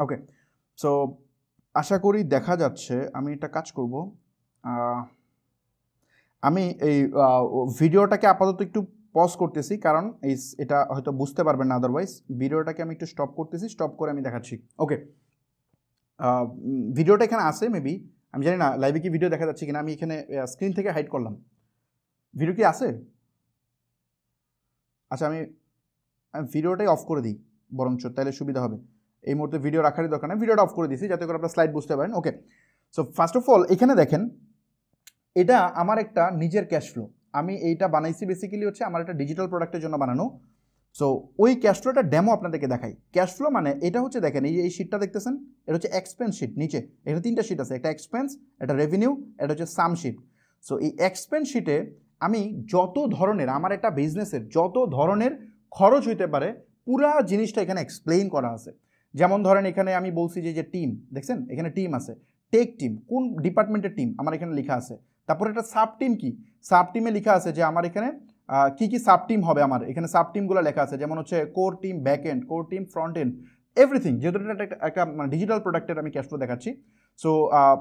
okay, so আশা করি দেখা যাচ্ছে। আমি একটা কাজ করব, আমি এই ভিডিওটাকে আপাতত একটু পজ করতেছি, কারণ এটা হয়তো বুঝতে পারবেন না আদারওয়াইজ। ভিডিওটাকে আমি একটু স্টপ করতেছি, স্টপ করে আমি দেখাচ্ছি। ওকে, ভিডিওটা এখানে আছে মেবি, আমি জানি না লাইভে কি ভিডিও দেখা যাচ্ছে কিনা। আমি এখানে স্ক্রিন থেকে হাইড করলাম। ভিডিও কি আছে? আচ্ছা, আমি ভিডিওটাই অফ করে দিই বরঞ্চ, তাহলে সুবিধা হবে। এই মুহূর্তে ভিডিও রাখারই দরকার নেই, ভিডিওটা অফ করে দিয়েছি যাতে করে আপনার স্লাইড বুঝতে পারেন। ওকে, সো ফার্স্ট অফ অল এখানে দেখেন, এটা আমার একটা নিজের ক্যাশ ফ্লো। আমি এইটা বানাইছি বেসিক্যালি হচ্ছে আমার একটা ডিজিটাল প্রোডাক্টের জন্য বানানো। সো ওই ক্যাশ ফ্লোটা ডেমো আপনাদেরকে দেখাই। ক্যাশ ফ্লো মানে এটা হচ্ছে, দেখেন এই শিটটা দেখতেছেন, এটা হচ্ছে এক্সপেন্স শিট। নিচে এখানে 3টা শিট আছে, একটা এক্সপেন্স, একটা রেভিনিউ, এটা হচ্ছে সাম শিট। সো এই এক্সপেন্স শিটে আমি যত ধরনের, আমার একটা বিজনেসের যত ধরনের খরচ হইতে পারে পুরা জিনিসটা এখানে এক্সপ্লেইন করা আছে। যেমন ধরেন এখানে আমি বলছি যে টিম, দেখছেন এখানে টিম আছে, টেক টিম, কোন ডিপার্টমেন্টের টিম আমার এখানে লেখা আছে। তারপরে একটা সাব টিম, কি সাব টিমে লেখা আছে যে আমার এখানে কি কি সাব টিম হবে, আমার এখানে সাব টিমগুলো লেখা আছে। যেমন হচ্ছে core team back end, core team front end, everything. যেহেতু এটা একটা মানে ডিজিটাল প্রোডাক্টের আমি ক্যাশ ফ্লো দেখাচ্ছি। সো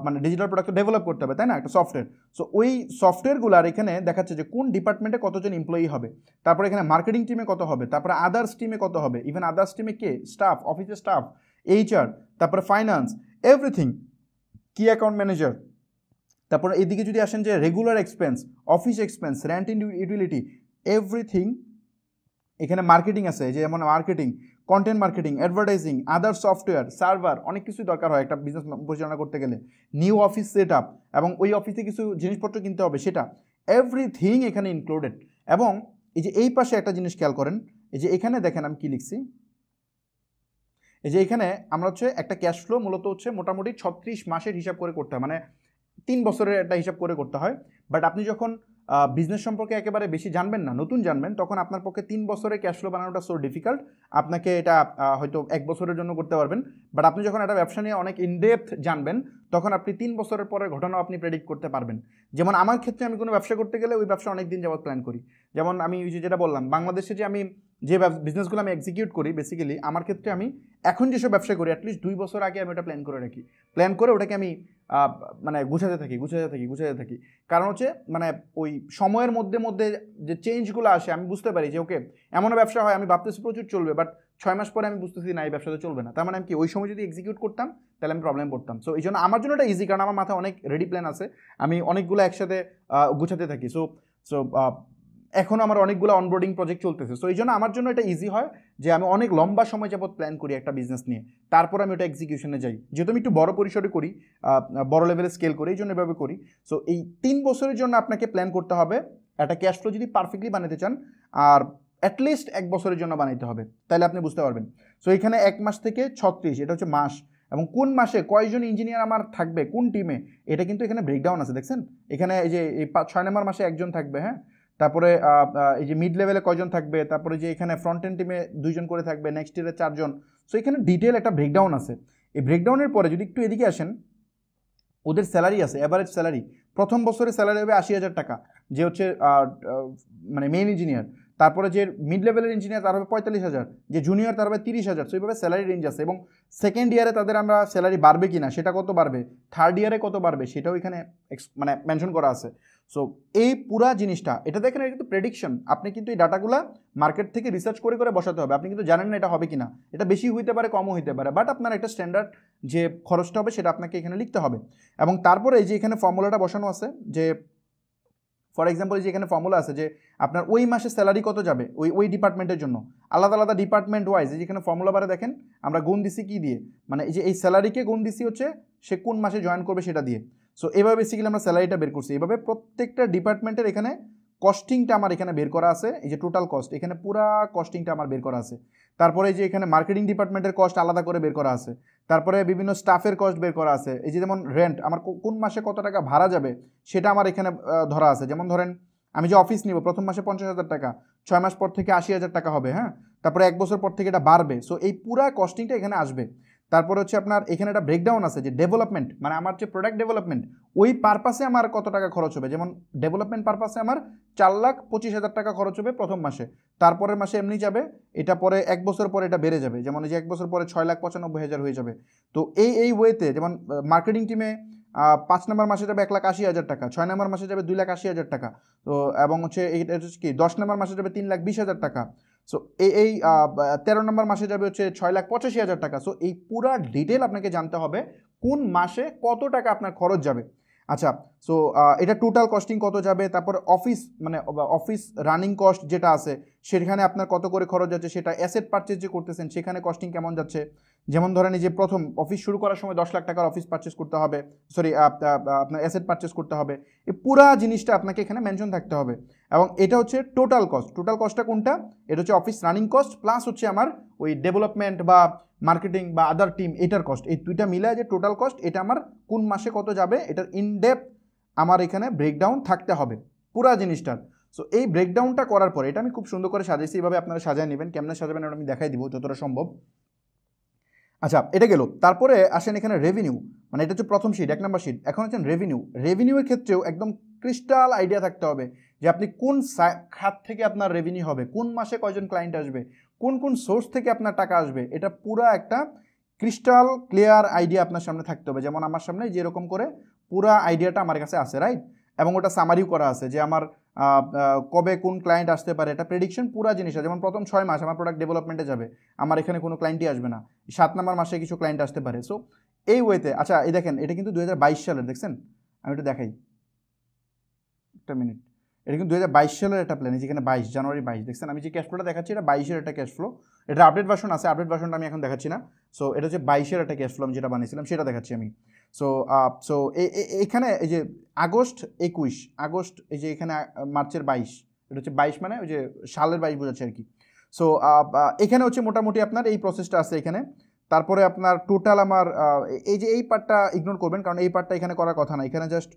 মানে ডিজিটাল প্রোডাক্ট ডেভেলপ করতে হবে, তাই না, একটা সফটওয়্যার। সো ওই সফটওয়্যারগুলোর এখানে দেখাচ্ছে যে কোন ডিপার্টমেন্টে কতজন এমপ্লয়ি হবে, তারপরে এখানে মার্কেটিং টিমে কত হবে, তারপরে আদার্স টিমে কত হবে, ইভেন আদার্স টিমে কে স্টাফ, অফিসের স্টাফ, এইচআর, তারপরে ফাইন্যান্স, এভরিথিং, কি অ্যাকাউন্ট ম্যানেজার। তারপরে এইদিকে যদি আসেন যে regular expense, office expense, rent and utility, everything. এখানে মার্কেটিং আছে, যে যেমন marketing, content marketing, advertising, other software, server, অনেক কিছুই দরকার হয় একটা বিজনেস পরিচালনা করতে গেলে। নিউ অফিস সেট আপ, এবং ওই অফিসে কিছু জিনিসপত্র কিনতে হবে, সেটা এভরিথিং এখানে ইনক্লুডেড। এবং এই যে এই পাশে একটা জিনিস খেয়াল করেন, এই যে এখানে দেখেন আমি কি লিখছি, এই যে এখানে আমরা হচ্ছে একটা ক্যাশ ফ্লো মূলত হচ্ছে মোটামুটি 36 মাসের হিসাব করে করতে হয়, মানে 3 বছরের একটা হিসাব করে করতে হয়। বাট আপনি যখন বিজনেস সম্পর্কে একেবারে বেশি জানবেন না, নতুন জানবেন, তখন আপনার পক্ষে 3 বছরের ক্যাশ ফ্লো বানানোটা সো ডিফিকাল্ট। আপনাকে এটা হয়তো 1 বছরের জন্য করতে পারবেন। বাট আপনি যখন একটা ব্যবসা নিয়ে অনেক ইনডেপথ জানবেন, তখন আপনি 3 বছরের পরের ঘটনা আপনি প্রেডিক্ট করতে পারবেন। যেমন আমার ক্ষেত্রে আমি কোনো ব্যবসা করতে গেলে ওই ব্যবসা অনেক দিন যাবত প্ল্যান করি। যেমন আমি যেটা বললাম, বাংলাদেশে যে আমি যে বিজনেসগুলো আমি এক্সিকিউট করি, বেসিক্যালি আমার ক্ষেত্রে আমি এখন যেসব ব্যবসা করি অ্যাটলিস্ট 2 বছর আগে আমি ওটা প্ল্যান করে রাখি। প্ল্যান করে ওটাকে আমি মানে গুছাতে থাকি। কারণ হচ্ছে মানে ওই সময়ের মধ্যে মধ্যে যে চেঞ্জগুলো আসে আমি বুঝতে পারি যে ওকে এমনও ব্যবসা হয় আমি ভাবতেছি প্রচুর চলবে, বাট 6 মাস পরে আমি বুঝতেছি না এই ব্যবসাটা চলবে না। তার মানে আমি কি ওই সময় যদি এক্সিকিউট করতাম তাহলে আমি প্রবলেম পড়তাম। সো এই জন্য আমার জন্য এটা ইজি, কারণ আমার মাথায় অনেক রেডি প্ল্যান আছে, আমি অনেকগুলো একসাথে গুছাতে থাকি। সো এখনও আমার অনেকগুলো অনবোর্ডিং প্রজেক্ট চলতেছে। সো এই জন্য আমার জন্য এটা ইজি হয় যে আমি অনেক লম্বা সময় যাবত প্ল্যান করি একটা বিজনেস নিয়ে, তারপর আমি ওটা এক্সিকিউশনে যাই। যেহেতু আমি একটু বড় পরিসরে করি, বড় লেভেলে স্কেল করি, এই জন্য এভাবে করি। সো এই 3 বছরের জন্য আপনাকে প্ল্যান করতে হবে একটা ক্যাশ ফ্লো যদি পারফেক্টলি বানাতে চান, আর অ্যাটলিস্ট 1 বছরের জন্য বানাইতে হবে, তাহলে আপনি বুঝতে পারবেন। সো এখানে 1 মাস থেকে 36, এটা হচ্ছে মাস, এবং কোন মাসে কয়জন ইঞ্জিনিয়ার আমার থাকবে কোন টিমে, এটা কিন্তু এখানে ব্রেকডাউন আছে, দেখছেন এখানে এই যে এই 6 নম্বর মাসে 1 জন থাকবে, হ্যাঁ, তারপরে এই যে মিড লেভেলে কয়জন থাকবে, তারপরে যে এখানে ফ্রন্ট এন্ড টিমে 2 জন করে থাকবে, নেক্সট ইয়ারে 4 জন। সো এখানে ডিটেল একটা ব্রেকডাউন আছে। এই ব্রেকডাউনের পরে যদি একটু এদিকে আসেন, ওদের স্যালারি আছে, অ্যাভারেজ স্যালারি প্রথম বছরে স্যালারি হবে 80,000 টাকা, যে হচ্ছে মানে মেইন ইঞ্জিনিয়ার। তারপরে যে মিড লেভেলের ইঞ্জিনিয়ার তার হবে 45,000, যে জুনিয়র তার হবে 30,000। সো এইভাবে স্যালারি রেঞ্জ আছে, এবং সেকেন্ড ইয়ারে তাদের আমরা স্যালারি বাড়বে কিনা সেটা কত বাড়বে, থার্ড ইয়ারে কত বাড়বে সেটাও এখানে মানে মেনশন করা আছে। সো এই পুরা জিনিসটা এটা দেখেন, এটা কিন্তু প্রেডিকশন, আপনি কিন্তু এই ডাটাগুলো মার্কেট থেকে রিসার্চ করে করে বসাতে হবে। আপনি কিন্তু জানেন না এটা হবে কিনা, এটা বেশি হইতে পারে কমও হইতে পারে, বাট আপনার একটা স্ট্যান্ডার্ড যে খরচটা হবে সেটা আপনাকে এখানে লিখতে হবে। এবং তারপরে এই যে এখানে ফর্মুলাটা বসানো আছে, যে ফর এক্সাম্পল যে এখানে ফর্মুলা আছে যে আপনার ওই মাসে স্যালারি কত যাবে ওই ডিপার্টমেন্টের জন্য, আলাদা আলাদা ডিপার্টমেন্ট ওয়াইজ। যেখানে ফর্মুলা বারে দেখেন আমরা গুণ দিছি কি দিয়ে, মানে এই যে এই স্যালারিকে গুণ দিছি হচ্ছে সে কোন মাসে জয়েন করবে সেটা দিয়ে। সো এভাবে বেসিক্যালি আমরা স্যালারিটা বের করছি। এভাবে প্রত্যেকটা ডিপার্টমেন্টের এখানে কস্টিংটা আমার এখানে বের করা আছে, এই যে টোটাল কস্ট এখানে পুরা কস্টিংটা আমার বের করা আছে। তারপরে যে এখানে মার্কেটিং ডিপার্টমেন্টের কস্ট আলাদা করে বের করা আছে, তারপরে বিভিন্ন স্টাফের কস্ট বের করা আছে। এই যে যেমন রেন্ট, আমার কোন মাসে কত টাকা ভাড়া যাবে সেটা আমার এখানে ধরা আছে। যেমন ধরেন আমি যে অফিস নিব প্রথম মাসে 50,000 টাকা, 6 মাস পর থেকে 80,000 টাকা হবে, হ্যাঁ, তারপরে 1 বছর পর থেকে এটা বাড়বে। সো এই পুরা কস্টিংটা এখানে আসবে। তারপরে হচ্ছে আপনার এখানে একটা ব্রেকডাউন আছে যে ডেভেলপমেন্ট, মানে আমার যে প্রোডাক্ট ডেভেলপমেন্ট ওই পারপাসে আমার কত টাকা খরচ হবে। যেমন ডেভেলপমেন্ট পারপাসে আমার 4,25,000 টাকা খরচ হবে প্রথম মাসে, তারপরের মাসে এমনি যাবে, এটা পরে 1 বছর পরে এটা বেড়ে যাবে। যেমন এই যে 1 বছর পরে 6,95,000 হয়ে যাবে। তো এই ওয়েতে যেমন মার্কেটিং টিমে 5 নম্বর মাসে যাবে 1,80,000 টাকা, 6 নম্বর মাসে যাবে 2,80,000 টাকা, তো এবং হচ্ছে এটা হচ্ছে কি 10 নম্বর মাসে যাবে 3,20,000 টাকা। সো এই 13 নম্বর মাসে যাবে হচ্ছে 6,85,000 টাকা। সো এই পুরা ডিটেল আপনাকে জানতে হবে কোন মাসে কত টাকা আপনার খরচ যাবে। আচ্ছা, সো এটা টোটাল কস্টিং কত যাবে, তারপর অফিস মানে অফিস রানিং কস্ট যেটা আছে সেখানে আপনার কত করে খরচ যাচ্ছে, সেটা অ্যাসেট পারচেজ যে করতেছেন সেখানে কস্টিং কেমন যাচ্ছে। যেমন ধরেন এই যে প্রথম অফিস শুরু করার সময় 10 লাখ টাকার অফিস পারচেজ করতে হবে, সরি আপনার অ্যাসেট পারচেজ করতে হবে, এই পুরা জিনিসটা আপনাকে এখানে মেনশন থাকতে হবে। এবং এটা হচ্ছে টোটাল কস্ট। টোটাল কস্টটা কোনটা? এটা হচ্ছে অফিস রানিং কস্ট প্লাস হচ্ছে আমার ওই ডেভেলপমেন্ট বা মার্কেটিং বা আদার টিম এটার কস্ট, এই দুইটা মিলায় যে টোটাল কস্ট, এটা আমার কোন মাসে কত যাবে এটার ইনডেপথ আমার এখানে ব্রেকডাউন থাকতে হবে পুরা জিনিসটার। সো এই ব্রেকডাউনটা করার পরে এটা আমি খুব সুন্দর করে সাজাইছি, এইভাবে আপনারা সাজায় নেবেন, কেমনে সাজাবেন ওটা আমি দেখাই দিব যতটা সম্ভব। আচ্ছা, এটা গেল। তারপরে আসেন এখানে রেভিনিউ, মানে এটা হচ্ছে প্রথম শিট, 1 নম্বর শিট। এখন হচ্ছেন রেভিনিউ। রেভিনিউয়ের ক্ষেত্রেও একদম ক্রিস্টাল আইডিয়া থাকতে হবে যে আপনি কোন খাত থেকে আপনার রেভিনিউ হবে, কোন মাসে কয়জন ক্লায়েন্ট আসবে, কোন কোন সোর্স থেকে আপনার টাকা আসবে, এটা পুরা একটা ক্রিস্টাল ক্লিয়ার আইডিয়া আপনার সামনে থাকতে হবে। যেমন আমার সামনে যেরকম করে পুরা আইডিয়াটা আমার কাছে আছে, রাইট, এবং ওটা সামারিও করা আছে যে আমার কবে কোন ক্লায়েন্ট আসতে পারে, এটা প্রেডিকশন পুরা জিনিস আছে। যেমন প্রথম 6 মাস আমার প্রোডাক্ট ডেভেলপমেন্টে যাবে, আমার এখানে কোনো ক্লায়েন্টই আসবে না, 7 নম্বর মাসে কিছু ক্লায়েন্ট আসতে পারে। সো এই ওয়েতে, আচ্ছা এই দেখেন এটা কিন্তু 2022 সালের, দেখছেন, আমি একটু দেখাই একটা মিনিট, এটা কিন্তু 2022 সালের একটা প্ল্যান, যেখানে 22 জানুয়ারি 22 দেখছেন, আমি যে ক্যাশ ফ্লোটা দেখাচ্ছি এটা 22-এর একটা ক্যাশ ফ্লো, এটা আপডেট ভার্সন আছে, আপডেট ভার্সনটা আমি এখন দেখাচ্ছি না। সো এটা হচ্ছে 22-এর একটা ক্যাশ ফ্লো আমি যেটা বানিয়েছিলাম সেটা দেখাচ্ছি আমি। সো সো এখানে এই যে আগস্ট 21, আগস্ট এই যে এখানে মার্চের 22, এটা হচ্ছে 22 মানে ওই যে সালের 22 বোঝাচ্ছে আর কি। সো এখানে হচ্ছে মোটামুটি আপনার এই প্রসেসটা আছে এখানে। তারপরে আপনার টোটাল আমার এই যে এই পার্টটা ইগনোর করবেন, কারণ এই পার্টটা এখানে করার কথা না, এখানে জাস্ট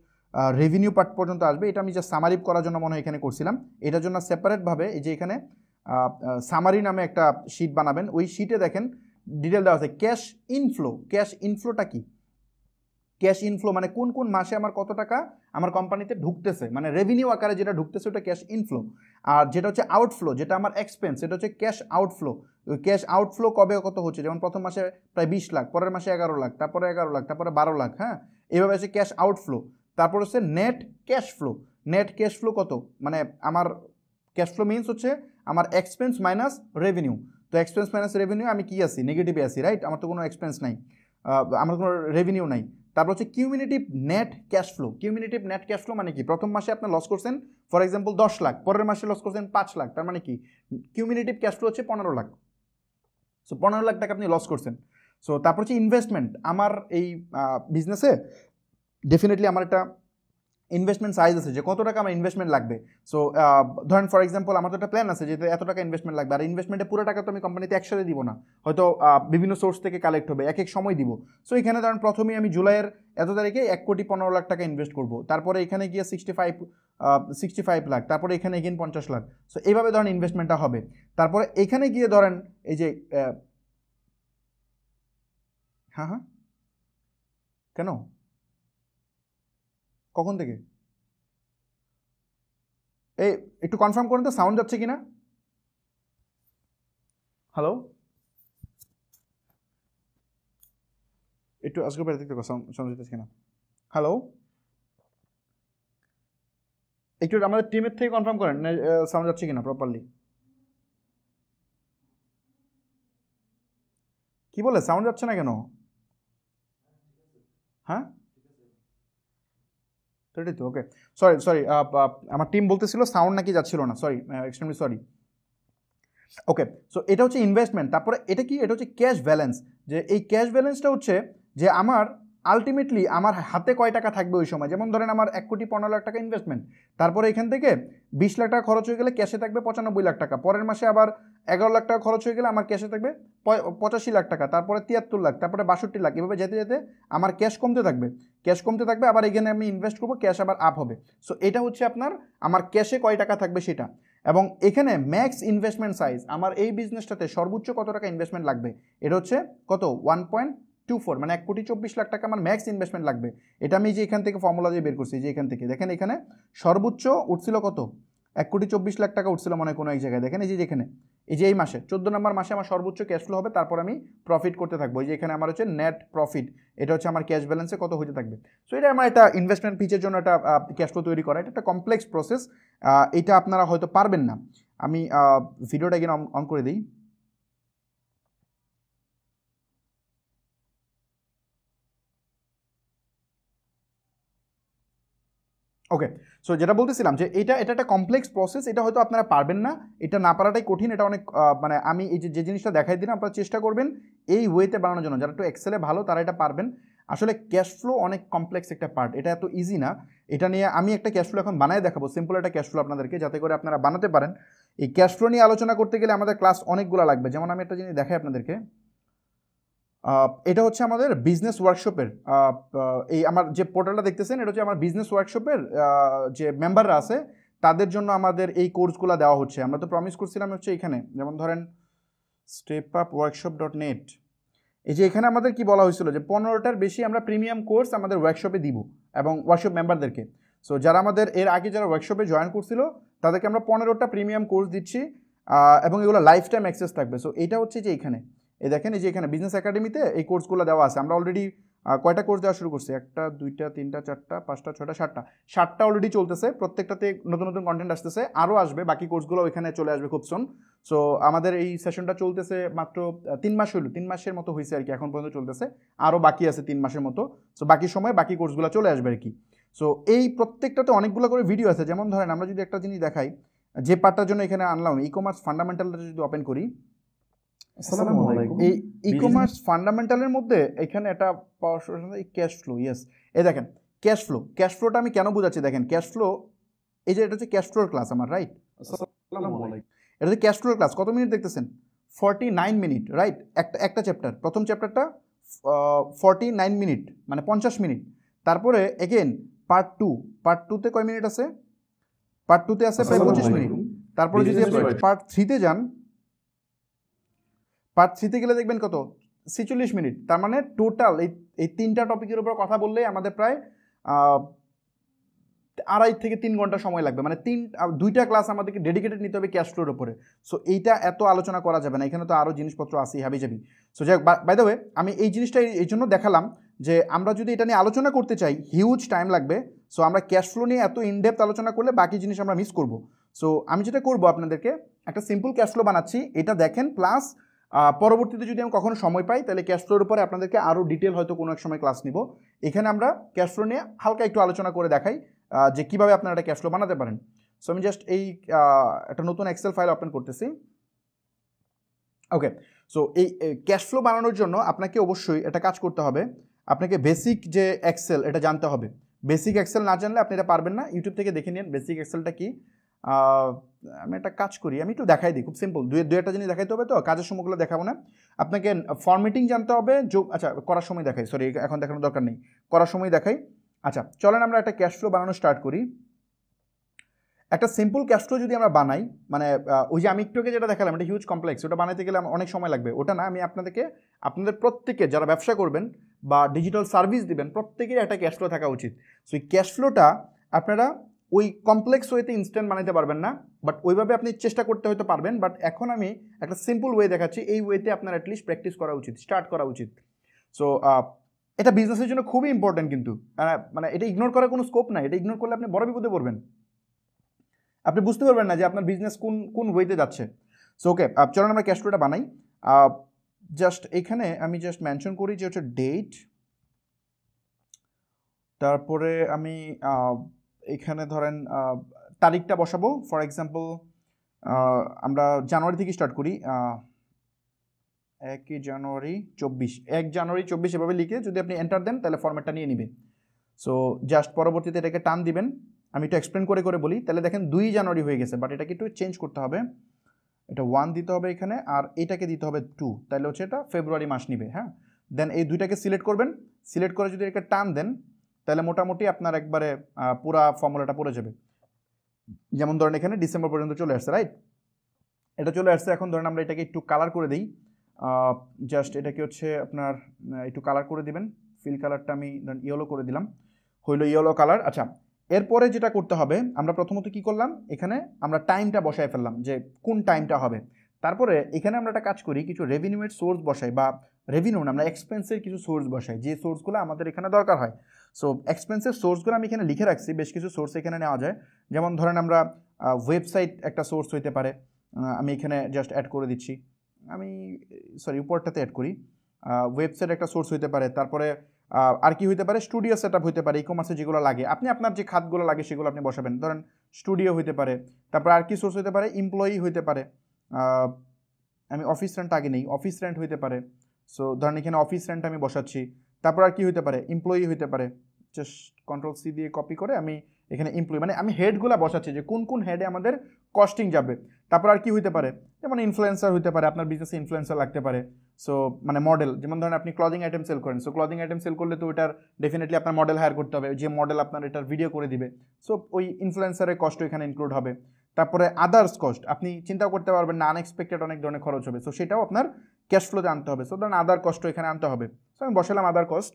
রেভিনিউ পার্ট পর্যন্ত আসবে। এটা আমি জাস্ট সামারি করার জন্য মনে হয় এখানে করছিলাম। এটার জন্য সেপারেটভাবে এই যে এখানে সামারি নামে একটা শিট বানাবেন, ওই শিটে দেখেন ডিটেল দেওয়া আছে ক্যাশ ইনফ্লো। ক্যাশ ইনফ্লোটা কি? ক্যাশ ইনফ্লো মানে কোন কোন মাসে আমার কত টাকা আমার কোম্পানিতে ঢুকতেছে, মানে রেভিনিউ আকারে যেটা ঢুকতেছে ওটা ক্যাশ ইনফ্লো। আর যেটা হচ্ছে আউটফ্লো, যেটা আমার এক্সপেন্স, সেটা হচ্ছে ক্যাশ আউটফ্লো। ওই ক্যাশ আউটফ্লো কবে কত হচ্ছে, যেমন প্রথম মাসে প্রায় 20 লাখ, পরের মাসে 11 লাখ, তারপরে 11 লাখ, তারপরে 12 লাখ, হ্যাঁ, এইভাবে হচ্ছে ক্যাশ আউটফ্লো। তারপর হচ্ছে net cash flow. Net cash flow কত, মানে আমার ক্যাশ ফ্লো মিনস হচ্ছে আমার এক্সপেন্স মাইনাস রেভিনিউ। তো এক্সপেন্স মাইনাস রেভিনিউ আমি কি আছি, নেগেটিভে আছি, রাইট, আমার তো কোনো এক্সপেন্স নাই, আমার কোনো রেভিনিউ নাই। তারপর হচ্ছে cumulative net cash flow. Cumulative net cash flow মানে কি, প্রথম মাসে আপনি লস করছেন ফর এক্সাম্পল 10 লাখ, পরের মাসে লস করছেন 5 লাখ, তার মানে কি কিউমিনেটিভ ক্যাশ ফ্লো হচ্ছে 15 লাখ। সো 15 লাখ টাকা আপনি লস করছেন। সো তারপর হচ্ছে ইনভেস্টমেন্ট, আমার এই বিজনেসে ডেফিনেটলি আমার একটা ইনভেস্টমেন্ট সাইজ আছে যে কত টাকা আমার ইনভেস্টমেন্ট লাগবে। সো ধরেন ফর এক্সাম্পল আমার তো একটা প্ল্যান আছে যে এত টাকা ইনভেস্টমেন্ট লাগবে, আর ইনভেস্টমেন্টে পুরো টাকা তো আমি কোম্পানিতে একসাথে দিব না, হয়তো বিভিন্ন সোর্স থেকে কালেক্ট হবে, এক এক সময় দিব। সো এখানে ধরেন প্রথমেই আমি জুলাইয়ের এত তারিখে 1,15,00,000 টাকা ইনভেস্ট করব, তারপরে এখানে গিয়ে 65 লাখ, তারপরে এখানে এগেন 50 লাখ। সো এইভাবে ধরেন ইনভেস্টমেন্টটা হবে। তারপরে এখানে গিয়ে ধরেন এই যে হ্যাঁ হ্যাঁ কেন, কখন থেকে, এই একটু কনফার্ম করুন তো সাউন্ড যাচ্ছে কিনা। হ্যালো, একটু আজকে বেড়ে দেখতে সাউন্ড যাচ্ছে কিনা। হ্যালো, একটু আমাদের টিমের থেকে কনফার্ম করেন সাউন্ড যাচ্ছে কিনা প্রপারলি। কি বলে সাউন্ড যাচ্ছে না কেন? হ্যাঁ সেটাই তো, ওকে, সরি সরি, আমার টিম বলতেছিল সাউন্ড নাকি যাচ্ছিল না, সরি, এক্সট্রিমলি সরি। ওকে, সো এটা হচ্ছে ইনভেস্টমেন্ট। তারপরে এটা কি, এটা হচ্ছে ক্যাশ ব্যালেন্স। যে এই ক্যাশ ব্যালেন্সটা হচ্ছে যে আমার আলটিমেটলি আমার হাতে কয় টাকা থাকবে ওই সময়। যেমন ধরেন আমার 1,15,00,000 টাকা ইনভেস্টমেন্ট, তারপরে এখান থেকে 20 লাখ টাকা খরচ হয়ে গেলে ক্যাশে থাকবে 95 লাখ টাকা, পরের মাসে আবার 11 লাখ টাকা খরচ হয়ে গেলে আমার ক্যাশে থাকবে 85 লাখ টাকা, তারপরে 73 লাখ, তারপরে 62 লাখ, এভাবে যেতে যেতে আমার ক্যাশ কমতে থাকবে, ক্যাশ কমতে থাকবে, আবার এখানে আমি ইনভেস্ট করবো, ক্যাশ আবার আপ হবে। সো এটা হচ্ছে আপনার আমার ক্যাশে কয় টাকা থাকবে সেটা। এবং এখানে ম্যাক্স ইনভেস্টমেন্ট সাইজ, আমার এই বিজনেসটাতে সর্বোচ্চ কত টাকা ইনভেস্টমেন্ট লাগবে, এটা হচ্ছে কত 1.24, মানে 1,24,00,000 টাকা আমার ম্যাক্স ইনভেস্টমেন্ট লাগবে। এটা আমি যে এখান থেকে ফর্মুলা দিয়ে বের করছি, যে এখান থেকে দেখেন এখানে সর্বোচ্চ উঠছিল কত, 1,24,00,000 টাকা উঠছিল মনে হয় কোনো এক জায়গায়, দেখেন এই যে এখানে এই যে এই মাসে 14 নম্বর মাসে আমার সর্বোচ্চ ক্যাশ ফ্লো হবে, তারপর আমি প্রফিট করতে থাকবো। এই যে এখানে আমার হচ্ছে নেট প্রফিট, এটা হচ্ছে আমার ক্যাশ ব্যালেন্সে কত হইতে থাকবে। সো এটা আমার একটা ইনভেস্টমেন্ট পিচের জন্য একটা ক্যাশ ফ্লো তৈরি করা, এটা একটা কমপ্লেক্স প্রসেস, এটা আপনারা হয়তো পারবেন না। আমি ভিডিওটা এখানে অন করে দিই। ওকে, সো যেটা বলতেছিলাম যে এটা একটা কমপ্লেক্স প্রসেস, এটা হয়তো আপনারা পারবেন না, এটা না পারাটাই কঠিন, এটা অনেক মানে আমি এই যে জিনিসটা দেখাই দিন, আপনারা চেষ্টা করবেন এই ওয়েতে বানানোর জন্য। যারা একটু এক্সেলে ভালো তারা এটা পারবেন। আসলে ক্যাশ ফ্লো অনেক কমপ্লেক্স একটা পার্ট, এটা এত ইজি না। এটা নিয়ে আমি একটা ক্যাশ ফ্লো এখন বানায় দেখাবো, সিম্পল একটা ক্যাশ ফ্লো আপনাদেরকে, যাতে করে আপনারা বানাতে পারেন। এই ক্যাশ ফ্লো নিয়ে আলোচনা করতে গেলে আমাদের ক্লাস অনেকগুলো লাগবে। যেমন আমি একটা জিনিস দেখাই আপনাদেরকে, এটা হচ্ছে আমাদের বিজনেস ওয়ার্কশপের এই আমার যে পোর্টালটা দেখতেছেন, এটা হচ্ছে আমার বিজনেস ওয়ার্কশপের যে মেম্বাররা আছে তাদের জন্য আমাদের এই কোর্সগুলো দেওয়া হচ্ছে। আমরা তো প্রমিস করছিলাম হচ্ছে এখানে, যেমন ধরেন stepupworkshop.net, এই যে এখানে আমাদের কি বলা হয়েছিল যে 15টার বেশি আমরা প্রিমিয়াম কোর্স আমাদের ওয়ার্কশপে দিব এবং ওয়ার্কশপ মেম্বারদেরকে। সো যারা আমাদের এর আগে যারা ওয়ার্কশপে জয়েন করছিল তাদেরকে আমরা 15টা প্রিমিয়াম কোর্স দিচ্ছি এবং এগুলো লাইফ টাইম অ্যাক্সেস থাকবে। সো এটা হচ্ছে যে এখানে এই দেখেন, এই যে এখানে বিজনেস একাডেমিতে এই কোর্সগুলো দেওয়া আছে। আমরা অলরেডি কয়টা কোর্স দেওয়া শুরু করছি, 1টা 2টা 3টা 4টা 5টা 6টা 7টা অলরেডি চলতেছে। প্রত্যেকটাতে নতুন নতুন কন্টেন্ট আসতেছে, আরও আসবে, বাকি কোর্সগুলো এখানে চলে আসবে খুব সুন। সো আমাদের এই সেশনটা চলতেছে মাত্র 3 মাস হইল, 3 মাসের মতো হয়েছে আর কি, এখন পর্যন্ত চলতেছে, আরও বাকি আছে 3 মাসের মতো। সো বাকি সময় বাকি কোর্সগুলো চলে আসবে আর কি। সো এই প্রত্যেকটাতে অনেকগুলো করে ভিডিও আছে। যেমন ধরেন আমরা যদি একটা জিনিস দেখাই, যে পার্টটার জন্য এখানে আনলাম ই কমার্স ফান্ডামেন্টালটা যদি ওপেন করি, এই ই কমার্স ফান্ডামেন্টালের মধ্যে এখানে একটা ক্যাশ ফ্লো, ইয়েস, এই দেখেন ক্যাশ ফ্লো। ক্যাশ ফ্লোটা আমি কেন বোঝাচ্ছি দেখেন, ক্যাশ ফ্লো এই যে এটা হচ্ছে ক্যাশ ফ্লোর ক্লাস আমার, রাইট? এটা হচ্ছে ক্যাশ ফ্লোর ক্লাস। কত মিনিট দেখতেছেন? 49 মিনিট, রাইট? একটা চ্যাপ্টার, প্রথম চ্যাপ্টারটা 49 মিনিট মানে 50 মিনিট। তারপরে এগেন পার্ট 2, পার্ট 2তে কয় মিনিট আছে? পার্ট 2তে আছে প্রায় 25 মিনিট। তারপরে যদি আপনি পার্ট 3তে যান, পার্ট 3তে গেলে দেখবেন কত? 46 মিনিট। তার মানে টোটাল এই 3টা টপিকের উপর কথা বললে আমাদের প্রায় 2.5 থেকে 3 ঘন্টা সময় লাগবে। মানে 2টা ক্লাস আমাদেরকে ডেডিকেটেড নিতে হবে ক্যাশ ফ্লোর উপরে। সো এইটা এত আলোচনা করা যাবে না, এখানে তো আরও জিনিসপত্র আছে হাবি যাবি। সো যাই হোক, বাই দ্য ওয়ে আমি এই জিনিসটা এই জন্য দেখালাম যে আমরা যদি এটা নিয়ে আলোচনা করতে চাই হিউজ টাইম লাগবে। সো আমরা ক্যাশ ফ্লো নিয়ে এত ইনডেপথ আলোচনা করলে বাকি জিনিস আমরা মিস করব। সো আমি যেটা করব, আপনাদেরকে একটা সিম্পল ক্যাশ ফ্লো বানাচ্ছি, এটা দেখেন, প্লাস পরবর্তীতে যদি আমি কখনো সময় পাই তাহলে ক্যাশ ফ্লোর উপরে আপনাদেরকে আরও ডিটেল হয়তো কোনো এক সময় ক্লাস নিব। এখানে আমরা ক্যাশ ফ্লো নিয়ে হালকা একটু আলোচনা করে দেখাই যে কীভাবে আপনারা একটা ক্যাশ ফ্লো বানাতে পারেন। সো আমি জাস্ট এই একটা নতুন এক্সেল ফাইল ওপেন করতেছি। ওকে, সো এই ক্যাশ ফ্লো বানানোর জন্য আপনাকে অবশ্যই একটা কাজ করতে হবে, আপনাকে বেসিক যে এক্সেল এটা জানতে হবে। বেসিক এক্সেল না জানলে আপনি এটা পারবেন না। ইউটিউব থেকে দেখে নিন বেসিক এক্সেলটা কি। আমি একটা কাজ করি, আমি একটু দেখাই দিই, খুব সিম্পল, দুই একটা জিনিস দেখাইতে হবে, তো কাজের সময়গুলো দেখাবো না। আপনাকে ফরম্যাটিং জানতে হবে, আচ্ছা করার সময় দেখাই, সরি এখন দেখানোর দরকার নেই, করার সময় দেখাই। আচ্ছা চলেন আমরা একটা ক্যাশ ফ্লো বানানো স্টার্ট করি। একটা সিম্পল ক্যাশ ফ্লো যদি আমরা বানাই, মানে ওই যে আমি একটুকে যেটা দেখালাম এটা হিউজ কমপ্লেক্স, ওটা বানাইতে গেলে অনেক সময় লাগবে, ওটা না। আমি আপনাদের প্রত্যেকে যারা ব্যবসা করবেন বা ডিজিটাল সার্ভিস দিবেন প্রত্যেকের একটা ক্যাশ ফ্লো থাকা উচিত। সো এই ক্যাশ ফ্লোটা আপনারা ওই কমপ্লেক্স ওয়েতে ইনস্ট্যান্ট বানাইতে পারবেন না, বাট ওইভাবে আপনি চেষ্টা করতে হয়তো পারবেন। বাট এখন আমি একটা সিম্পল ওয়ে দেখাচ্ছি, এই ওয়েতে আপনার অ্যাটলিস্ট প্র্যাকটিস করা উচিত, স্টার্ট করা উচিত। সো এটা বিজনেসের জন্য খুবই ইম্পর্টেন্ট, কিন্তু মানে এটা ইগনোর করার কোনো স্কোপ নাই। এটা ইগনোর করলে আপনি বড় বিপদে পড়বেন, আপনি বুঝতে পারবেন না যে আপনার বিজনেস কোন ওয়েতে যাচ্ছে। সো ওকে, চলুন আমরা ক্যাশ ফ্লোটা বানাই। জাস্ট এখানে আমি জাস্ট মেনশন করি যে হচ্ছে ডেট, তারপরে আমি এখানে ধরেন তারিখটা বসাবো। ফর এক্সাম্পল আমরা জানুয়ারি থেকে স্টার্ট করি, 1 জানুয়ারি 24, 1 জানুয়ারি 24 এভাবে লিখে যদি আপনি এন্টার দেন তাহলে ফরম্যাটটা নিয়ে নিবে। সো জাস্ট পরবর্তীতে এটাকে টান দিবেন। আমি একটু এক্সপ্লেন করে বলি, তাহলে দেখেন 2 জানুয়ারি হয়ে গেছে, বাট এটাকে একটু চেঞ্জ করতে হবে, এটা 1 দিতে হবে এখানে, আর এটাকে দিতে হবে 2, তাহলে হচ্ছে এটা ফেব্রুয়ারি মাস নিবে। হ্যাঁ, দেন এই দুইটাকে সিলেক্ট করবেন, সিলেক্ট করে যদি এটাকে টান দেন তাহলে মোটামুটি আপনার একবারে পুরা ফর্মুলাটা পড়ে যাবে। যেমন ধরেন এখানে ডিসেম্বর পর্যন্ত চলে আসছে, রাইট? এটা চলে আসছে। এখন ধরেন আমরা এটাকে একটু কালার করে দিই, জাস্ট এটাকে হচ্ছে আপনার একটু কালার করে দিবেন। ফিল কালারটা আমি ধরেন ইয়েলো করে দিলাম, হইলো ইয়েলো কালার। আচ্ছা, এরপরে যেটা করতে হবে, আমরা প্রথমত কি করলাম, এখানে আমরা টাইমটা বসায় ফেললাম যে কোন টাইমটা হবে। তারপরে এখানে আমরা একটা কাজ করি, কিছু রেভিনিউয়ের সোর্স বসাই, বা রেভিনিউ না, আমরা এক্সপেন্সের কিছু সোর্স বসাই, যে সোর্সগুলো আমাদের এখানে দরকার হয়। সো এক্সপেন্সের সোর্সগুলো আমি এখানে লিখে রাখছি, বেশ কিছু সোর্স এখানে নেওয়া যায়। যেমন ধরেন আমরা ওয়েবসাইট একটা সোর্স হইতে পারে, আমি এখানে জাস্ট অ্যাড করে দিচ্ছি, আমি উপরটাতে অ্যাড করি। ওয়েবসাইট একটা সোর্স হইতে পারে। তারপরে আর কি হইতে পারে, স্টুডিও সেট আপ হইতে পারে, ই কমার্সে যেগুলো লাগে আপনি আপনার যে খাতগুলো লাগে সেগুলো আপনি বসাবেন, ধরেন স্টুডিও হইতে পারে। তারপর আর কি সোর্স হইতে পারে, এমপ্লয়ি হইতে পারে, আমি অফিস রেন্ট আগে নেই, অফিস রেন্ট হইতে পারে। সো ধরেন এখানে অফিস রেন্ট আমি বসাচ্ছি। তারপর আর কি হইতে পারে, এমপ্লয়ি হইতে পারে, জাস্ট কন্ট্রোল সি দিয়ে কপি করে আমি এখানে এমপ্লয়ি, মানে আমি হেডগুলো বসাচ্ছি যে কোন কোন হেডে আমাদের কস্টিং যাবে। তারপর আর কি হইতে পারে, যেমন ইনফ্লুয়েন্সার হইতে পারে, আপনার বিজনেসে ইনফ্লুয়েন্সার লাগতে পারে। সো মানে মডেল, যেমন ধরেন আপনি ক্লদিং আইটেম সেল করেন, সো ক্লদিং আইটেম সেল করলে তো ওটার ডেফিনেটলি আপনার মডেল হায়ার করতে হবে, যে মডেল আপনার এটার ভিডিও করে দিবে। সো ওই ইনফ্লুয়েন্সারের কষ্ট এখানে ইনক্লুড হবে। তারপরে আদার্স কস্ট, আপনি চিন্তা করতে পারবেন না, আনএক্সপেক্টেড অনেক ধরনের খরচ হবে, সো সেটাও আপনার ক্যাশ ফ্লোতে আনতে হবে। সো ধরেন আদার কস্ট এখানে আনতে হবে। সো আমি বসালাম আদার কস্ট।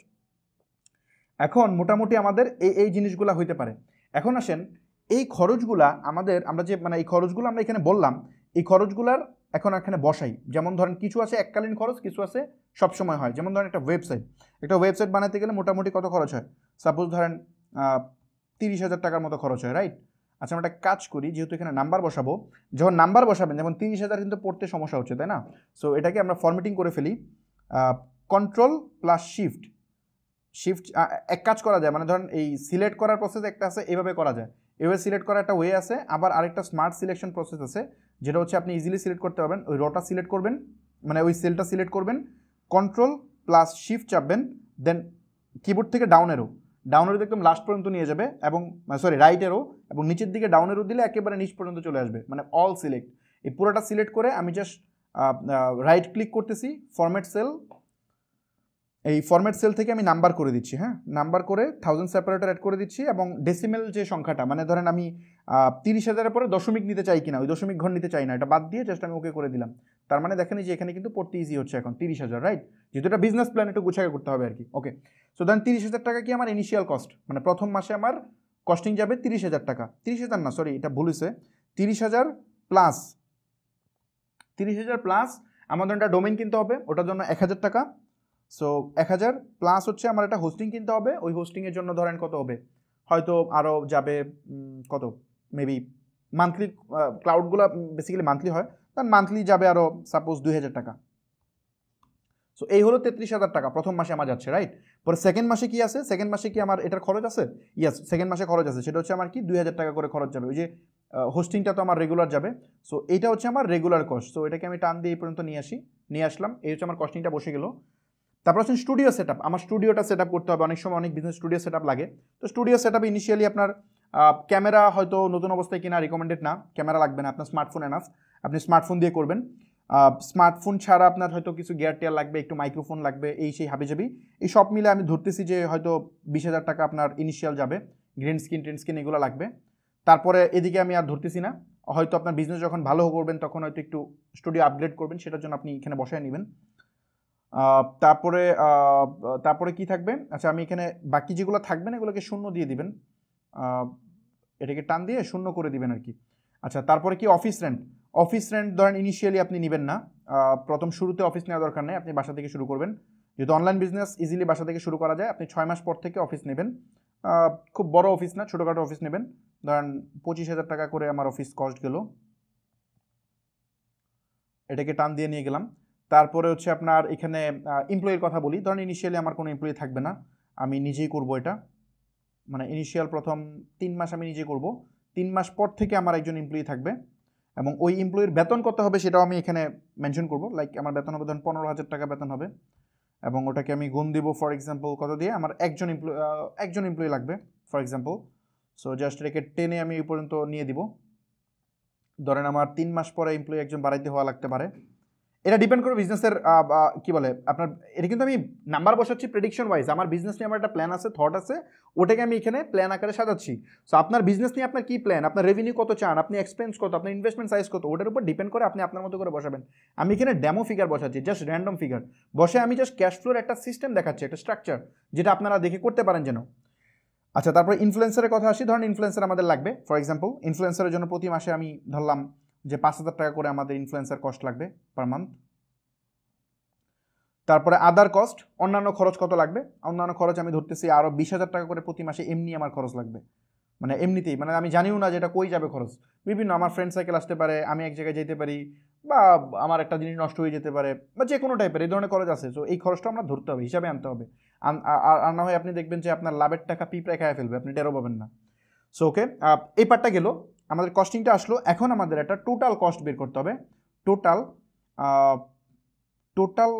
এখন মোটামুটি আমাদের এই জিনিসগুলো হইতে পারে। এখন আসেন এই খরচগুলা আমাদের, আমরা যে মানে এই খরচগুলো আমরা এখানে বললাম, এই খরচগুলার এখন এখানে বসাই। যেমন ধরেন কিছু আছে এককালীন খরচ, কিছু আছে সবসময় হয়। যেমন ধরেন একটা ওয়েবসাইট বানাতে গেলে মোটামুটি কত খরচ হয়, সাপোজ ধরেন 30,000 টাকার মতো খরচ হয়, রাইট? আচ্ছা আমরা একটা কাজ করি, যেহেতু এখানে নাম্বার বসাবো, যখন নাম্বার বসাবেন, যেমন 30,000 কিন্তু পড়তে সমস্যা হচ্ছে, তাই না? সো এটাকে আমরা ফরম্যাটিং করে ফেলি, কন্ট্রোল প্লাস শিফট এক কাজ করা যায়, মানে ধরেন এই সিলেক্ট করার প্রসেস একটা আছে, এভাবে করা যায়, এভাবে সিলেক্ট করার একটা ওয়ে আছে। আবার আরেকটা স্মার্ট সিলেকশন প্রসেস আছে, যেটা হচ্ছে আপনি ইজিলি সিলেক্ট করতে পারবেন। ওই রটা সিলেক্ট করবেন, মানে ওই সেলটা সিলেক্ট করবেন, কন্ট্রোল প্লাস শিফট চাপবেন, দেন কিবোর্ড থেকে ডাউন এরো একদম লাস্ট পর্যন্ত নিয়ে যাবে, এবং রাইট এরো, এবং নিচের দিকে ডাউন এরো দিলে একেবারে নিচ পর্যন্ত চলে আসবে, মানে অল সিলেক্ট। এই পুরোটা সিলেক্ট করে আমি জাস্ট রাইট ক্লিক করতেছি, ফরম্যাট সেল, এই ফরম্যাট সেল থেকে আমি নাম্বার করে দিচ্ছি, হ্যাঁ, নাম্বার করে 1000 সেপারেটর অ্যাড করে দিচ্ছি, এবং ডেসিমেল যে সংখ্যাটা, মানে ধরেন আমি 30,000-এর পরে দশমিক নিতে চাই কিনা, ওই দশমিক ঘর নিতে চাই না, এটা বাদ দিয়ে জাস্ট আমি ওকে করে দিলাম। তার মানে দেখেন যে এখানে কিন্তু পড়তে ইজি হচ্ছে এখন 30,000, রাইট? যেহেতু এটা বিজনেস প্ল্যান একটু গুছাকে করতে হবে আর কি। ওকে, সো ধরেন 30,000 টাকা কি আমার ইনিশিয়াল কস্ট, মানে প্রথম মাসে আমার কস্টিং যাবে 30,000 টাকা, 30,000 না, সরি এটা ভুল হয়েছে, 30,000 প্লাস আমাদের একটা ডোমেইন কিনতে হবে, ওটার জন্য 1,000 টাকা। সো 1,000 প্লাস হচ্ছে আমার একটা হোস্টিং কিনতে হবে, ওই হোস্টিংয়ের জন্য ধরেন কত হবে, হয়তো আরও যাবে কত, মেবি মান্থলি, ক্লাউডগুলো বেসিক্যালি মান্থলি হয়, তার মান্থলি যাবে আরও সাপোজ 2,000 টাকা। সো এই হলো 33,000 টাকা প্রথম মাসে আমার যাচ্ছে, রাইট? পরে সেকেন্ড মাসে কি আছে, সেকেন্ড মাসে কি আমার এটার খরচ আছে? ইয়েস, সেকেন্ড মাসে খরচ আছে, সেটা হচ্ছে আমার কি 2,000 টাকা করে খরচ যাবে, ওই যে হোস্টিংটা তো আমার রেগুলার যাবে। সো এইটা হচ্ছে আমার রেগুলার কস্ট। সো এটাকে আমি টান দিয়ে এই পর্যন্ত নিয়ে আসলাম, এই হচ্ছে আমার কস্টিংটা বসে গেল। তারপর হচ্ছে স্টুডিও সেট আপ, আমার স্টুডিওটা সেট আপ করতে হবে, অনেক সময় অনেক বিজনেস স্টুডিও সেট আপ লাগে। তো স্টুডিও সেট আপে ইনিশিয়ালি আপনার ক্যামেরা হয়তো নতুন অবস্থায় কিনা রিকমেন্ডেড না, ক্যামেরা লাগবে না, আপনার স্মার্টফোন এনাফ, আপনি স্মার্টফোন দিয়ে করবেন। স্মার্টফোন ছাড়া আপনার হয়তো কিছু গিয়ার টিয়ার লাগবে, একটু মাইক্রোফোন লাগবে, এই সেই হাবিজাবি, এই সব মিলে আমি ধরতেছি যে হয়তো 20,000 টাকা আপনার ইনিশিয়াল যাবে, গ্রিন স্ক্রিন এগুলো লাগবে। তারপরে এদিকে আমি আর ধরতেছি না, হয়তো আপনার বিজনেস যখন ভালো করবেন তখন হয়তো একটু স্টুডিও আপগ্রেড করবেন, সেটার জন্য আপনি এখানে বসায় নেবেন। তারপরে কি থাকবে, আচ্ছা আমি এখানে বাকি যেগুলো থাকবে না এগুলোকে শূন্য দিয়ে দিবেন, এটাকে টান দিয়ে শূন্য করে দিবেন আর কি। আচ্ছা তারপরে কি অফিস রেন্ট ধরেন ইনিশিয়ালি আপনি নেবেন না, প্রথম শুরুতে অফিস নেওয়ার দরকার নেই, আপনি বাসা থেকে শুরু করবেন, যেহেতু অনলাইন বিজনেস ইজিলি বাসা থেকে শুরু করা যায়। আপনি 6 মাস পর থেকে অফিস নেবেন, খুব বড় অফিস না, ছোটোখাটো অফিস নেবেন, ধরেন 25,000 টাকা করে আমার অফিস কস্ট গেল, এটাকে টান দিয়ে নিয়ে গেলাম। তারপরে হচ্ছে আপনার এখানে এমপ্লয়ির কথা বলি, ধরেন ইনিশিয়ালি আমার কোনো এমপ্লয়ি থাকবে না, আমি নিজেই করব এটা, মানে ইনিশিয়াল প্রথম 3 মাস আমি নিজে করব, 3 মাস পর থেকে আমার একজন এমপ্লয়ি থাকবে, এবং ওই এমপ্লয়ির বেতন কত হবে সেটাও আমি এখানে মেনশন করব, লাইক আমার বেতন হবে ধরেন 15,000 টাকা বেতন হবে, এবং ওটাকে আমি গুণ দিব ফর এক্সাম্পল কত দিয়ে, আমার একজন এমপ্লয়ি লাগবে ফর এক্সাম্পল। সো জাস্ট এটাকে টেনে আমি এই পর্যন্ত নিয়ে দিব, ধরেন আমার 3 মাস পরে এমপ্লয়ি একজন বাড়াইতে হওয়া লাগতে পারে, এটা ডিপেন্ড করে বিজনেসের কি বলে আপনার, এটা কিন্তু আমি নাম্বার বসাচ্ছি প্রেডিকশন ওয়াইজ, আমার বিজনেস নিয়ে আমার একটা প্ল্যান আছে, থট আছে, ওটাকে আমি এখানে প্ল্যান আকারে সাজাচ্ছি। সো আপনার বিজনেস নিয়ে আপনার কি প্ল্যান, আপনার রেভিনিউ কত চান, আপনি এক্সপেন্স কত, আপনার ইনভেস্টমেন্ট সাইজ কত, ওটার উপর ডিপেন্ড করে আপনি আপনার মতো করে বসাবেন। আমি এখানে ডেমো ফিগার বসাচ্ছি, জাস্ট র্যান্ডম ফিগার বসে আমি জাস্ট ক্যাশ ফ্লোর একটা সিস্টেম দেখাচ্ছি, একটা স্ট্রাকচার, যেটা আপনারা দেখে করতে পারেন যেন। আচ্ছা তারপরে ইনফ্লুয়েন্সারের কথা আসি, ধরেন ইনফ্লুয়েন্সার আমাদের লাগবে, ফর এক্সাম্পল ইনফ্লুয়েন্সারের জন্য প্রতি মাসে আমি ধরলাম যে 5,000 টাকা করে আমাদের ইনফ্লুয়েন্সার কস্ট লাগবে পার মান্থ। তারপরে আদার কস্ট, অন্যান্য খরচ কত লাগবে, অন্যান্য খরচ আমি ধরতেছি আরও 20,000 টাকা করে প্রতি মাসে এমনি আমার খরচ লাগবে, মানে এমনিতেই, মানে আমি জানিও না যে এটা কই যাবে খরচ, বিভিন্ন আমার ফ্রেন্ড সাইকেল আসতে পারে, আমি এক জায়গায় যেতে পারি, বা আমার একটা জিনিস নষ্ট হয়ে যেতে পারে, বা যে কোনো টাইপের এই ধরনের খরচ আছে। তো এই খরচটা আমরা ধরতে হবে, হিসাবে আনতে হবে। আর না হয় আপনি দেখবেন যে আপনার লাভের টাকা পিঁপড়ে খায় ফেলবে, আপনি টেরও পাবেন না। সো ওকে, এই পার্টটা গেল, আমাদের কস্টিংটা আসলো। এখন আমাদের একটা টোটাল কস্ট বের করতে হবে। টোটাল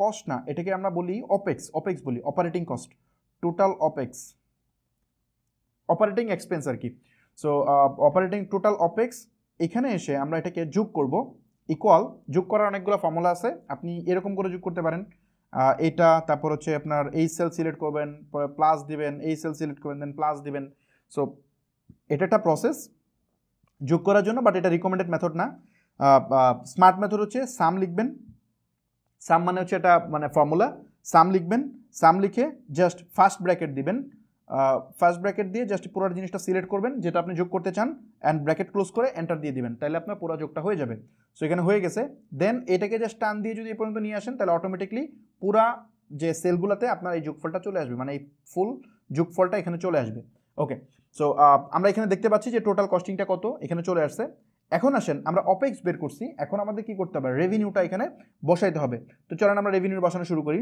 কস্ট না, এটাকে আমরা বলি অপেক্স বলি, operating cost, total operating expense আর কি। সো টোটাল অপেক্স, এখানে এসে আমরা এটাকে যোগ করব, ইকুয়াল, যোগ করার অনেকগুলো ফর্মুলা আছে, আপনি এরকম করে যোগ করতে পারেন, এটা, তারপর হচ্ছে আপনার এই সেল সিলেক্ট করবেন, পরে প্লাস দিবেন, এই সেল সিলেক্ট করবেন, দেন প্লাস দিবেন। সো এটা একটা প্রসেস যোগ করার জন্য, বাট এটা রিকমেন্ডেড মেথড না। স্মার্ট মেথড হচ্ছে সাম লিখবেন, সাম মানে হচ্ছে এটা মানে ফর্মুলা, সাম লিখবেন, সাম লিখে জাস্ট ফার্স্ট ব্র্যাকেট দিবেন, ফার্স্ট ব্র্যাকেট দিয়ে জাস্ট পুরো জিনিসটা সিলেক্ট করবেন যেটা আপনি যোগ করতে চান, অ্যান্ড ব্র্যাকেট ক্লোজ করে এন্টার দিয়ে দিবেন, তাহলে আপনার পুরো যোগটা হয়ে যাবে। সো এখানে হয়ে গেছে। দেন এটাকে জাস্ট টান দিয়ে যদি এই পর্যন্ত নিয়ে আসেন, তাহলে অটোমেটিকলি পুরা যে সেলগুলোতে আপনার এই যোগফলটা চলে আসবে, মানে এই ফুল যোগফলটা এখানে চলে আসবে। ওকে, সো আমরা এখানে দেখতে পাচ্ছি যে টোটাল কস্টিংটা কত এখানে চলে আসছে। এখন আসেন, আমরা অপেক্স বের করছি, এখন আমাদের কি করতে হবে, রেভিনিউটা এখানে বসাইতে হবে। তো চলেন আমরা রেভিনিউ বসানো শুরু করি।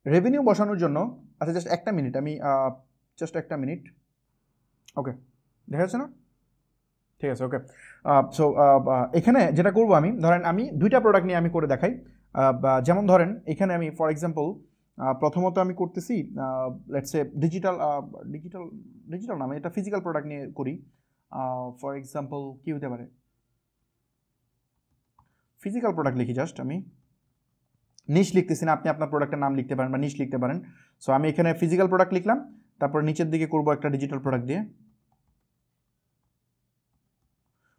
রেভিনিউ বসানোর জন্য, আচ্ছা জাস্ট একটা মিনিট, আমি জাস্ট একটা মিনিট, ওকে দেখা যাচ্ছে না, ঠিক আছে, ওকে। সো এখানে যেটা করবো, আমি ধরেন আমি দুইটা প্রোডাক্ট নিয়ে আমি করে দেখাই। যেমন ধরেন এখানে আমি ফর এক্সাম্পল প্রথমত আমি করতেছি লেটস সে ডিজিটাল না, আমি এটা ফিজিক্যাল প্রোডাক্ট নিয়ে করি। ফর এক্সাম্পল কি হতে পারে, ফিজিক্যাল প্রোডাক্ট লিখি, জাস্ট আমি নিশ লিখতেছি না, আপনি আপনার প্রোডাক্টের নাম লিখতে পারেন বা নিশ লিখতে পারেন। সো আমি এখানে ফিজিক্যাল প্রোডাক্ট লিখলাম, তারপর নিচের দিকে করবো একটা ডিজিটাল প্রোডাক্ট দিয়ে,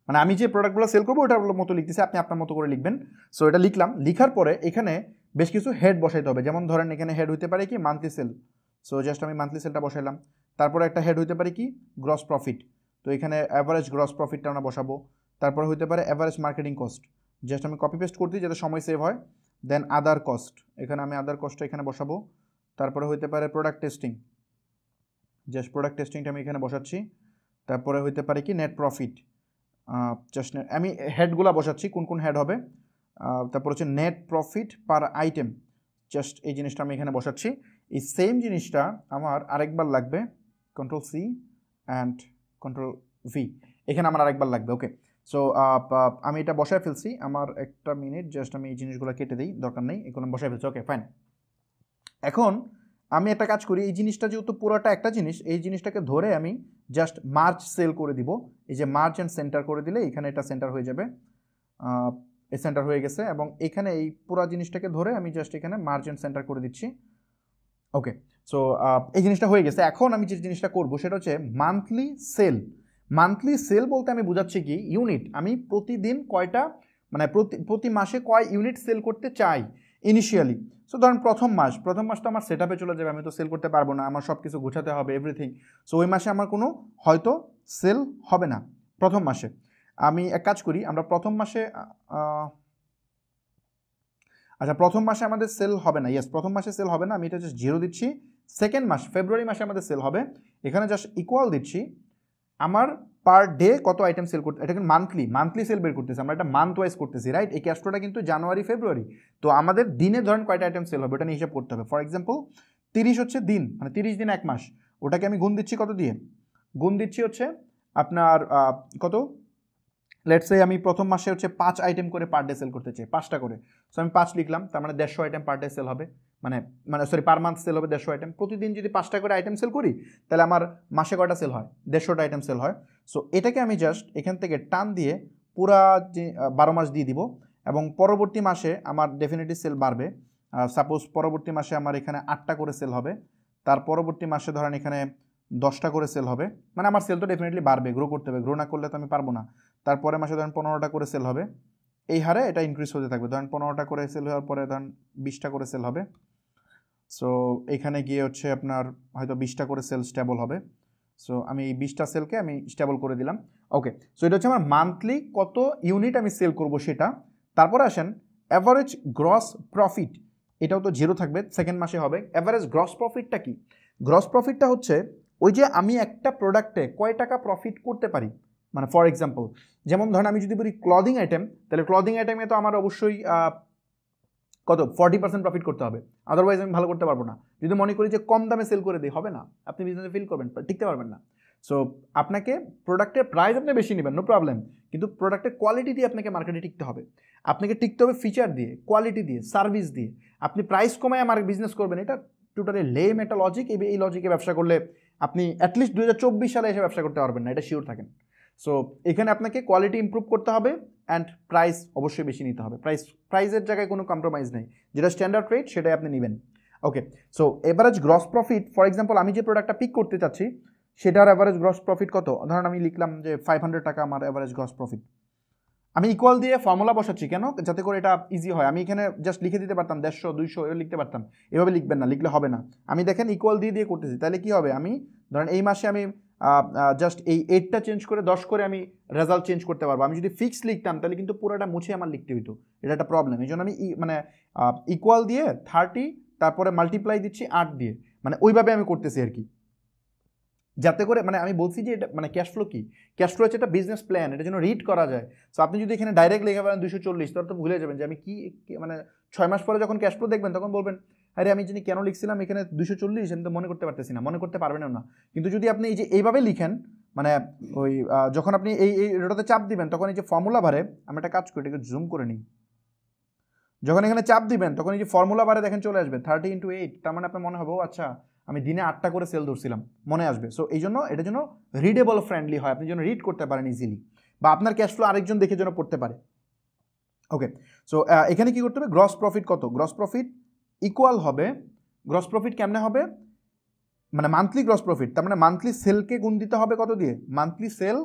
মানে আমি যে প্রোডাক্টগুলো সেল করবো ওটার মতো লিখতেছি, আপনি আপনার মতো করে লিখবেন। সো এটা লিখলাম, লিখার পরে এখানে বেশ কিছু হেড বসাইতে হবে। যেমন ধরেন এখানে হেড হইতে পারে কি মান্থলি সেল, সো জাস্ট আমি মান্থলি সেলটা বসাইলাম। তারপরে একটা হেড হইতে পারে কি গ্রস প্রফিট, তো এখানে অ্যাভারেজ গ্রস প্রফিটটা আমরা বসাবো। তারপরে হইতে পারে অ্যাভারেজ মার্কেটিং কস্ট, জাস্ট আমি কপি পেস্ট করতে যাতে সময় সেভ হয়। দেন আদার কস্ট, এখানে আমি আদার কস্টটা এখানে বসাবো। তারপরে হইতে পারে প্রোডাক্ট টেস্টিং, জাস্ট প্রোডাক্ট টেস্টিংটা আমি এখানে বসাচ্ছি। তারপরে হইতে পারে কি নেট প্রফিট, জাস্ট আমি হেডগুলো বসাচ্ছি কোন কোন হেড হবে। তারপর হচ্ছে নেট প্রফিট পার আইটেম, জাস্ট এই জিনিসটা আমি এখানে বসাচ্ছি। এই সেম জিনিসটা আমার আরেকবার লাগবে, control C and control V, এখানে আমার আরেকবার লাগবে। ওকে, সো আমি এটা বসায় ফেলছি, আমার একটা মিনিট, জাস্ট আমি এই জিনিসগুলো কেটে দিই, দরকার নেই, এগুলো বসায় ফেলছি। Okay fine. এখন আমি একটা কাজ করি, এই জিনিসটা যেহেতু পুরোটা একটা জিনিস, এই জিনিসটাকে ধরে আমি জাস্ট মার্জ সেল করে দিব। এই যে মার্জ অ্যান্ড সেন্টার করে দিলে এখানে এটা সেন্টার হয়ে যাবে, এই সেন্টার হয়ে গেছে, এবং এখানে এই পুরো জিনিসটাকে ধরে আমি জাস্ট এখানে মার্জ অ্যান্ড সেন্টার করে দিচ্ছি। ওকে, সো এই জিনিসটা হয়ে গেছে। এখন আমি যে জিনিসটা করবো সেটা হচ্ছে মান্থলি সেল। মান্থলি সেল বলতে আমি বোঝাচ্ছি কি ইউনিট, আমি প্রতিদিন কয়টা, মানে প্রতি মাসে কয় ইউনিট সেল করতে চাই ইনিশিয়ালি। সো ধরেন প্রথম মাস তো আমার সেট আপে চলে যাবে, আমি তো সেল করতে পারবো না, আমার সব কিছু গোছাতে হবে এভরিথিং। সো ওই মাসে আমার কোনো হয়তো সেল হবে না প্রথম মাসে। আমি এক কাজ করি, আমরা প্রথম মাসে আচ্ছা প্রথম মাসে আমাদের সেল হবে না, ইয়েস প্রথম মাসে সেল হবে না, আমি এটা জাস্ট 0 দিচ্ছি। সেকেন্ড মাস ফেব্রুয়ারি মাসে আমাদের সেল হবে, এখানে জাস্ট ইকুয়াল দিচ্ছি আমার পার ডে কত আইটেম সেল করতে, এটা কিন্তু মান্থলি সেল বের করতেছি, আমরা এটা মান্থ ওয়াইজ করতেছি, রাইট। এই ক্যাশ ফ্লোটা কিন্তু জানুয়ারি ফেব্রুয়ারি, তো আমাদের দিনে ধরেন কয়টা আইটেম সেল হবে ওটা নিয়ে হিসাব করতে হবে। ফর এক্সাম্পল 30 হচ্ছে দিন, মানে 30 দিন 1 মাস, ওটাকে আমি গুণ দিচ্ছি কত দিয়ে, গুণ দিচ্ছি হচ্ছে আপনার কত, লেটস সে আমি প্রথম মাসে হচ্ছে 5 আইটেম করে পার ডে সেল করতে চাই, 5টা করে। সো আমি 5 লিখলাম, তার মানে 150 আইটেম পার ডে সেল হবে, মানে সরি পার মান্থ সেল হবে 150 আইটেম। প্রতিদিন যদি 5টা করে আইটেম সেল করি তাহলে আমার মাসে কয়টা সেল হয়, 150টা আইটেম সেল হয়। সো এটাকে আমি জাস্ট এখান থেকে টান দিয়ে পুরা যে 12 মাস দিয়ে দিব, এবং পরবর্তী মাসে আমার ডেফিনেটলি সেল বাড়বে। সাপোজ পরবর্তী মাসে আমার এখানে 8টা করে সেল হবে, তার পরবর্তী মাসে ধরেন এখানে 10টা করে সেল হবে, মানে আমার সেল তো ডেফিনেটলি বাড়বে, গ্রো করতে হবে, গ্রো না করলে তো আমি পারবো না। তারপরে মাসে ধরেন 15টা করে সেল হবে, এই হারে এটা ইনক্রিজ হতে থাকবে। ধরেন 15টা করে সেল হওয়ার পরে ধরেন 20টা করে সেল হবে। সো এখানে গিয়ে হচ্ছে আপনার হয়তো 20টা করে সেল স্টেবল হবে। সো আমি এই 20টা সেলকে আমি স্টেবল করে দিলাম। ওকে, সো এটা হচ্ছে আমার মান্থলি কত ইউনিট আমি সেল করব সেটা। তারপরে আসেন অ্যাভারেজ গ্রস প্রফিট, এটাও তো জিরো থাকবে, সেকেন্ড মাসে হবে। অ্যাভারেজ গ্রস প্রফিটটা কি? গ্রস প্রফিটটা হচ্ছে ওই যে আমি একটা প্রোডাক্টে কয় টাকা প্রফিট করতে পারি। মানে ফর এক্সাম্পল, যেমন ধরেন আমি যদি বলি ক্লদিং আইটেম, তাহলে ক্লদিং আইটেমে তো আমার অবশ্যই কত 40% প্রফিট করতে হবে, আদারওয়াইজ আমি ভালো করতে পারবো না। যদি মনে করি যে কম দামে সেল করে দিই, হবে না, আপনি বিজনেসে ফিল করবেন, টিকতে পারবেন না। সো আপনাকে প্রোডাক্টের প্রাইস আপনি বেশি নেবেন, নো প্রবলেম, কিন্তু প্রোডাক্টের কোয়ালিটি দিয়ে আপনাকে মার্কেটে টিকতে হবে। আপনাকে টিকতে হবে ফিচার দিয়ে, কোয়ালিটি দিয়ে, সার্ভিস দিয়ে। আপনি প্রাইস কমায় আমার বিজনেস করবেন, এটা টোটালি লেম একটা লজিক। এই লজিকে ব্যবসা করলে আপনি অ্যাটলিস্ট 2024 সালে এসে ব্যবসা করতে পারবেন না, এটা শিওর থাকেন। সো এখানে আপনাকে কোয়ালিটি ইমপ্রুভ করতে হবে অ্যান্ড প্রাইস অবশ্যই বেশি নিতে হবে। প্রাইসের জায়গায় কোনো কম্প্রোমাইজ নেই, যেটা স্ট্যান্ডার্ড রেট সেটাই আপনি নেবেন। Okay, so average gross profit, for example আমি যে প্রোডাক্টটা পিক করতে চাচ্ছি সেটার অ্যাভারেজ গ্রস প্রফিট কত, ধরুন আমি লিখলাম যে 500 টাকা আমার অ্যাভারেজ গ্রস প্রফিট। আমি ইকুয়াল দিয়ে ফর্মুলা বসাচ্ছি কেন, যাতে করে এটা ইজি হয়। আমি এখানে জাস্ট লিখে দিতে পারতাম 150 200 এভাবে লিখতে পারতাম, এভাবে লিখবেন না, লিখলে হবে না। আমি দেখেন ইকুয়াল দিয়ে করতেছি, তাহলে কি হবে, আমি ধরেন এই মাসে আমি জাস্ট এই 8টা চেঞ্জ করে 10 করে আমি রেজাল্ট চেঞ্জ করতে পারবো। আমি যদি ফিক্স লিখতাম তাহলে কিন্তু পুরোটা মুছে আমার লিখতে হইতো, এটা একটা প্রবলেম। এই জন্য আমি মানে ইকুয়াল দিয়ে 30 তারপরে মাল্টিপ্লাই দিচ্ছি 8 দিয়ে, মানে ওইভাবে আমি করতেছি আর কি, যাতে করে মানে আমি বলছি যে এটা মানে ক্যাশ ফ্লো কি, ক্যাশ ফ্লো হচ্ছে একটা বিজনেস প্ল্যান, এটা যেন রিড করা যায়। সো আপনি যদি এখানে ডাইরেক্ট লিখে পারেন 240, তাহলে তো ভুলে যাবেন যে আমি কি মানে 6 মাস পরে যখন ক্যাশ ফ্লো দেখবেন তখন বলবেন আরে আমি জানি কেন লিখছিলাম এখানে 240, আমি তো মনে করতে পারতেছি না, মনে করতে পারবেন না। কিন্তু যদি আপনি এই যে এইভাবে লিখেন, মানে ওই যখন আপনি এই এটাতে চাপ দিবেন তখন এই যে ফর্মুলা বারে, আমি একটা কাজ করি এটাকে জুম করে নিই, যখন এখানে চাপ দিবেন তখন এই যে ফর্মুলা বারে দেখেন চলে আসবে 30 × 8, তার মানে আপনার মনে হবে ও আচ্ছা আমি দিনে 8টা করে সেল ধরছিলাম, মনে আসবে। সো এই জন্য এটা যেন রিডেবল ফ্রেন্ডলি হয়, আপনি যেন রিড করতে পারেন ইজিলি, বা আপনার ক্যাশ ফ্লো আরেকজন দেখে যেন পড়তে পারে। ওকে, সো এখানে কি করতে হবে, গ্রস প্রফিট কত, গ্রস প্রফিট ইকুয়াল হবে, গ্রস প্রফিট কেমনে হবে, মানে মান্থলি গ্রস প্রফিট, তার মানে মান্থলি সেলকে গুণ দিতে হবে কত দিয়ে, মান্থলি সেল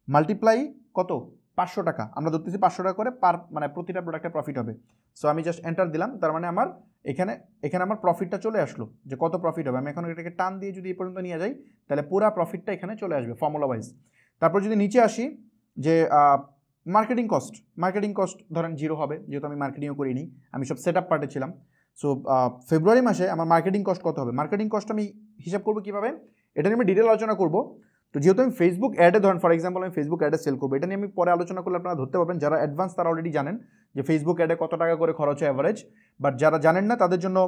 মাল্টিপ্লাই কত 500 টাকা, আমরা ধরতেছি 500 টাকা করে পার, মানে প্রতিটা প্রোডাক্টের প্রফিট হবে। সো আমি জাস্ট এন্টার দিলাম, তার মানে আমার এখানে আমার প্রফিটটা চলে আসলো যে কত প্রফিট হবে। আমি এখন এটাকে টান দিয়ে যদি এই পর্যন্ত নিয়ে যাই তাহলে পুরা প্রফিটটা এখানে চলে আসবে ফর্মুলা ওয়াইজ। তারপর যদি নিচে আসি যে মার্কেটিং কস্ট ধরেন 0 হবে, যেহেতু আমি মার্কেটিংও করিনি, আমি সব সেট আপ পার্টে ছিলাম। সো ফেব্রুয়ারি মাসে আমার মার্কেটিং কস্ট কত হবে, মার্কেটিং কস্ট আমি হিসাব করবো কীভাবে, এটা নিয়ে আমি ডিটেল আলোচনা করবো। তো যেহেতু আমি ফেসবুক অ্যাডে ধরেন ফর এক্সাম্পল আমি ফেসবুক অ্যাডে সেল করবো, এটা নিয়ে আমি পরে আলোচনা করলে আপনারা ধরতে পারবেন। যারা অ্যাডভান্স তারা অলরেডি জানেন যে ফেসবুক অ্যাডে কত টাকা করে খরচ হয় অ্যাভারেজ, বাট যারা জানেন না তাদের জন্য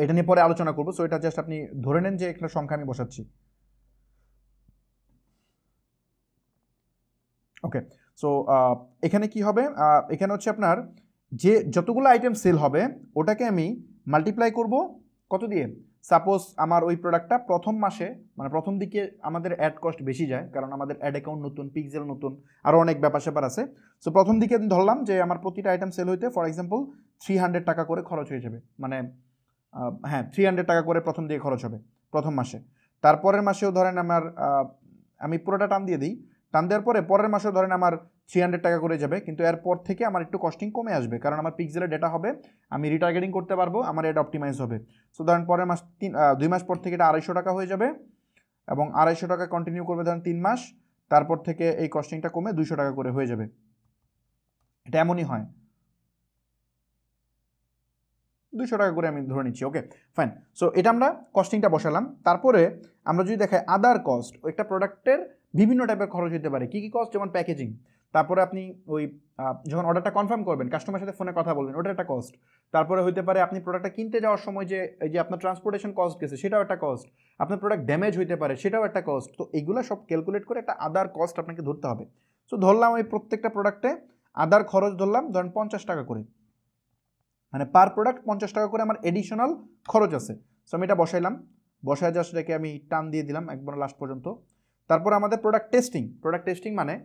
এটা নিয়ে পরে আলোচনা করবো। সো এটা জাস্ট আপনি ধরে নেন যে একটা সংখ্যা আমি বসাচ্ছি। ওকে, সো এখানে কি হবে, এখানে হচ্ছে আপনার যে যতগুলো আইটেম সেল হবে ওটাকে আমি মাল্টিপ্লাই করব কত দিয়ে, সাপোজ আমার ওই প্রোডাক্টটা প্রথম মাসে মানে প্রথম দিকে আমাদের অ্যাড কস্ট বেশি যায়, কারণ আমাদের অ্যাড অ্যাকাউন্ট নতুন, পিক্সেল নতুন, আরও অনেক ব্যাপার স্যাপার আছে। সো প্রথম দিকে আমি ধরলাম যে আমার প্রতিটা আইটেম সেল হইতে ফর এক্সাম্পল 300 টাকা করে খরচ হয়ে যাবে, মানে হ্যাঁ 300 টাকা করে প্রথম দিকে খরচ হবে প্রথম মাসে। তারপরের মাসেও ধরেন আমার আমি পুরোটা টান দিয়ে দিই, টান দেওয়ার পরে পরের মাসেও ধরেন আমার 300 টাকা করে যাবে, কিন্তু এরপর থেকে আমার একটু কস্টিং কমে আসবে, কারণ আমার পিক্সেলের ডেটা হবে, আমি রিটার্গেটিং করতে পারবো, আমার এটা অপটিমাইজ হবে। সো ধরেন পরের মাস 2 মাস পর থেকে এটা 250 টাকা হয়ে যাবে, এবং 250 টাকা কন্টিনিউ করবে ধরেন 3 মাস, তারপর থেকে এই কস্টিংটা কমে 200 টাকা করে হয়ে যাবে। এটা এমনই হয়, 200 টাকা করে আমি ধরে নিচ্ছি। ওকে ফাইন, সো এটা আমরা কস্টিংটা বসালাম। তারপরে আমরা যদি দেখাই আদার কস্ট, একটা প্রোডাক্টের বিভিন্ন টাইপের খরচ হতে পারে, কী কী কস্ট, যেমন প্যাকেজিং, তারপরে আপনি ওই যখন অর্ডারটা কনফার্ম করবেন কাস্টমারের সাথে ফোনে কথা বলবেন, ওটা একটা কস্ট। তারপরে হতে পারে আপনি প্রোডাক্টটা কিনতে যাওয়ার সময় যে এই যে আপনার ট্রান্সপোর্টেশন কস্ট গেছে সেটাও একটা কস্ট, আপনার প্রোডাক্ট ড্যামেজ হইতে পারে সেটাও একটা কস্ট। তো এগুলো সব ক্যালকুলেট করে একটা আদার কস্ট আপনাকে ধরতে হবে। সো ধরলাম ওই প্রত্যেকটা প্রোডাক্টে আদার খরচ ধরলাম ধরেন 50 টাকা করে, মানে পার প্রোডাক্ট 50 টাকা করে আমার এডিশনাল খরচ আছে। সো আমি এটা বসাইলাম, বসায় জাস্ট এটাকে আমি টান দিয়ে দিলাম একবার লাস্ট পর্যন্ত। তারপর আমাদের প্রোডাক্ট টেস্টিং মানে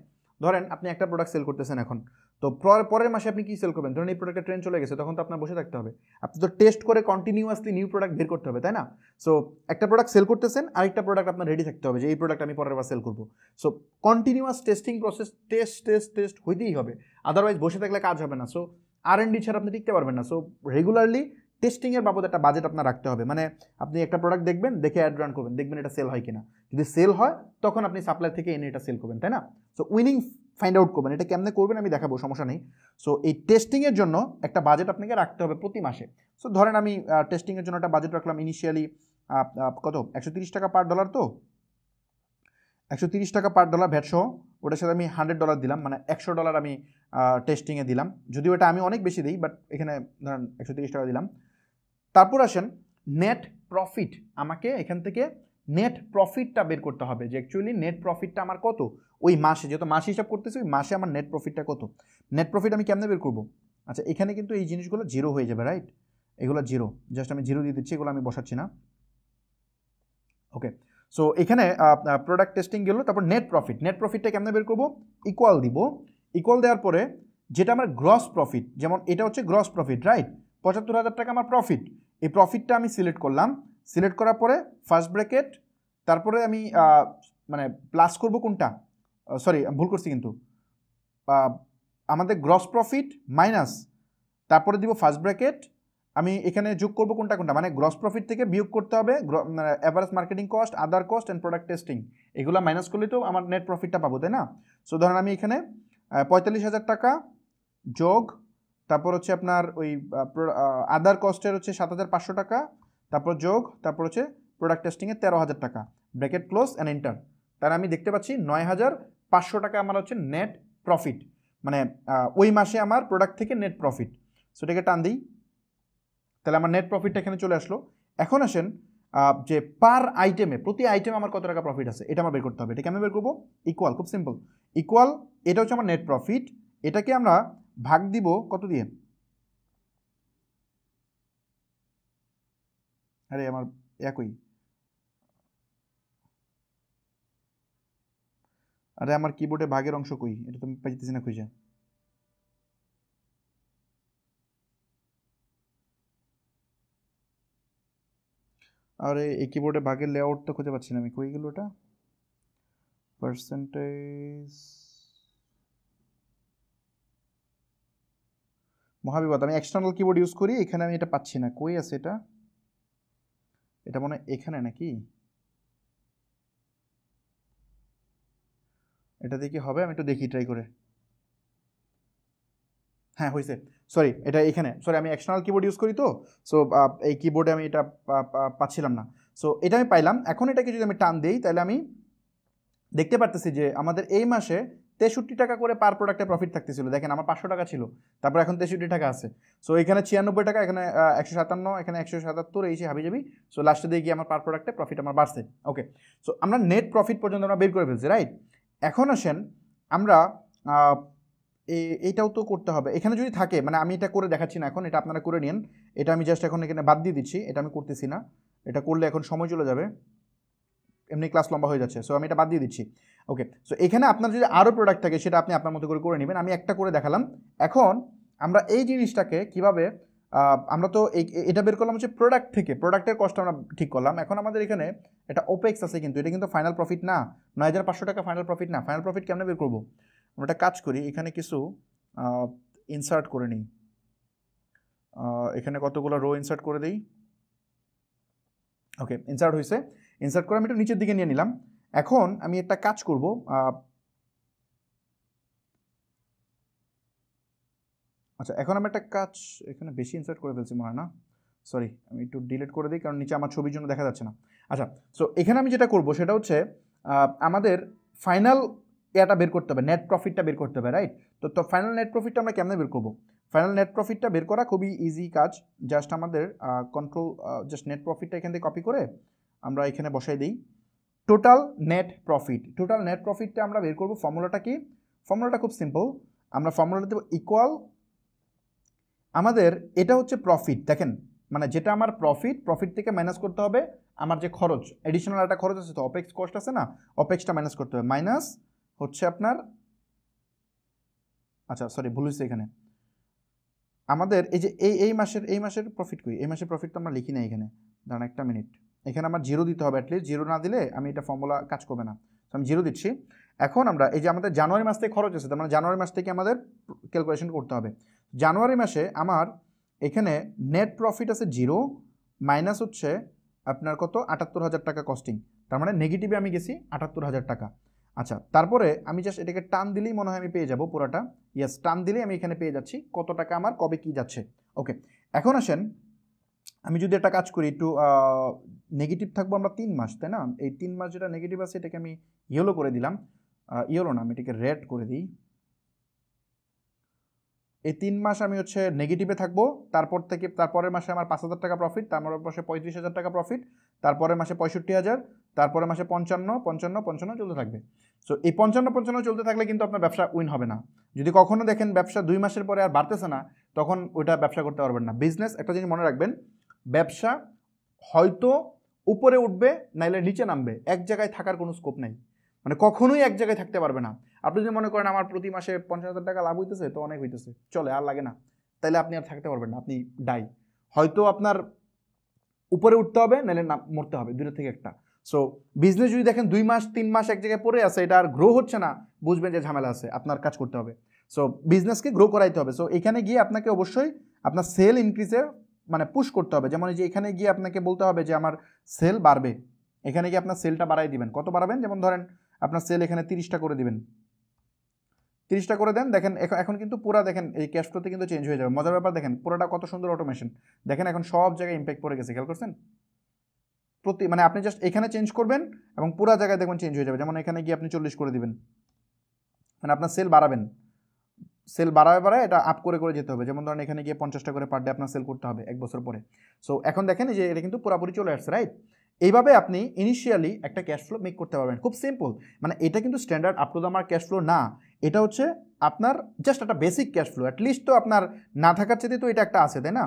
ধরেন আপনি একটা প্রোডাক্ট সেল করতেছেন এখন, তো পরের মাসে আপনি কি সেল করবেন, ধরেন এই প্রোডাক্টের ট্রেন্ড চলে গেছে, তখন তো আপনার বসে থাকতে হবে, আপনি তো টেস্ট করে কন্টিনিউয়াসলি নিউ প্রোডাক্ট বের করতে হবে, তাই না? সো একটা প্রোডাক্ট সেল করতেছেন, আরেকটা প্রোডাক্ট আপনার রেডি থাকতে হবে যে এই প্রোডাক্ট আমি পরের বার সেল করবো। So continuous testing process, test হইতেই হবে, আদারওয়াইজ বসে থাকলে কাজ হবে না। সো R&D ছাড়া আপনি টিকতে পারবেন না। সো রেগুলারলি টেস্টিংয়ের বাবদ একটা বাজেট আপনার রাখতে হবে, মানে আপনি একটা প্রোডাক্ট দেখবেন, দেখে অ্যাড রান করবেন, দেখবেন এটা সেল হয় কিনা। যদি সেল হয় তখন আপনি সাপ্লাই থেকে এনে এটা সেল করবেন, তাই না? সো উইনিং ফাইন্ড আউট করবেন, এটা কেমনে করবেন আমি দেখাবো, সমস্যা নেই। সো এই টেস্টিংয়ের জন্য একটা বাজেট আপনাকে রাখতে হবে প্রতি মাসে। সো ধরেন আমি টেস্টিংয়ের জন্য একটা বাজেট রাখলাম ইনিশিয়ালি কত, $130 পার ডলার, তো $130 পার ডলার ভ্যাট সহ, ওটার সাথে আমি $100 দিলাম, মানে $100 আমি টেস্টিংয়ে দিলাম। যদিও এটা আমি অনেক বেশি দিই, বাট এখানে ধরেন $130 দিলাম। তারপর আসেন নেট প্রফিট, আমাকে এখান থেকে নেট প্রফিটটা বের করতে হবে, যে অ্যাকচুয়ালি নেট প্রফিটটা আমার কত ওই মাসে, যেহেতু মাসে হিসাব করতেছি ওই মাসে আমার নেট প্রফিটটা কত। নেট প্রফিট আমি কেমনে বের করবো? আচ্ছা, এখানে কিন্তু এই জিনিসগুলো জিরো হয়ে যাবে, রাইট? এগুলো জিরো, জাস্ট আমি জিরো দিয়ে দিচ্ছি, এগুলো আমি বসাচ্ছি না। ওকে, সো এখানে প্রোডাক্ট টেস্টিং গেল, তারপর নেট প্রফিট। নেট প্রফিটটা কেমনে বের করবো? ইকুয়াল দিব, ইকুয়াল দেওয়ার পরে যেটা আমার গ্রস প্রফিট, যেমন এটা হচ্ছে গ্রস প্রফিট, রাইট? $75,000 আমার প্রফিট, এই প্রফিটটা আমি সিলেক্ট করলাম। সিলেক্ট করার পরে ফার্স্ট ব্র্যাকেট, তারপরে আমি মানে প্লাস করব কোনটা, সরি ভুল করছি কিন্তু, আমাদের গ্রস প্রফিট মাইনাস, তারপরে দিব ফার্স্ট ব্র্যাকেট, আমি এখানে যোগ করব কোনটা কোনটা, মানে গ্রস প্রফিট থেকে বিয়োগ করতে হবে average marketing cost, other cost and product testing, এগুলো মাইনাস করলেই তো আমার নেট প্রফিটটা পাবো, তাই না? সো ধরেন আমি এখানে $45,000 যোগ, তারপর হচ্ছে আপনার ওই আদার কস্টের হচ্ছে $7,500, তারপর যোগ, তারপর হচ্ছে প্রোডাক্ট টেস্টিংয়ে $13,000, ব্র্যাকেট ক্লোজ অ্যান্ড এন্টার। তার আমি দেখতে পাচ্ছি $9,500 আমার হচ্ছে নেট প্রফিট, মানে ওই মাসে আমার প্রোডাক্ট থেকে নেট প্রফিট। সো এটাকে টান দিই, তাহলে আমার নেট প্রফিটটা এখানে চলে আসলো। এখন আসেন যে পার আইটেমে, প্রতি আইটেমে আমার কত টাকা প্রফিট আছে এটা আমার বের করতে হবে। এটা কেমন বের করবো? ইকুয়াল, খুব সিম্পল, ইকুয়াল, এটা হচ্ছে আমার নেট প্রফিট, এটাকে আমরা ভাগ দিব কত দিয়ে, আরে আমার একই, আরে আমার কিবোর্ডে ভাগের অংশ কই, এটা তো আমি পাইতেছি না খুঁজে। আরে এই কিবোর্ডে ভাগের লেআউট তো খুঁজে পাচ্ছি না আমি, কই গেল ওটা? পার্সেন্টেজ, মহাবিপদ, আমি এক্সটার্নাল কিবোর্ড ইউজ করি, এখানে আমি এটা পাচ্ছি না, কই আছে এটা? এটা মনে হয় এখানে নাকি, এটা দেখি হবে, আমি একটু দেখি ট্রাই করে। হ্যাঁ হয়েছে, সরি এটা এখানে, সরি আমি এক্সটার্নাল কিবোর্ড ইউজ করি তো, সো এই কিবোর্ডে আমি এটা পাচ্ছিলাম না। সো এটা আমি পাইলাম। এখন এটাকে যদি আমি টান দিই তাহলে আমি দেখতে পারতেছি যে আমাদের এই মাসে $63 করে পার প্রোডাক্টে প্রফিট থাকতেছিল। দেখেন আমার $500 ছিল, তারপর এখন $63 আছে। সো এখানে $96, এখানে 157, এখানে 177, এই যে হাবিজাবি। সো লাস্টে দিয়ে গিয়ে আমার পার প্রোডাক্টে প্রফিট আমার বাড়ছে। ওকে, সো আমরা নেট প্রফিট পর্যন্ত আমরা বের করে ফেলছি, রাইট? এখন আসেন আমরা এইটাও তো করতে হবে, এখানে যদি থাকে, মানে আমি এটা করে দেখাচ্ছি না এখন, এটা আপনারা করে নিন। এটা আমি জাস্ট এখন এখানে বাদ দিয়ে দিচ্ছি, এটা আমি করতেছি না, এটা করলে এখন সময় চলে যাবে, এমনি ক্লাস লম্বা হয়ে যাচ্ছে। সো আমি এটা বাদ দিয়ে দিচ্ছি। ওকে, সো এখানে আপনার যদি আরও প্রোডাক্ট থাকে সেটা আপনি আপনার মতো করে নেবেন, আমি একটা করে দেখালাম। এখন আমরা এই জিনিসটাকে কিভাবে, আমরা তো এটা বের করলাম হচ্ছে প্রোডাক্ট থেকে, প্রোডাক্টের কষ্ট আমরা ঠিক করলাম। এখন আমাদের এখানে একটা ওপেক্স আছে, কিন্তু এটা কিন্তু ফাইনাল প্রফিট না, $9,500 ফাইনাল প্রফিট না। ফাইনাল প্রফিট কেমনে বের করবো? আমরা একটা কাজ করি, এখানে কিছু ইনসার্ট করে নিই, এখানে কতগুলো রো ইনসার্ট করে দিই। ওকে, ইনসার্ট হয়েছে, ইনসার্ট করে আমি একটু নিচের দিকে নিয়ে নিলাম। এখন আমি একটা কাজ করব, আচ্ছা এখন আমি একটা কাজ, এখানে বেশি ইনসার্ট করে ফেলছি মনে হয় না, সরি আমি একটু ডিলিট করে দিই, কারণ নিচে আমার ছবির জন্য দেখা যাচ্ছে না। আচ্ছা, সো এখানে আমি যেটা করব সেটা হচ্ছে আমাদের ফাইনাল এটা বের করতে হবে, নেট প্রফিটটা বের করতে হবে, রাইট? তো ফাইনাল নেট প্রফিটটা আমরা কেমনে বের করব? ফাইনাল নেট প্রফিটটা বের করা খুবই ইজি কাজ, জাস্ট আমাদের কন্ট্রোল, জাস্ট নেট প্রফিটটা এখান থেকে কপি করে আমরা এখানে বসাই দিই total net profit. Total net প্রফিটটা আমরা বের করব, ফর্মুলাটা কি? ফর্মুলাটা খুব সিম্পল, আমরা ফর্মুলাটা দেবো ইকুয়াল, আমাদের এটা হচ্ছে প্রফিট, দেখেন মানে যেটা আমার প্রফিট থেকে মাইনাস করতে হবে আমার যে খরচ, এডিশনাল একটা খরচ আছে তো, অপেক্স কস্ট আছে না, অপেক্সটা মাইনাস করতে হবে, মাইনাস হচ্ছে আপনার, আচ্ছা সরি ভুল হয়েছে এখানে, আমাদের এই যে এই মাসের প্রফিট কই, এই মাসের প্রফিট তো আমরা লিখি না এখানে, দাঁড়ান একটা মিনিট, এখানে আমার জিরো দিতে হবে, অ্যাটলিস্ট জিরো না দিলে আমি এটা ফর্মুলা কাজ করবে না। তো আমি জিরো দিচ্ছি। এখন আমরা এই যে আমাদের জানুয়ারি মাস থেকে খরচ আছে, তার মানে জানুয়ারি মাস থেকে আমাদের ক্যালকুলেশন করতে হবে। জানুয়ারি মাসে আমার এখানে নেট প্রফিট আছে জিরো, মাইনাস হচ্ছে আপনার কত, $78,000 কস্টিং, তার মানে নেগেটিভে আমি গেছি 78,000 টাকা। আচ্ছা, তারপরে আমি জাস্ট এটাকে টান দিলেই মনে হয় আমি পেয়ে যাব পুরোটা। ইয়েস, টান দিলেই আমি এখানে পেয়ে যাচ্ছি কত টাকা আমার কবে কি যাচ্ছে। ওকে, এখন আসেন আমি যদি একটা কাজ করি, একটু নেগেটিভ থাকবো আমরা 3 মাস, তাই না? এই 3 মাস যেটা নেগেটিভ আছে এটাকে আমি ইয়েলো করে দিলাম, ইয়েলো না, আমি এটাকে রেড করে দিই। এই 3 মাস আমি হচ্ছে নেগেটিভে থাকবো, তারপর থেকে তারপরের মাসে আমার 5,000 টাকা প্রফিট, তারপরের মাসে 35,000 টাকা প্রফিট, তারপরের মাসে 65,000, তারপরের মাসে 55, 55, 55 চলতে থাকবে। সো এই 55, 55 চলতে থাকলে কিন্তু আপনার ব্যবসা উইন হবে না। যদি কখনো দেখেন ব্যবসা 2 মাসের পরে আর বাড়তেছে না, তখন ওইটা ব্যবসা করতে পারবেন না। বিজনেস একটা জিনিস মনে রাখবেন, ব্যবসা হয়তো উপরে উঠবে নাইলে নিচে নামবে, এক জায়গায় থাকার কোনো স্কোপ নেই, মানে কখনোই এক জায়গায় থাকতে পারবে না। আপনি যদি মনে করেন আমার প্রতি মাসে 50,000 টাকা লাভ হইতেছে তো অনেক হইতেছে, চলে আর লাগে না, তাইলে আপনি আর থাকতে পারবেন না, আপনি ডাই। হয়তো আপনার উপরে উঠতে হবে নাহলে মরতে হবে, দুটো থেকে একটা। সো বিজনেস যদি দেখেন 2 মাস 3 মাস এক জায়গায় পড়ে আছে, এটা আর গ্রো হচ্ছে না, বুঝবেন যে ঝামেলা আছে, আপনার কাজ করতে হবে। সো বিজনেসকে গ্রো করাইতে হবে। সো এখানে গিয়ে আপনাকে অবশ্যই আপনার সেল ইনক্রিজে মানে পুশ করতে হবে। যেমন এই যে এখানে গিয়ে আপনাকে বলতে হবে যে আমার সেল বাড়বে, এখানে গিয়ে আপনার সেলটা বাড়াই দিবেন। কত বাড়াবেন? যেমন ধরেন আপনার সেল এখানে 30টা করে দিবেন, 30টা করে দেন। দেখেন এখন কিন্তু পুরো দেখেন এই ক্যাশ ফ্লোতে কিন্তু চেঞ্জ হয়ে যাবে। মজার ব্যাপার দেখেন পুরোটা কত সুন্দর অটোমেশন, দেখেন এখন সব জায়গায় ইম্প্যাক্ট পড়ে গেছে, খেয়াল করছেন? মানে আপনি জাস্ট এখানে চেঞ্জ করবেন এবং পুরো জায়গায় দেখবেন চেঞ্জ হয়ে যাবে। যেমন এখানে গিয়ে আপনি 40 করে দিবেন, মানে আপনার সেল বাড়াবেন, সেল বাড়ায় এটা আপ করে করে যেতে হবে। যেমন ধরেন এখানে গিয়ে 50টা করে পার ডে আপনার সেল করতে হবে 1 বছর পরে। সো এখন দেখেন যে এটা কিন্তু পুরোপুরি চলে আসছে, রাইট? এইভাবে আপনি ইনিশিয়ালি একটা ক্যাশ ফ্লো মেক করতে পারবেন, খুব সিম্পল। মানে এটা কিন্তু standard up to the mark cash flow না, এটা হচ্ছে আপনার জাস্ট একটা বেসিক ক্যাশ ফ্লো। অ্যাটলিস্ট তো আপনার না থাকার চেয়ে তো এটা একটা আছে, তাই না?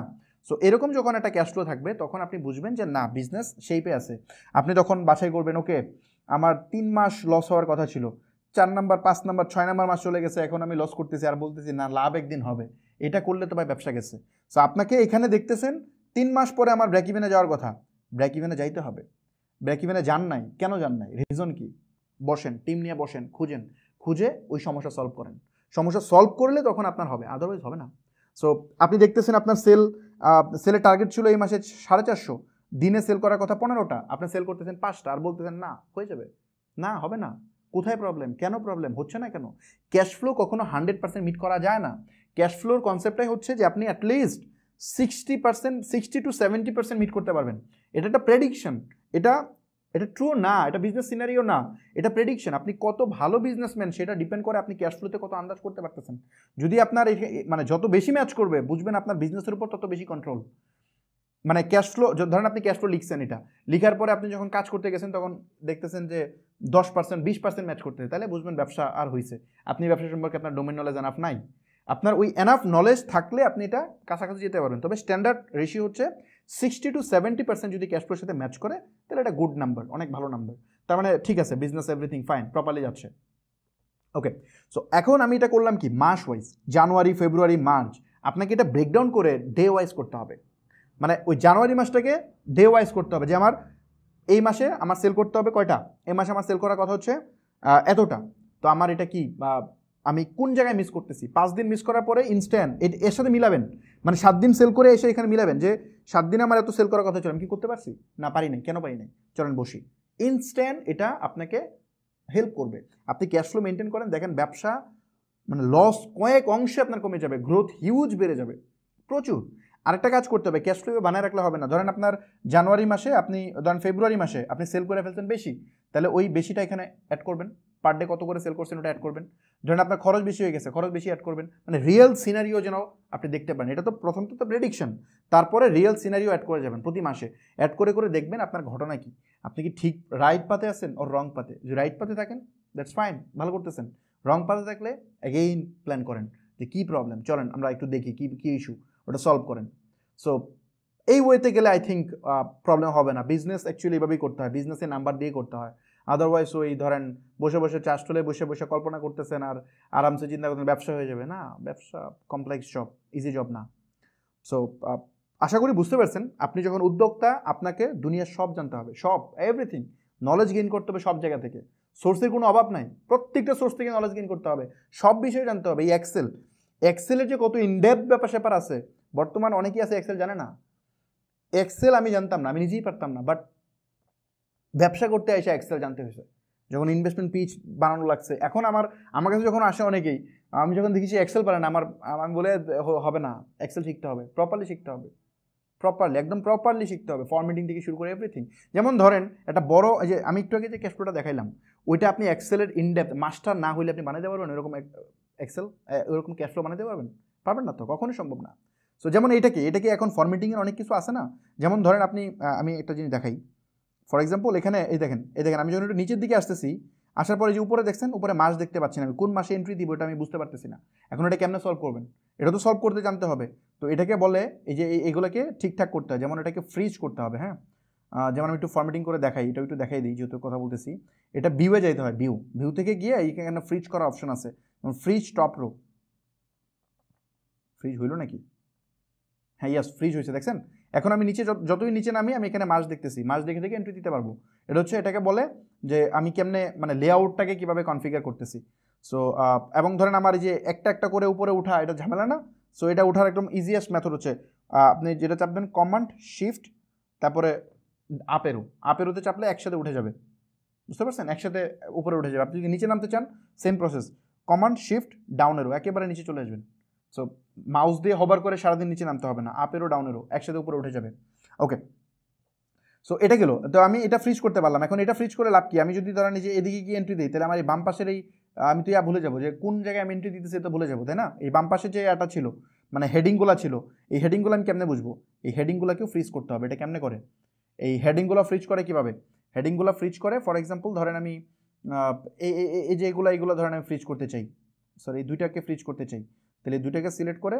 সো এরকম যখন একটা ক্যাশ ফ্লো থাকবে তখন আপনি বুঝবেন যে না, বিজনেস শেপে আছে। আপনি তখন বাছাই করবেন, ওকে আমার 3 মাস লস হওয়ার কথা ছিল, 4 নাম্বার 5 নাম্বার 6 নাম্বার মাস চলে গেছে, এখন আমি লস করতেছি আর বলতেছি না লাভ একদিন হবে, এটা করলে তো ভাই ব্যবসা গেছে। সো আপনাকে এখানে দেখতেছেন 3 মাস পরে আমার ব্রেক ইভেনে যাওয়ার কথা, ব্রেক ইভেনে যাইতে হবে। ব্রেক ইভেনে যান নাই, কেন যান নাই, রিজন কি? বসেন, টিম নিয়ে বসেন, খুঁজে ওই সমস্যা সলভ করেন। সমস্যা সলভ করলে তখন আপনার হবে, আদারওয়াইজ হবে না। সো আপনি দেখতেছেন আপনার সেলের টার্গেট ছিল এই মাসে 450, দিনে সেল করার কথা 15টা, আপনি সেল করতেছেন 5টা আর বলতেছেন না হয়ে যাবে, না হবে না। কোথায় প্রবলেম? কেন প্রবলেম হচ্ছে না কেন? ক্যাশ ফ্লো কখনো 100% মিট করা যায় না। ক্যাশ ফ্লোর কনসেপ্টটাই হচ্ছে যে আপনি অ্যাটলিস্ট 60%, 60 to 70% মিট করতে পারবেন। এটা একটা প্রেডিকশন, এটা ট্রু না, এটা বিজনেস সিনারিও না, এটা প্রেডিকশন। আপনি কত ভালো বিজনেসম্যান সেটা ডিপেন্ড করে আপনি ক্যাশ ফ্লোতে কত আন্দাজ করতে পারতেছেন। যদি আপনার মানে যত বেশি ম্যাচ করবে বুঝবেন আপনার বিজনেসের উপর তত বেশি কন্ট্রোল। মানে ক্যাশ ফ্লো, ধরেন আপনি ক্যাশ ফ্লো লিখছেন, এটা লিখার পরে আপনি যখন কাজ করতে গেছেন তখন দেখতেছেন যে 10%, 20% ম্যাচ করতে, তাহলে বুঝবেন ব্যবসা আর হয়েছে। আপনি ব্যবসা সম্পর্কে আপনার ডোমেন নলেজ এনাফ নাই। আপনার ওই এনাফ নলেজ থাকলে আপনি এটা কাছাকাছি যেতে পারবেন। তবে স্ট্যান্ডার্ড রেশিও হচ্ছে 60 to 70% যদি ক্যাশ ফ্লোর সাথে ম্যাচ করে তাহলে এটা গুড নাম্বার, অনেক ভালো নাম্বার। তার মানে ঠিক আছে, বিজনেস এভরিথিং ফাইন, প্রপারলি যাচ্ছে। ওকে, সো এখন আমি এটা করলাম কি মাস ওয়াইজ, জানুয়ারি, ফেব্রুয়ারি, মার্চ। আপনাকে এটা ব্রেকডাউন করে ডে ওয়াইজ করতে হবে। মানে ওই জানুয়ারি মাসটাকে ডে ওয়াইজ করতে হবে যে আমার এই মাসে আমার সেল করতে হবে কয়টা, এই মাসে আমার সেল করার কথা হচ্ছে এতটা। তো আমার এটা কি আমি কোন জায়গায় মিস করতেছি, 5 দিন মিস করার পরে ইনস্ট্যান্ট এর সাথে মিলাবেন। মানে 7 দিন সেল করে এসে এখানে মিলাবেন যে 7 দিনে আমার এত সেল করার কথা ছিল, আমি কি করতে পারছি? না পারি নাই, কেন পারি নাই? চলেন বসি। ইনস্ট্যান্ট এটা আপনাকে হেল্প করবে। আপনি ক্যাশ ফ্লো মেনটেন করেন, দেখেন ব্যবসা মানে লস কয়েক অংশে আপনার কমে যাবে, গ্রোথ হিউজ বেড়ে যাবে প্রচুর। আরেকটা কাজ করতে হবে, ক্যাশ ফ্লো বানায় রাখলে হবে না। ধরেন আপনার জানুয়ারি মাসে আপনি ধরেন ফেব্রুয়ারি মাসে আপনি সেল করে ফেলছেন বেশি, তাহলে ওই বেশিটা এখানে অ্যাড করবেন, পার ডে কত করে সেল করছেন ওটা অ্যাড করবেন। ধরেন আপনার খরচ বেশি হয়ে গেছে, খরচ বেশি অ্যাড করবেন। মানে রিয়েল সিনারিও যেন আপনি দেখতে পারেন। এটা তো প্রথমত তো প্রেডিকশন, তারপরে রিয়েল সিনারিও অ্যাড করে যাবেন প্রতি মাসে, অ্যাড করে করে দেখবেন আপনার ঘটনা কি, আপনি কি ঠিক রাইট পাতে আছেন ওর রং পাতে। যদি রাইট পাতে থাকেন দ্যাটস ফাইন, ভালো করতেছেন। রং পাতে থাকলে অ্যাগেইন প্ল্যান করেন যে কী প্রবলেম, চলেন আমরা একটু দেখি কী ইস্যু, ওটা সলভ করেন। সো এই ওয়েতে গেলে আই থিঙ্ক প্রবলেম হবে না। বিজনেস অ্যাকচুয়ালি এভাবেই করতে হয়, বিজনেসে নাম্বার দিয়ে করতে হয়। আদারওয়াইজ ওই ধরেন বসে বসে চাষ টলে বসে বসে কল্পনা করতেছেন আর আরামসে চিন্তা করতেন ব্যবসা হয়ে যাবে, না, ব্যবসা কমপ্লেক্স জব, ইজি জব না। সো আশা করি বুঝতে পারছেন। আপনি যখন উদ্যোক্তা আপনাকে দুনিয়ার সব জানতে হবে, সব এভরিথিং নলেজ গেইন করতে হবে সব জায়গা থেকে। সোর্সের কোনো অভাব নাই, প্রত্যেকটা সোর্স থেকে নলেজ গেইন করতে হবে, সব বিষয়ে জানতে হবে। এই এক্সেলের যে কত ইনডেপথ ব্যাপার স্যাপার আছে, বর্তমান অনেকেই আছে এক্সেল জানে না। এক্সেল আমি জানতাম না, আমি নিজেই পারতাম না, বাট ব্যবসা করতে এসে এক্সেল জানতে হয়েছে, যখন ইনভেস্টমেন্ট পিচ বানানো লাগছে। এখন আমার কাছে যখন আসে অনেকেই, আমি যখন দেখি এক্সেল পারে না, আমি বলে হবে না, এক্সেল শিখতে হবে, প্রপারলি শিখতে হবে, একদম প্রপারলি শিখতে হবে, ফর্মেটিং থেকে শুরু করে এভরিথিং। যেমন ধরেন একটা বড়, যে আমি একটু আগে যে ক্যাশ ফ্লোটা দেখাইলাম, ওইটা আপনি এক্সেলের ইনডেপথ মাস্টার না হইলে আপনি বানাতে পারবেন এরকম এক্সেল, ওরকম ক্যাশ ফ্লো বানাতে পারবেন না তো, কখনোই সম্ভব না। সো যেমন এটাকে এখন ফর্মেটিংয়ের অনেক কিছু আছে না, যেমন ধরেন আপনি, আমি একটা জিনিস দেখাই, ফর এক্সাম্পল এখানে এই দেখেন আমি যখন একটু নিচের দিকে আসতেছি, আসার পরে যে উপরে দেখছেন, উপরে মাস দেখতে পাচ্ছি না, আমি কোন মাসে এন্ট্রি দিব এটা আমি বুঝতে পারতেছি না। এখন এটা কেমনে সলভ করবেন? এটা তো সলভ করতে জানতে হবে। তো এটাকে বলে এই যে এগুলোকে ঠিকঠাক করতে হয়, যেমন এটাকে ফ্রিজ করতে হবে। হ্যাঁ, যেমন আমি একটু ফরম্যাটিং করে দেখাই, এটা একটু দেখাই দিই যেহেতু কথা বলতেছি। এটা ভিউয়ে যাইতে হয়, ভিউ থেকে গিয়ে এইখানে ফ্রিজ করার অপশন আছে, ফ্রিজ টপ রো। ফ্রিজ হইল নাকি? হ্যাঁ, ইয়াস, ফ্রিজ হয়েছে, দেখছেন? এখন আমি নিচে যতই নিচে নামি, আমি এখানে মাস দেখতেছি, মাস দেখে দেখে এন্ট্রি দিতে পারবো। এটা হচ্ছে, এটাকে বলে যে আমি কেমনে মানে লেআউটটাকে কীভাবে কনফিগার করতেছি। সো এবং ধরেন আমার এই যে একটা একটা করে উপরে উঠা, এটা ঝামেলা না। সো এটা উঠার একদম ইজিয়েস্ট মেথড হচ্ছে আপনি যেটা চাপবেন কমান্ড শিফট তারপরে আপেরোতে চাপলে একসাথে উঠে যাবে, বুঝতে পারছেন? একসাথে উপরে উঠে যাবে। আপনি যদি নিচে নামতে চান, সেম প্রসেস, কমান্ড শিফট ডাউনেরও একেবারে নিচে চলে আসবেন। সো মাউস দিয়ে হবার করে সারাদিন নিচে নামতে হবে না, আপেরও ডাউনেরও একসাথে উপরে উঠে যাবে। ওকে, সো এটা গেল। তো আমি এটা ফ্রিজ করতে পারলাম। এখন এটা ফ্রিজ করে লাভ কি? আমি যদি ধরেন যে এদিকে গিয়ে এন্ট্রি দিই, তাহলে আমার এই বাম পাশের এই আমি তো ভুলে যাবো যে কোন জায়গায় আমি এন্ট্রি দিতেছি, তো ভুলে যাবো, তাই না? এই বাম পাশে যে এটা ছিল মানে হেডিংগুলো ছিল, এই হেডিংগুলো আমি কেমনে বুঝবো? এই হেডিংগুলোকেও ফ্রিজ করতে হবে। এটা কেমনে করে? এই হেডিংগুলো ফ্রিজ করে কীভাবে? হেডিংগুলো ফ্রিজ করে, ফর এক্সাম্পল ধরেন আমি এই যে এইগুলো ধরেন আমি ফ্রিজ করতে চাই, সরি এই দুইটাকে ফ্রিজ করতে চাই, তাহলে এই দুইটাকে সিলেক্ট করে,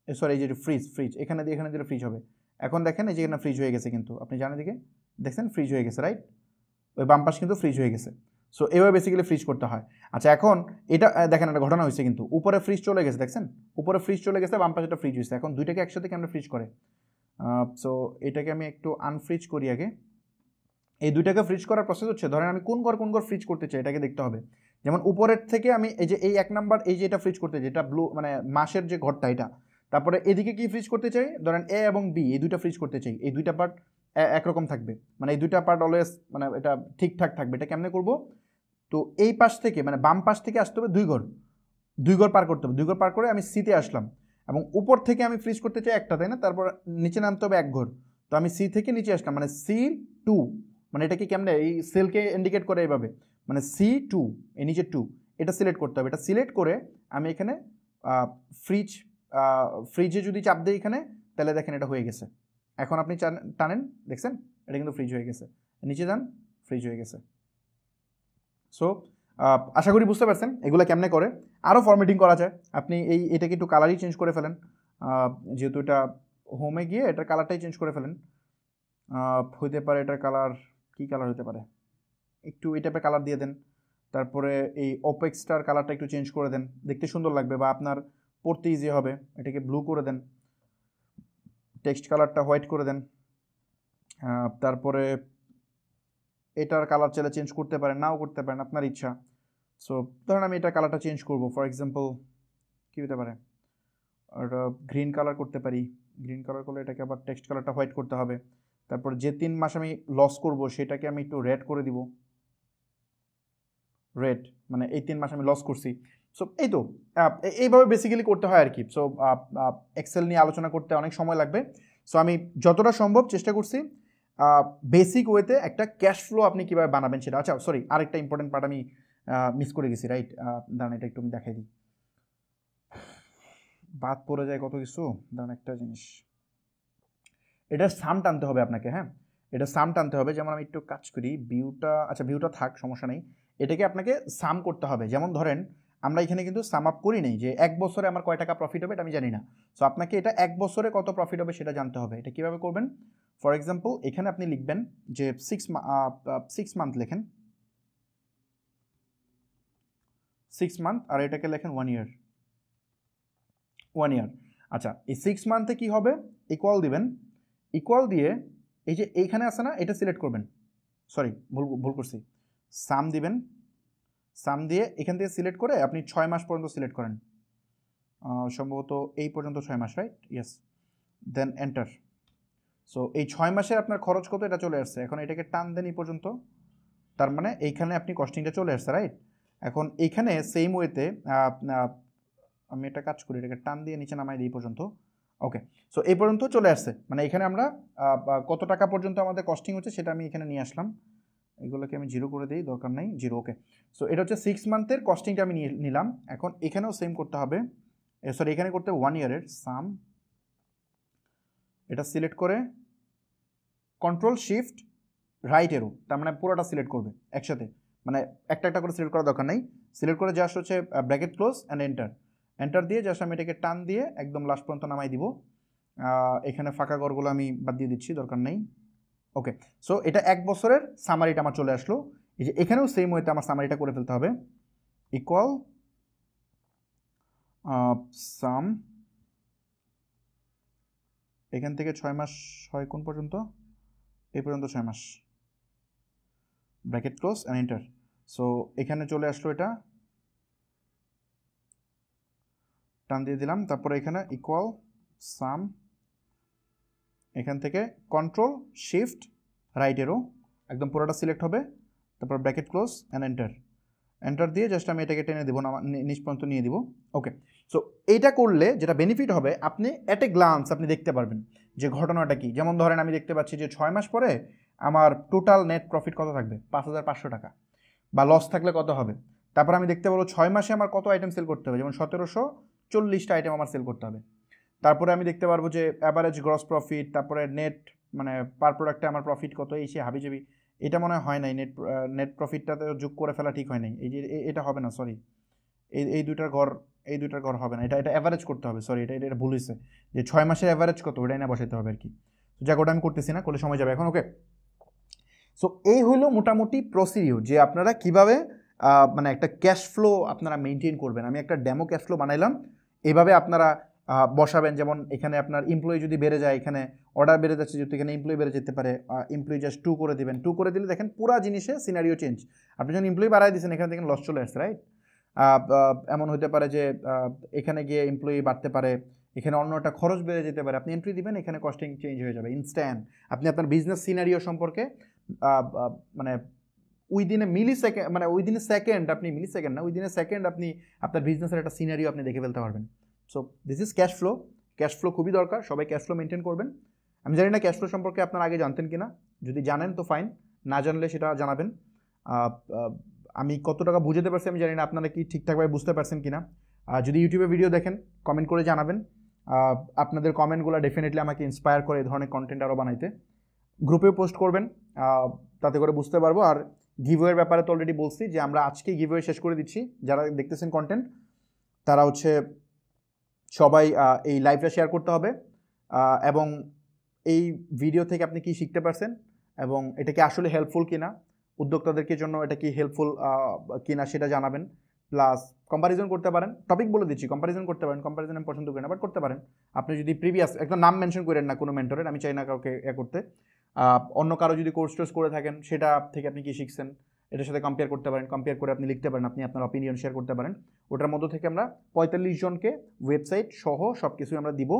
সরি এই যে ফ্রিজ এখানে দিলে ফ্রিজ হবে। এখন দেখেন এই যে এখানে ফ্রিজ হয়ে গেছে, কিন্তু আপনি জানেন দিকে দেখছেন ফ্রিজ হয়ে গেছে, রাইট? ওই বাম পাশ কিন্তু ফ্রিজ হয়ে গেছে। সো এভাবে বেসিক্যালি ফ্রিজ করতে হয়। আচ্ছা, এখন এটা দেখেন একটা ঘটনা হয়েছে, কিন্তু উপরে ফ্রিজ চলে গেছে, দেখছেন? উপরে ফ্রিজ চলে গেছে, বাম পাশে একটা ফ্রিজ হয়েছে। এখন দুইটাকে একসাথে কেমন ফ্রিজ করে? সো এটাকে আমি একটু আনফ্রিজ করি আগে। এই দুইটাকে ফ্রিজ করার প্রসেস হচ্ছে, ধরেন আমি কোন ঘর ফ্রিজ করতে চাই এটাকে দেখতে হবে। যেমন উপরের থেকে আমি এই যে এই 1 নাম্বার এই যে এটা ফ্রিজ করতে চাই, এটা ব্লু মানে মাসের যে ঘরটা এটা। তারপরে এদিকে কি ফ্রিজ করতে চাই, ধরেন এ এবং বি এই দুইটা ফ্রিজ করতে চাই, এই দুইটা পার্ট একরকম থাকবে, মানে এই দুইটা পার্ট অলওয়েজ মানে এটা ঠিকঠাক থাকবে। এটা কেমনে করব? তো এই পাশ থেকে মানে বাম পাশ থেকে আসতে হবে 2 ঘর পার করতে হবে। 2 ঘর পার করে আমি সিতে আসলাম, এবং উপর থেকে আমি ফ্রিজ করতে চাই একটা, তাই না? তারপর নিচে নামতে হবে 1 ঘর। তো আমি সি থেকে নিচে আসলাম, মানে C2, মানে এটা কি কেমনে এই সেলকে ইন্ডিকেট করে এইভাবে, মানে C2 এই নিচে 2, এটা সিলেক্ট করতে হবে। এটা সিলেক্ট করে আমি এখানে ফ্রিজে যদি চাপ দিই এখানে, তাহলে দেখেন এটা হয়ে গেছে। এখন আপনি টানেন, দেখছেন এটা কিন্তু ফ্রিজ হয়ে গেছে। নিচে যান, ফ্রিজ হয়ে গেছে। সো আশা করি বুঝতে পারছেন এগুলো কেমনে করে। আরও ফরম্যাটিং করা যায়। আপনি এটাকে একটু কালারই চেঞ্জ করে ফেলেন, যেহেতু এটা হোমে গিয়ে এটার কালারটাই চেঞ্জ করে ফেলেন। হইতে পারে এটার কালার, কী কালার হতে পারে, একটু এই টাইপের কালার দিয়ে দেন। তারপরে এই ওপেক্সটার কালারটা একটু চেঞ্জ করে দেন, দেখতে সুন্দর লাগবে বা আপনার পড়তে ইজি হবে। এটাকে ব্লু করে দেন, টেক্সট কালারটা হোয়াইট করে দেন। তারপরে এটার কালার চাইলে চেঞ্জ করতে পারেন, নাও করতে পারেন, আপনার ইচ্ছা। সো ধরেন আমি এটার কালারটা চেঞ্জ করবো, ফর এক্সাম্পল কী হতে পারে, ওটা গ্রিন কালার করতে পারি। গ্রিন কালার করলে এটাকে আবার টেক্সট কালারটা হোয়াইট করতে হবে। তারপর যে 3 মাস আমি লস করব সেটাকে আমি একটু রেড করে দিব, রেড মানে এই 3 মাস আমি লস করছি। সো এই তো এইভাবে বেসিক্যালি করতে হয় আর কি। সো এক্সেল নিয়ে আলোচনা করতে অনেক সময় লাগবে। সো আমি যতটা সম্ভব চেষ্টা করছি বেসিক ওয়েতে একটা ক্যাশ ফ্লো আপনি কীভাবে বানাবেন সেটা। আচ্ছা সরি, আরেকটা ইম্পর্টেন্ট পার্ট আমি মিস করে গেছি, রাইট? দাঁড়ান এটা একটু আমি দেখাই দিই, বাদ পড়ে যায় কত কিছু। দাঁড়ান একটা জিনিস, এটা সাম টানতে হবে আপনাকে। হ্যাঁ, এটা সাম টানতে হবে। যেমন আমি একটু কাজ করি, ভিউটা, আচ্ছা ভিউটা থাক, সমস্যা নেই। এটাকে আপনাকে সাম করতে হবে। যেমন ধরেন আমরা এখানে কিন্তু সাম আপ করি নেই যে 1 বছরে আমার কয় টাকা প্রফিট হবে এটা আমি জানি না। সো আপনাকে এটা 1 বছরে কত প্রফিট হবে সেটা জানতে হবে। এটা কীভাবে করবেন? ফর এক্সাম্পল এখানে আপনি লিখবেন যে 6 মান্থ লেখেন, 6 মান্থ, আর এটাকে লেখেন 1 ইয়ার। আচ্ছা, এই 6 মান্থে কী হবে? ইকুয়াল দিবেন, ইকুয়াল দিয়ে এই যে এইখানে আছে না, এটা সিলেক্ট করবেন। সরি, ভুল করছি। সাম দিবেন, সাম দিয়ে এখান থেকে সিলেক্ট করে আপনি 6 মাস পর্যন্ত সিলেক্ট করেন, সম্ভবত এই পর্যন্ত 6 মাস, right? Yes. Then enter. So এই 6 মাসের আপনার খরচ কত এটা চলে আসছে। এখন এটাকে টান দেন এই পর্যন্ত, তার মানে এইখানে আপনি কস্টিংটা চলে আসছে, রাইট? এখন এইখানে সেম ওয়েতে আমি একটা কাজ করি, এটাকে টান দিয়ে নিচে নামাই দিই পর্যন্ত। ওকে, সো এই পর্যন্ত চলে আসছে, মানে এখানে আমরা কত টাকা পর্যন্ত আমাদের কস্টিং হচ্ছে সেটা আমি এখানে নিয়ে আসলাম। এগুলোকে আমি জিরো করে দিই, দরকার নেই জিরো। ওকে, সো এটা হচ্ছে 6 মান্থের কস্টিংটা আমি নিলাম। এখন এখানেও সেম করতে হবে, সরি এখানে করতে হবে 1 ইয়ারের সাম। এটা সিলেক্ট করে কন্ট্রোল শিফট রাইট এরো, তার মানে পুরোটা সিলেক্ট করবে একসাথে, মানে একটা একটা করে সিলেক্ট করার দরকার নেই। সিলেক্ট করে জাস্ট হচ্ছে bracket close and enter, enter দিয়ে জাস্ট আমি এটাকে টান দিয়ে একদম লাস্ট পর্যন্ত নামাই দিব। এখানে ফাঁকা ঘরগুলো আমি বাদ দিয়ে দিচ্ছি, দরকার নেই। ওকে, সো এটা 1 বছরের সামারিটা আমার চলে আসলো। এই যে এখানেও সেম ওয়েতে আমার সামারিটা করে ফেলতে হবে, ইকুয়াল সাম, এখান থেকে 6 মাস হয় কোন পর্যন্ত, এই পর্যন্ত 6 মাস, bracket close and enter. So এখানে চলে আসলো, এটা টান দিয়ে দিলাম, তারপরে এখানে ইকুয়াল সাম, এখান থেকে কন্ট্রোল শিফট রাইট এরো, একদম পুরোটা সিলেক্ট হবে, তারপর bracket close and enter, enter দিয়ে জাস্ট আমি এটাকে টেনে দেবো, নিচ পর্যন্ত নিয়ে দিব। ওকে, সো এইটা করলে যেটা বেনিফিট হবে, আপনি অ্যাট এ গ্লান্স আপনি দেখতে পারবেন যে ঘটনাটা কি। যেমন ধরেন আমি দেখতে পাচ্ছি যে 6 মাস পরে আমার টোটাল নেট প্রফিট কত থাকবে, 5,500 টাকা, বা লস থাকলে কত হবে। তারপর আমি দেখতে পারবো 6 মাসে আমার কত আইটেম সেল করতে হবে, যেমন 1740টা আইটেম আমার সেল করতে হবে। তারপরে আমি দেখতে পারবো যে অ্যাভারেজ গ্রস প্রফিট, তারপরে নেট মানে পার প্রোডাক্টে আমার প্রফিট কত, এই সে হাবিজাবি। এটা মনে হয় নাই, নেট প্রফিটটাতে যোগ করে ফেলা ঠিক হয় নাই, এই যে এটা হবে না, সরি এই দুইটার ঘর হবে না, এটা অ্যাভারেজ করতে হবে, সরি এটা ভুল হয়েছে, যে 6 মাসের অ্যাভারেজ কত ওটাই না বসাতে হবে আর কি। যাক ওটা আমি করতেছি না, করলে সময় যাবে এখন। ওকে, সো এই হলো মোটামুটি প্রসিডিউর যে আপনারা কিভাবে মানে একটা ক্যাশ ফ্লো আপনারা মেনটেন করবেন। আমি একটা ডেমো ক্যাশ ফ্লো বানাইলাম, এভাবে আপনারা বসাবেন। যেমন এখানে আপনার এমপ্লয়ি যদি বেড়ে যায়, এখানে অর্ডার বেড়ে যাচ্ছে, যদি এখানে এমপ্লয়ি বেড়ে যেতে পারে, এমপ্লয়ি জাস্ট 2 করে দিবেন, 2 করে দিলে দেখেন পুরা জিনিসে সিনারিও চেঞ্জ। আপনি যখন এমপ্লয়ি বাড়াই দিয়েছেন, এখানে দেখেন লস চলে আসছে, রাইট? এমন হতে পারে যে এখানে গিয়ে এমপ্লয়ি বাড়তে পারে, এখানে অন্য একটা খরচ বেড়ে যেতে পারে, আপনি এন্ট্রি দিবেন, এখানে কস্টিং চেঞ্জ হয়ে যাবে ইনস্ট্যান্ট। আপনি আপনার বিজনেস সিনারিও সম্পর্কে মানে উইদিনে সেকেন্ড, মানে উইদিনে সেকেন্ড, আপনি সেকেন্ড না, উইদিনে সেকেন্ড আপনি আপনার বিজনেসের একটা সিনারিও আপনি দেখে ফেলতে পারবেন। So this is cash flow. Cash flow খুবই দরকার, সবাই ক্যাশ ফ্লো মেনটেন করবেন। আমি জানি না ক্যাশ ফ্লো সম্পর্কে আপনারা আগে জানতেন কিনা, যদি জানেন তো ফাইন, না জানলে সেটা জানাবেন। আমি কত টাকা বুঝতে পারছি আমি জানি না, আপনারা কি ঠিকঠাকভাবে বুঝতে পারছেন কিনা। যদি ইউটিউবে ভিডিও দেখেন কমেন্ট করে জানাবেন, আপনাদের কমেন্টগুলো ডেফিনেটলি আমাকে ইন্সপায়ার করে এই ধরনের কন্টেন্ট আরও বানাইতে। গ্রুপেও পোস্ট করবেন, তাতে করে বুঝতে পারবো। আর গিভওয়ের ব্যাপারে তো অলরেডি বলছি যে আমরা আজকে গিভওয়ে শেষ করে দিচ্ছি। যারা দেখতেছেন কন্টেন্ট তারা হচ্ছে সবাই এই লাইভটা শেয়ার করতে হবে, এবং এই ভিডিও থেকে আপনি কি শিখতে পারছেন এবং এটা কি আসলে হেল্পফুল কিনা, উদ্যোক্তাদেরকে জন্য এটা কি হেল্পফুল কিনা সেটা জানাবেন। প্লাস কম্পারিজন করতে পারেন, টপিক বলে দিচ্ছি, কম্পারিজন করতে পারেন। কম্পারিজন আমি পছন্দ করি না, বাট করতে পারেন। আপনি যদি প্রিভিয়াস একটা নাম মেনশন করেন না কোনো মেন্টরের, আমি চাই না কাউকে করতে। অন্য কারো যদি কোর্স টোর্স করে থাকেন সেটা থেকে আপনি কি শিখছেন এটার সাথে কম্পেয়ার করতে পারেন, কম্পেয়ার করে আপনি লিখতে পারেন, আপনি আপনার অপিনিয়ন শেয়ার করতে পারেন। ওটার মধ্য থেকে আমরা 45 জনকে ওয়েবসাইট সহ সব কিছুই আমরা দিব,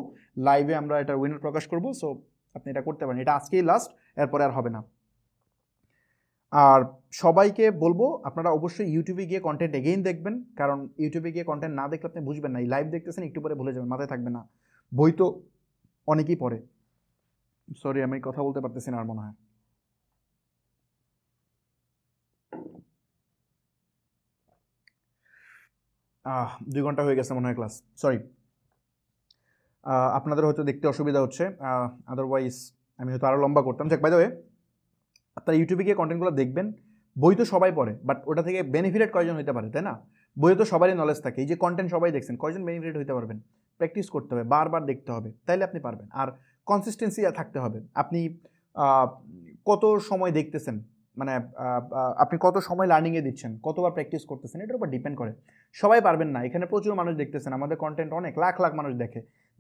লাইভে আমরা এটার উইনার প্রকাশ করব। সো আপনি এটা করতে পারেন, এটা আজকেই লাস্ট, এরপরে আর হবে না। আর সবাইকে বলবো আপনারা অবশ্যই ইউটিউবে গিয়ে কন্টেন্ট এগেইন দেখবেন, কারণ ইউটিউবে গিয়ে কন্টেন্ট না দেখলে আপনি বুঝবেন না। এই লাইভ দেখতেছেন, একটু পরে ভুলে যাবেন, মাথায় থাকবে না। বই তো অনেকেই পড়ে। সরি আমি কথা বলতে পারতেছি না আর মনে হয়। 2 ঘন্টা হয়ে গেছে মনে হয় ক্লাস, সরি। আপনাদের হয়তো দেখতে অসুবিধা হচ্ছে, আদারওয়াইজ আমি হয়তো আরও লম্বা করতাম। যাক, বাই দ্য ওয়ে আপনারা ইউটিউবে গিয়ে কন্টেন্টগুলো দেখবেন। বই তো সবাই পড়ে, বাট ওটা থেকে বেনিফিটেড কয়জন হতে পারে, তাই না? বইয়ে তো সবারই নলেজ থাকে। এই যে কন্টেন্ট সবাই দেখছেন, কয়জন বেনিফিটেড হতে পারবেন? প্র্যাকটিস করতে হবে, বারবার দেখতে হবে, তাইলে আপনি পারবেন। আর কনসিস্টেন্সি থাকতে হবে। আপনি কত সময় দেখতেছেন, মানে আপনি কত সময় লার্নিংয়ে দিচ্ছেন, কতবার প্র্যাকটিস করতেছেন, এটার উপর ডিপেন্ড করে। সবাই পারবেন না। এখানে প্রচুর মানুষ দেখতেছেন, আমাদের কন্টেন্ট অনেক লাখ লাখ মানুষ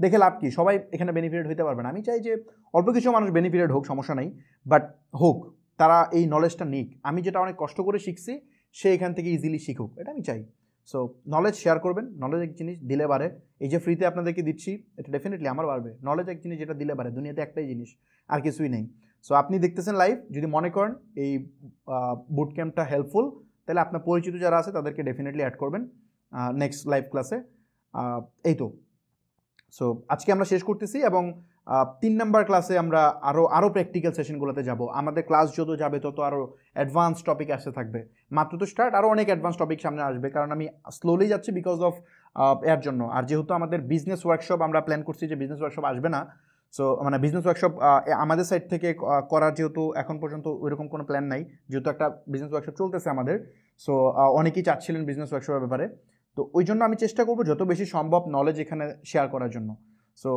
দেখে লাভ কি? সবাই এখানে বেনিফিটেড হতে পারবে না। আমি চাই যে অল্প কিছু মানুষ বেনিফিটেড হোক, সমস্যা নাই, বাট হোক, তারা এই নলেজটা নিক। আমি যেটা অনেক কষ্ট করে শিখছি সে এখান থেকে ইজিলি শিখুক, এটা আমি চাই। সো নলেজ শেয়ার করবেন, নলেজ এক জিনিস দিলে বাড়ে। এই যে ফ্রিতে আপনাদেরকে দিচ্ছি এটা ডেফিনেটলি আমার বাড়বে। নলেজ এক জিনিস যেটা দিলে বাড়ে, দুনিয়াতে একটাই জিনিস, আর কিছুই নেই। সো আপনি দেখতেছেন লাইভ, যদি মনে করেন এই বুট ক্যাম্পটা হেল্পফুল, তাহলে আপনার পরিচিত যারা আছে তাদেরকে ডেফিনেটলি অ্যাড করবেন নেক্সট লাইভ ক্লাসে। এই তো, সো আজকে আমরা শেষ করতেছি, এবং 3 নাম্বার ক্লাসে আমরা আরও প্র্যাকটিক্যাল সেশনগুলোতে যাব। আমাদের ক্লাস যত যাবে তত আরও অ্যাডভান্স টপিক আসতে থাকবে। মাত্র তো স্টার্ট, আরও অনেক অ্যাডভান্স টপিক সামনে আসবে, কারণ আমি স্লোলি যাচ্ছি বিকজ অফ এর জন্য। আর যেহেতু আমাদের বিজনেস ওয়ার্কশপ আমরা প্ল্যান করছি যে বিজনেস ওয়ার্কশপ আসবে না, সো মানে বিজনেস ওয়ার্কশপ আমাদের সাইড থেকে করার যেহেতু এখন পর্যন্ত ওইরকম কোনো প্ল্যান নাই, যেহেতু একটা বিজনেস ওয়ার্কশপ চলতেছে আমাদের, সো অনেকেই চাচ্ছিলেন বিজনেস ওয়ার্কশপের ব্যাপারে। তো ওই জন্য আমি চেষ্টা করবো যত বেশি সম্ভব নলেজ এখানে শেয়ার করার জন্য। সো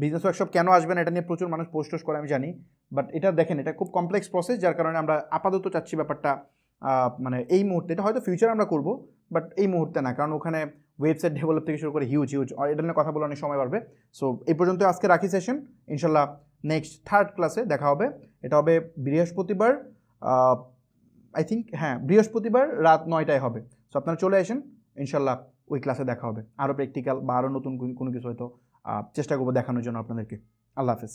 বিজনেস ওয়ার্কশপ কেন আসবে না এটা নিয়ে প্রচুর মানুষ পোস্ট করে আমি জানি, বাট এটা দেখেন এটা খুব কমপ্লেক্স প্রসেস, যার কারণে আমরা আপাতত চাচ্ছি ব্যাপারটা মানে এই মুহূর্তে, এটা হয়তো ফিউচার আমরা করবো, বাট এই মুহূর্তে না, কারণ ওখানে ওয়েবসাইট ডেভেলপ থেকে শুরু করে হিউজ আর এটা নিয়ে কথা বলে অনেক সময় বাড়বে। সো এই পর্যন্ত আজকে রাখি সেশন, ইনশাল্লাহ নেক্সট 3rd ক্লাসে দেখা হবে। এটা হবে বৃহস্পতিবার, আই থিঙ্ক, হ্যাঁ বৃহস্পতিবার রাত 9টায় হবে। সো আপনারা চলে আসেন, ইনশাল্লাহ ওই ক্লাসে দেখা হবে। আরও প্র্যাকটিক্যাল বা আরও নতুন কোনো কিছু হয়তো চেষ্টা করবো দেখানোর জন্য আপনাদেরকে। আল্লাহ হাফেজ।